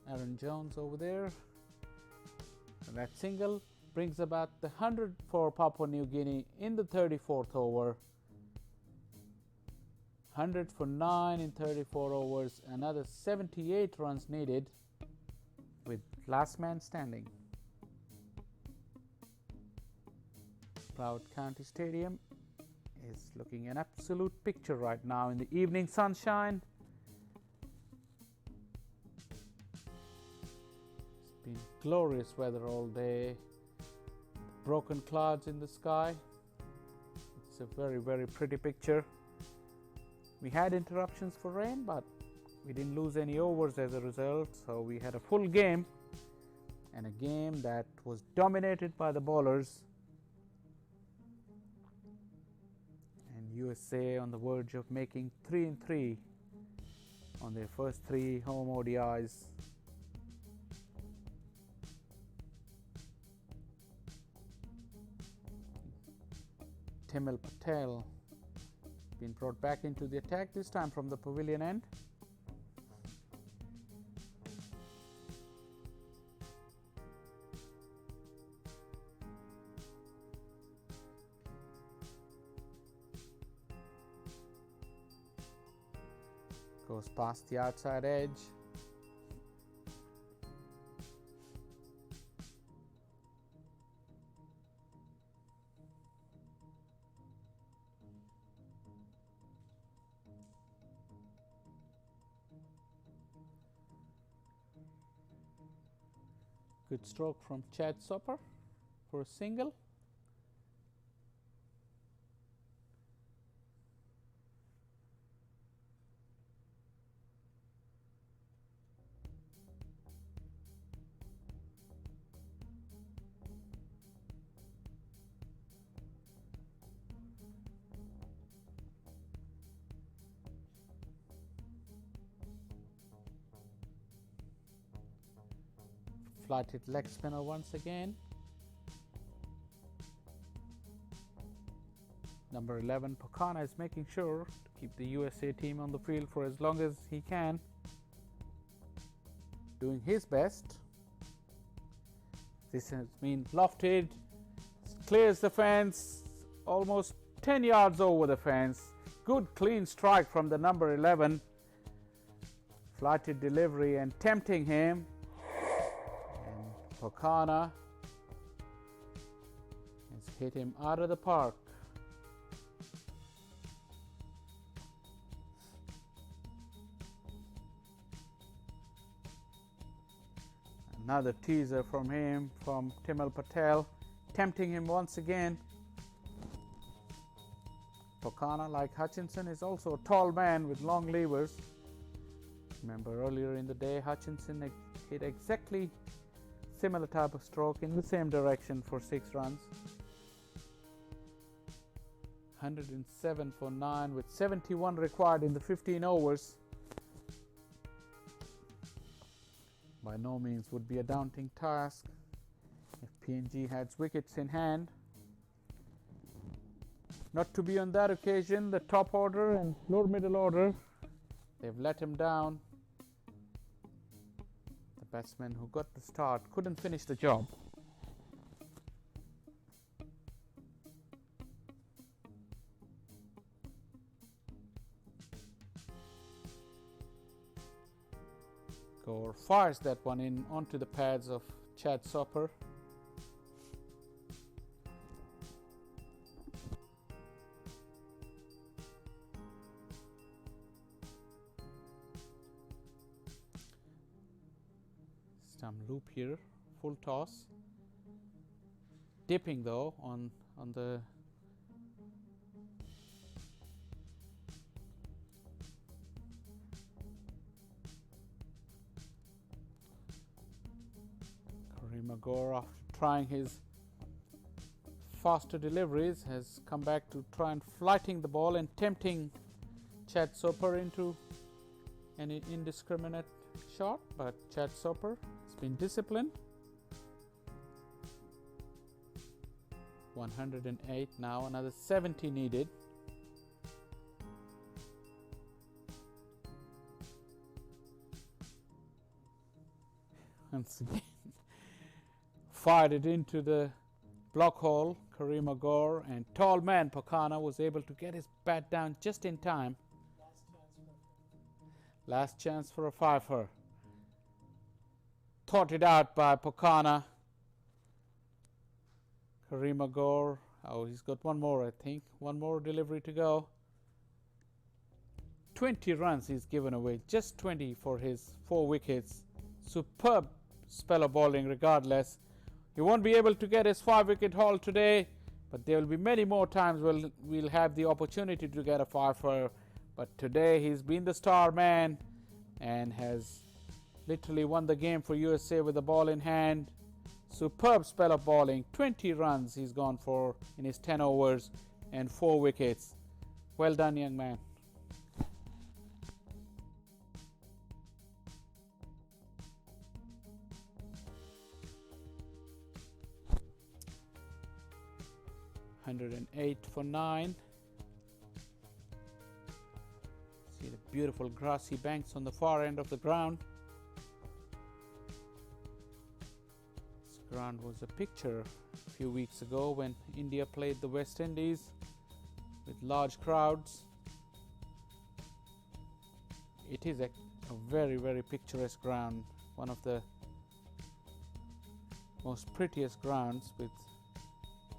Aaron Jones over there. And that single brings about the 100 for Papua New Guinea in the 34th over. 100 for 9 in 34 overs. Another 78 runs needed with last man standing. Broward County Stadium is looking an absolute picture right now in the evening sunshine. It's been glorious weather all day. Broken clouds in the sky. It's a very, very pretty picture. We had interruptions for rain, but we didn't lose any overs as a result. So we had a full game, and a game that was dominated by the bowlers. And USA on the verge of making 3-3 on their first 3 home ODIs. Timil Patel been brought back into the attack, this time from the pavilion end. Goes past the outside edge. Good stroke from Chad Soper for a single. Flighted leg spinner once again. Number 11, Pakana, is making sure to keep the USA team on the field for as long as he can. Doing his best. This has been lofted. Clears the fence. Almost 10 yards over the fence. Good clean strike from the number 11. Flighted delivery and tempting him. Pakana has hit him out of the park. Another teaser from him, from Timil Patel, tempting him once again. Pakana, like Hutchinson, is also a tall man with long levers. Remember earlier in the day, Hutchinson hit exactly similar type of stroke in the same direction for 6 runs. 107 for 9 with 71 required in the 15 overs. By no means would be a daunting task if PNG had wickets in hand. Not to be on that occasion, the top order and lower middle order, they've let him down. The batsman who got the start couldn't finish the job. Gore fires that one in onto the pads of Chad Soper. Stump loop here, full toss. Dipping though on the Magor, after trying his faster deliveries, has come back to try and flighting the ball and tempting Chad Soper into an indiscriminate shot, but Chad Soper has been disciplined. 108 now, another 70 needed. Once again, fired it into the block hole. Kareem Agor and tall man Pokana was able to get his bat down just in time. Last chance for a fifer. Thought it out by Pokana. Kareem Agor, oh, he's got one more, I think. One more delivery to go. 20 runs he's given away, just 20 for his 4 wickets. Superb spell of bowling regardless. He won't be able to get his 5-wicket haul today, but there will be many more times we'll have the opportunity to get a fifer. But today he's been the star man and has literally won the game for USA with the ball in hand. Superb spell of bowling. 20 runs he's gone for in his 10 overs and 4 wickets. Well done, young man. $108 for 9. See the beautiful grassy banks on the far end of the ground. This ground was a picture a few weeks ago when India played the West Indies with large crowds. It is a very, very picturesque ground, one of the most prettiest grounds with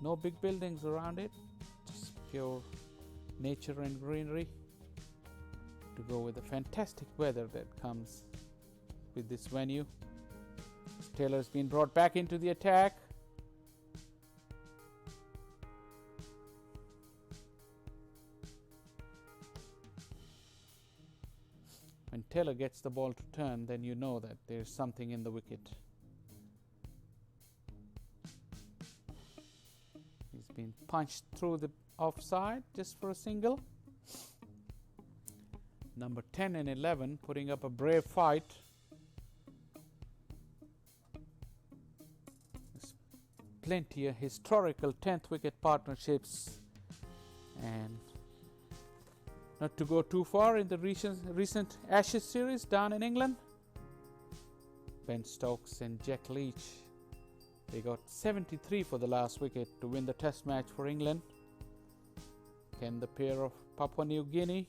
no big buildings around it, just pure nature and greenery to go with the fantastic weather that comes with this venue. Taylor's been brought back into the attack. When Taylor gets the ball to turn, then you know that there's something in the wicket. He's been punched through the offside just for a single. Number 10 and 11 putting up a brave fight. There's plenty of historical 10th wicket partnerships, and not to go too far in the recent Ashes series down in England. Ben Stokes and Jack Leach, they got 73 for the last wicket to win the test match for England. Can the pair of Papua New Guinea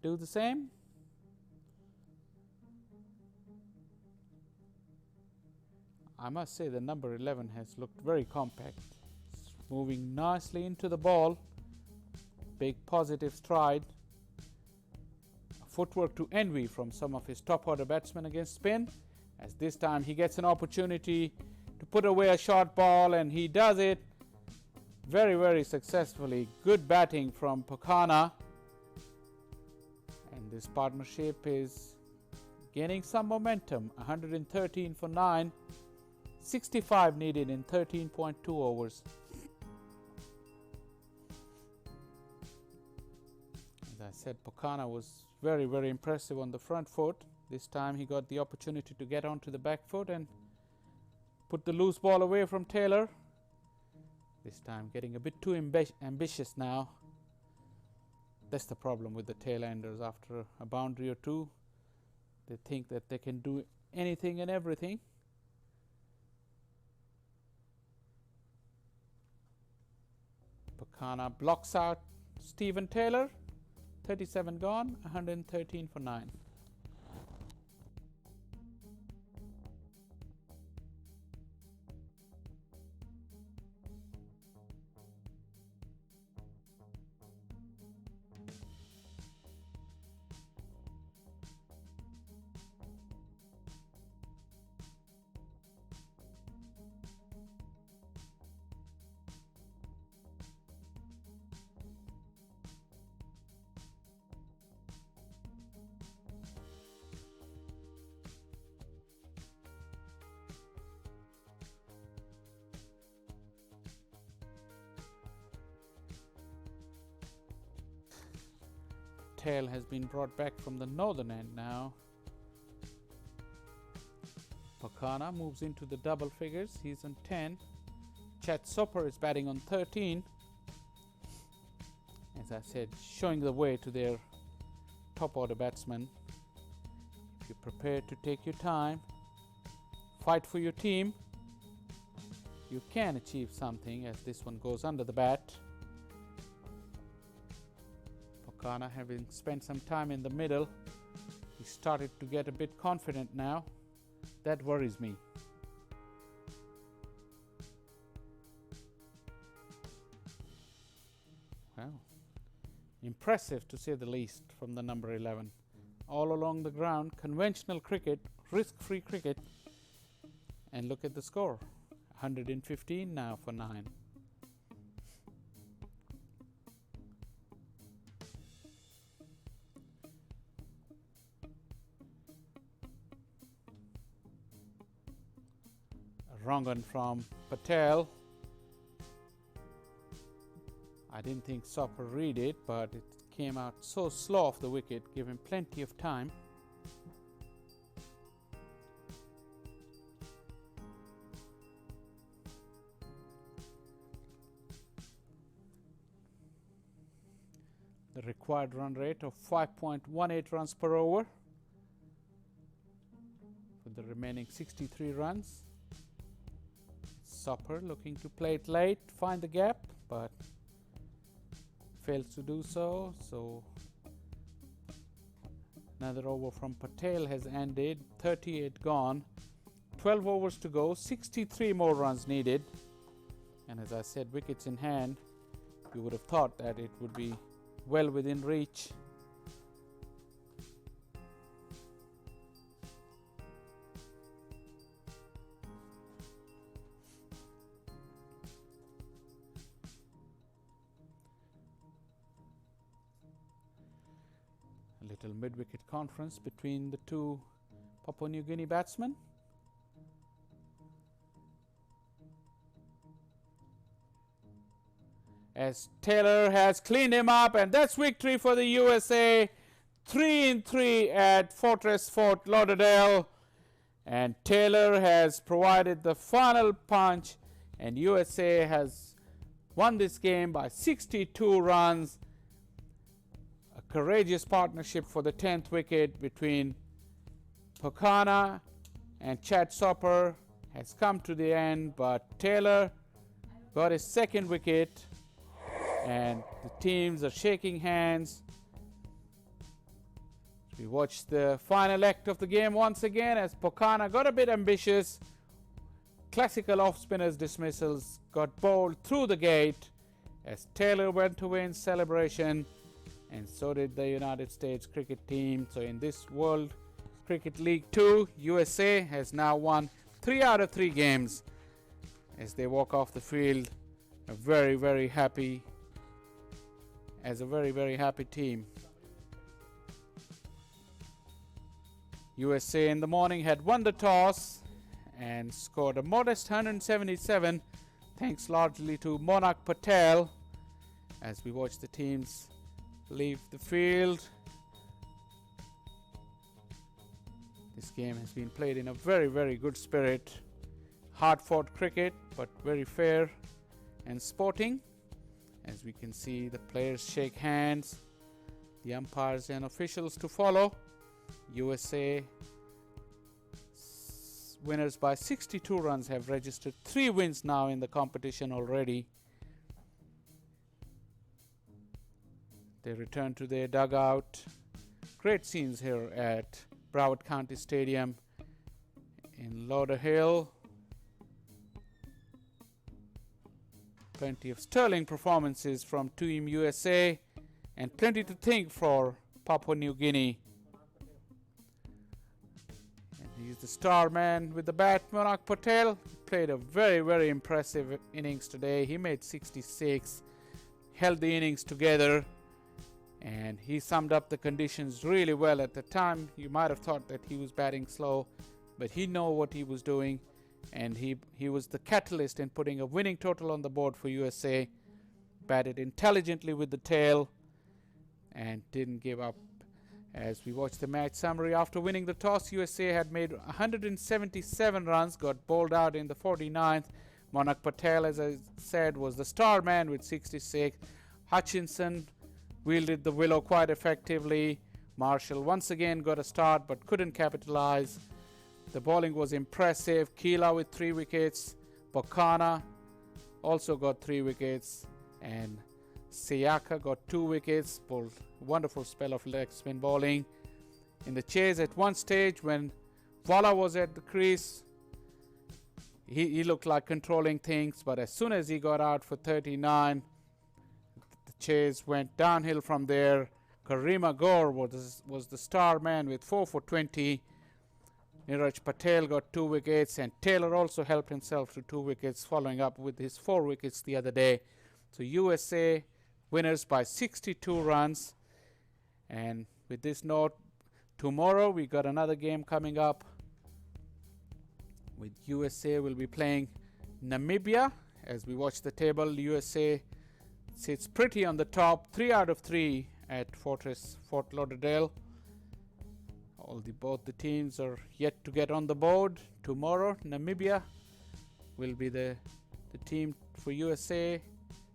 do the same? I must say the number 11 has looked very compact. It's moving nicely into the ball. Big positive stride. Footwork to envy from some of his top order batsmen against spin, as this time he gets an opportunity to put away a short ball, and he does it very, very successfully. Good batting from Pokana, and this partnership is gaining some momentum. 113 for 9, 65 needed in 13.2 overs. As I said, Pokana was very, very impressive on the front foot. This time he got the opportunity to get onto the back foot and put the loose ball away from Taylor. This time getting a bit too ambitious now. That's the problem with the tail-enders. After a boundary or two, they think that they can do anything and everything. Pokana blocks out Stephen Taylor. 37 gone, 113 for 9. tail has been brought back from the northern end now. Pakana moves into the double figures. He's on 10. Chad Soper is batting on 13. As I said, showing the way to their top order batsmen. If you're prepared to take your time, fight for your team, you can achieve something, as this one goes under the bat. Pakana, having spent some time in the middle, he started to get a bit confident now. That worries me. Well, impressive to say the least from the number 11. All along the ground, conventional cricket, risk-free cricket. And look at the score. 115 now for 9. A wrong one from Patel. I didn't think Soper read it, but it came out so slow off the wicket, gave him plenty of time. The required run rate of 5.18 runs per over for the remaining 63 runs. Soper looking to play it late, find the gap, but fails to do so. So another over from Patel has ended, 38 gone, 12 overs to go, 63 more runs needed. And as I said, wickets in hand, you would have thought that it would be well within reach. A little mid-wicket conference between the two Papua New Guinea batsmen. As Taylor has cleaned him up, and that's victory for the USA. 3-3 at Fortress Fort Lauderdale, and Taylor has provided the final punch, and USA has won this game by 62 runs. A courageous partnership for the 10th wicket between Pakana and Chad Soper has come to the end, but Taylor got his second wicket. And the teams are shaking hands. We watch the final act of the game once again as Pakana got a bit ambitious. Classical off-spinners dismissals got bowled through the gate as Taylor went to win celebration, and so did the United States cricket team. So in this World Cricket League 2, USA has now won 3 out of 3 games as they walk off the field a very happy team. USA in the morning had won the toss and scored a modest 177, thanks largely to Monarch Patel. As we watch the teams leave the field, this game has been played in a very good spirit. Hard-fought cricket, but very fair and sporting. As we can see, the players shake hands, the umpires and officials to follow. USA winners by 62 runs have registered 3 wins now in the competition already. They return to their dugout. Great scenes here at Broward County Stadium in Lauderhill. Plenty of sterling performances from Team USA and plenty to think for Papua New Guinea. And he's the star man with the bat. Monarch Patel played a very impressive innings today. He made 66, held the innings together, and he summed up the conditions really well. At the time, you might have thought that he was batting slow, but he knew what he was doing. And he was the catalyst in putting a winning total on the board for USA. Batted intelligently with the tail and didn't give up. As we watch the match summary, after winning the toss, USA had made 177 runs, got bowled out in the 49th. Monak Patel, as I said, was the star man with 66. Hutchinson wielded the willow quite effectively. Marshall once again got a start but couldn't capitalize. The bowling was impressive. Keela with 3 wickets. Bokana also got 3 wickets. And Sayaka got 2 wickets. Bowled wonderful spell of leg spin bowling. In the chase at one stage when Vala was at the crease, he looked like controlling things, but as soon as he got out for 39, the chase went downhill from there. Karima Gaur was the star man with 4 for 20. Niraj Patel got 2 wickets, and Taylor also helped himself to 2 wickets, following up with his 4 wickets the other day. So USA winners by 62 runs. And with this note, tomorrow we got another game coming up. With USA will be playing Namibia. As we watch the table, USA sits pretty on the top, 3 out of 3 at Fort Lauderdale. Both the teams are yet to get on the board. Tomorrow, Namibia will be the team for USA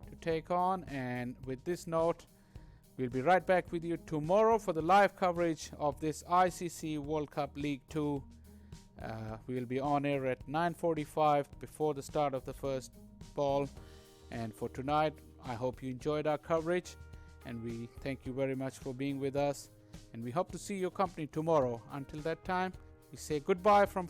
to take on. And with this note, we'll be right back with you tomorrow for the live coverage of this ICC World Cup League 2. We will be on air at 9:45 before the start of the first ball. And for tonight, I hope you enjoyed our coverage, and we thank you very much for being with us, and we hope to see your company tomorrow. Until that time, we say goodbye from